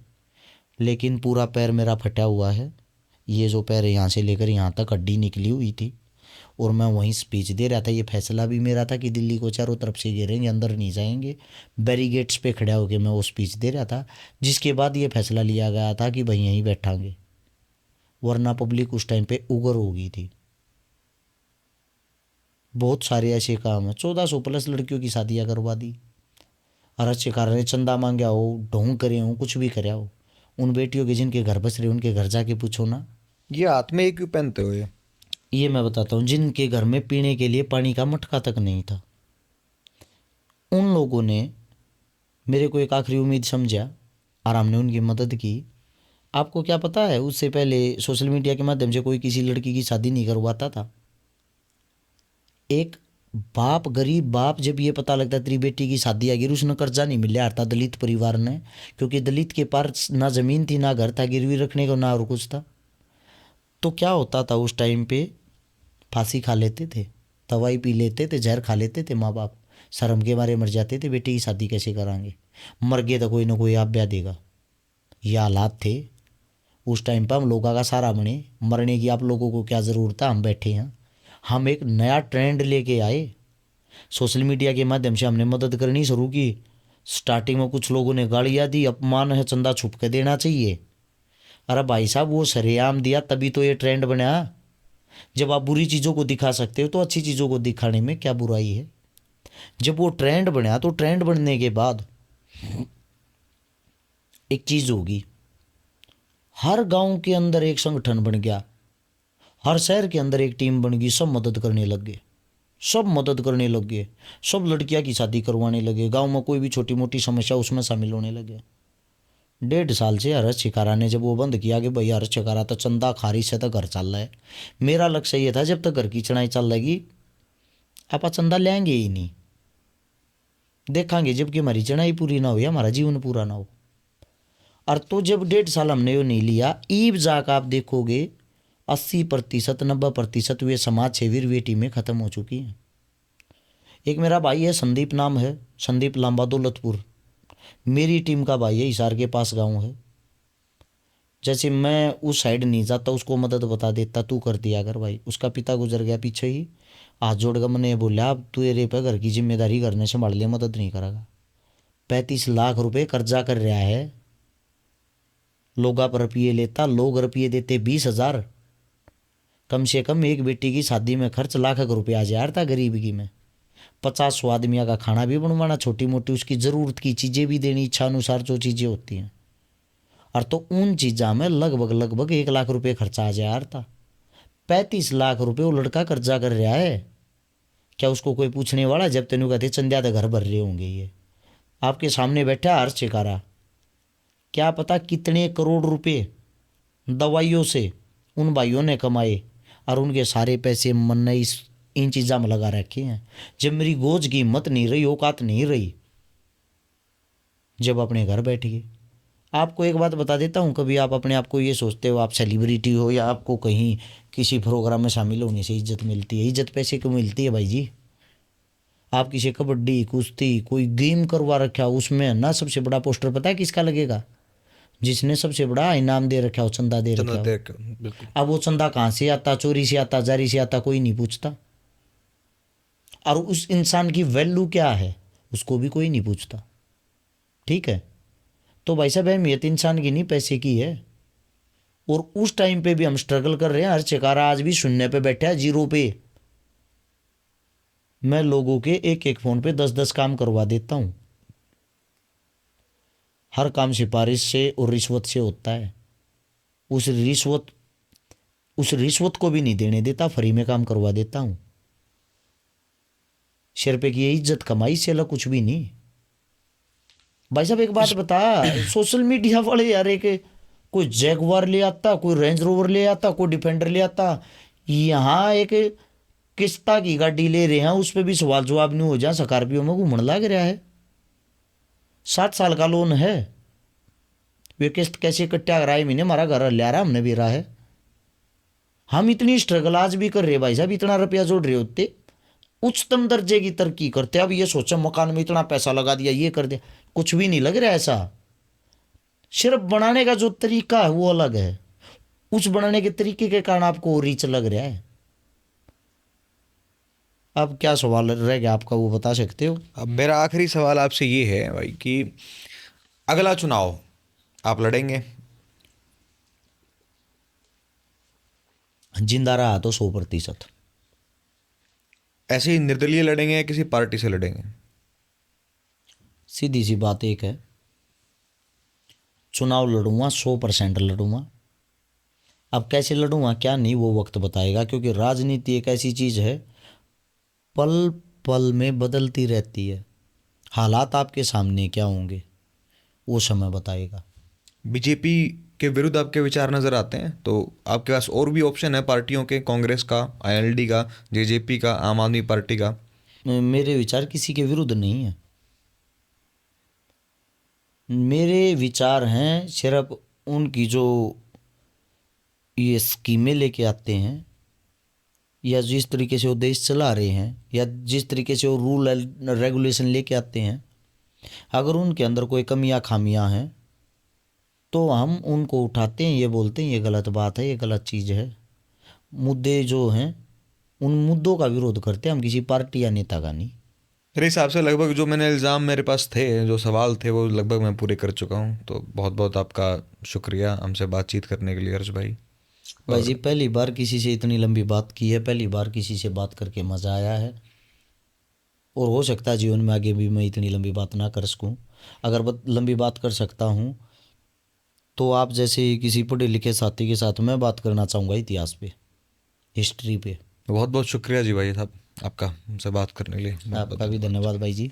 लेकिन पूरा पैर मेरा फटा हुआ है, ये जो पैर यहाँ से लेकर यहाँ तक हड्डी निकली हुई थी, और मैं वहीं स्पीच दे रहा था। ये फैसला भी मेरा था कि दिल्ली को चारों तरफ से घेरेंगे, अंदर नहीं जाएंगे। बैरिगेट्स पे खड़ा होकर मैं वो स्पीच दे रहा था, जिसके बाद ये फैसला लिया गया था कि भाई यहीं बैठांगे, वरना पब्लिक उस टाइम पे उग्र हो गई थी। बहुत सारे ऐसे काम हैं। 1400+ लड़कियों की शादियाँ करवा दी, और अच्छे कारण ने चंदा मांगा हो, ढोंग करे हो, कुछ भी करे हो। उन बेटियों के जिनके घर बस रहे, उनके घर जाके पूछो ना। ये हाथ में एक क्यों पहनते हो ये मैं बताता हूँ, जिनके घर में पीने के लिए पानी का मटका तक नहीं था, उन लोगों ने मेरे को एक आखिरी उम्मीद समझा और हमने उनकी मदद की। आपको क्या पता है, उससे पहले सोशल मीडिया के माध्यम से कोई किसी लड़की की शादी नहीं करवाता था। एक बाप, गरीब बाप, जब ये पता लगता तेरी बेटी की शादी आ गई, उसने कर्जा नहीं मिल रहा था दलित परिवार ने, क्योंकि दलित के पास ना ज़मीन थी, ना घर था गिरवी रखने को, ना और कुछ था। तो क्या होता था उस टाइम पे, फांसी खा लेते थे, दवाई पी लेते थे, जहर खा लेते थे माँ बाप, शर्म के मारे मर जाते थे। बेटी की शादी कैसे कराएंगे, मर गए तो कोई ना कोई आप ब्याह देगा। ये हालात थे उस टाइम पर। हम लोगों का सारा बने, मरने की आप लोगों को क्या ज़रूरत है, हम बैठे हैं। हम एक नया ट्रेंड लेके आए, सोशल मीडिया के माध्यम से हमने मदद करनी शुरू की। स्टार्टिंग में कुछ लोगों ने गालियाँ दी, अपमान है, चंदा छुप के देना चाहिए। अरे भाई साहब, वो सरेआम दिया, तभी तो ये ट्रेंड बना। जब आप बुरी चीज़ों को दिखा सकते हो तो अच्छी चीज़ों को दिखाने में क्या बुराई है। जब वो ट्रेंड बना, तो ट्रेंड बनने के बाद एक चीज़ होगी, हर गांव के अंदर एक संगठन बन गया, हर शहर के अंदर एक टीम बन गई, सब मदद करने लग गए, सब मदद करने लग गए, सब लड़कियां की शादी करवाने लगे। गांव में कोई भी छोटी मोटी समस्या, उसमें शामिल होने लगे। 1.5 साल से हर्ष शिकारा ने जब वो बंद किया कि भाई हर्ष शिकारा तो चंदा खारिज से तो घर चल रहा है, मेरा लक्ष्य ये था जब तक घर की चढ़ाई चल रहेगी आप चंदा लेंगे ही नहीं, देखांगे जबकि हमारी चढ़ाई पूरी ना हो या हमारा जीवन पूरा ना हो। और तो जब 1.5 साल हमने वो नहीं लिया, ईब जाकर आप देखोगे 80%, 90% वे समाज सेवी बेटी में ख़त्म हो चुकी हैं। एक मेरा भाई है, संदीप नाम है, संदीप लांबा, दौलतपुर, मेरी टीम का भाई है, हिसार के पास गांव है। जैसे मैं उस साइड नहीं जाता, उसको मदद बता देता, तू कर दिया कर भाई। उसका पिता गुजर गया पीछे ही, हाथ जोड़ कर मैंने बोला अब तू ये पे घर की जिम्मेदारी करने संभाल ले, मदद नहीं करेगा। 35 लाख रुपए कर्जा कर रहा है, लोग आप रुपये लेता, लोग रुपये देते 20,000। कम से कम एक बेटी की शादी में खर्च लाख रुपये आ जाता था गरीबी में। 50 आदमियों का खाना भी बनवाना, छोटी मोटी उसकी ज़रूरत की चीज़ें भी देनी, इच्छा अनुसार जो चीज़ें होती हैं। और तो उन चीज़ों में लगभग 1 लाख रुपये खर्चा आ जाया था। 35 लाख रुपये वो लड़का कर्जा कर रहा है, क्या उसको कोई पूछने वाला? जब तेनू कहते चंदिया तो घर भर रहे होंगे। ये आपके सामने बैठा हर्ष शिकारा, क्या पता कितने करोड़ रुपए दवाइयों से उन भाइयों ने कमाए, और उनके सारे पैसे मन ने इन चीज़ों में लगा रखे हैं। जब मेरी गोज की हिम्मत नहीं रही, औकात नहीं रही, जब अपने घर बैठ गए। आपको एक बात बता देता हूँ, कभी आप अपने आप को ये सोचते हो आप सेलिब्रिटी हो या आपको कहीं किसी प्रोग्राम में शामिल होने से इज्जत मिलती है? इज्जत पैसे क्यों मिलती है भाई जी? आप किसी कबड्डी, कुश्ती, कोई गेम करवा रखा हो, उसमें ना सबसे बड़ा पोस्टर पता है किसका लगेगा? जिसने सबसे बड़ा इनाम दे रखा हो, चंदा दे रखा हो। बिल्कुल। अब वो चंदा कहाँ से आता, चोरी से आता, जारी से आता, कोई नहीं पूछता। और उस इंसान की वैल्यू क्या है, उसको भी कोई नहीं पूछता। ठीक है, तो भाई साहब अहमियत इंसान की नहीं, पैसे की है। और उस टाइम पे भी हम स्ट्रगल कर रहे हैं। हर शिकारा आज भी शून्य पे बैठा है, 0 पे। मैं लोगों के एक एक फ़ोन पे 10-10 काम करवा देता हूँ। हर काम सिफारिश से और रिश्वत से होता है। उस रिश्वत को भी नहीं देने देता, फ्री में काम करवा देता हूँ। सिर पे की ये इज्जत कमाई से अलग कुछ भी नहीं। भाई साहब एक बात बता, सोशल मीडिया वाले यार, एक कोई जैगवार ले आता, कोई रेंज रोवर ले आता, कोई डिफेंडर ले आता, यहाँ एक किस्ता की गाड़ी ले रहे हैं, उस पर भी सवाल जवाब नहीं हो जा, स्कॉर्पियो में घूमने लग रहा है, 7 साल का लोन है, वे किस्त कैसे कट्टा रहा महीने, हमारा घर ले रहा हमने भी रहा है, हम इतनी स्ट्रगल आज भी कर रहे भाई साहब, इतना रुपया जोड़ रहे होते, उच्चतम दर्जे की तरक्की करते, अब ये सोचा मकान में इतना पैसा लगा दिया, ये कर दिया, कुछ भी नहीं लग रहा ऐसा, सिर्फ बनाने का जो तरीका है वो अलग है, उस बनाने के तरीके के कारण आपको रीच लग रहा है। अब क्या सवाल रह गया आपका, वो बता सकते हो? अब मेरा आखिरी सवाल आपसे ये है भाई कि अगला चुनाव आप लड़ेंगे? जिंदा रहा तो 100%। ऐसे ही निर्दलीय लड़ेंगे या किसी पार्टी से लड़ेंगे? सीधी सी बात एक है, चुनाव लड़ूंगा, 100% लड़ूंगा। अब कैसे लड़ूंगा क्या नहीं वो वक्त बताएगा, क्योंकि राजनीति एक ऐसी चीज़ है पल पल में बदलती रहती है, हालात आपके सामने क्या होंगे वो समय बताएगा। बीजेपी के विरुद्ध आपके विचार नज़र आते हैं तो आपके पास और भी ऑप्शन है पार्टियों के, कांग्रेस का, आईएनएलडी का, जेजेपी का, आम आदमी पार्टी का? मेरे विचार किसी के विरुद्ध नहीं है, मेरे विचार हैं सिर्फ उनकी जो ये स्कीमें लेके आते हैं, या जिस तरीके से वो देश चला रहे हैं, या जिस तरीके से वो रूल रेगुलेशन लेके आते हैं, अगर उनके अंदर कोई कमियां खामियां हैं तो हम उनको उठाते हैं, ये बोलते हैं ये गलत बात है, ये गलत चीज़ है। मुद्दे जो हैं उन मुद्दों का विरोध करते हैं, हम किसी पार्टी या नेता का नहीं। मेरे हिसाब से लगभग जो मैंने इल्ज़ाम मेरे पास थे, जो सवाल थे, वो लगभग मैं पूरे कर चुका हूँ। तो बहुत बहुत आपका शुक्रिया हमसे बातचीत करने के लिए हर्ष भाई। भाई जी पहली बार किसी से इतनी लंबी बात की है, पहली बार किसी से बात करके मज़ा आया है, और हो सकता है जीवन में आगे भी मैं इतनी लंबी बात ना कर सकूं। अगर लंबी बात कर सकता हूं तो आप जैसे किसी पढ़े लिखे साथी के साथ मैं बात करना चाहूँगा इतिहास पे, हिस्ट्री पे। बहुत बहुत शुक्रिया जी भाई साहब आपका, हमसे बात करने के लिए। आपका भी धन्यवाद भाई जी।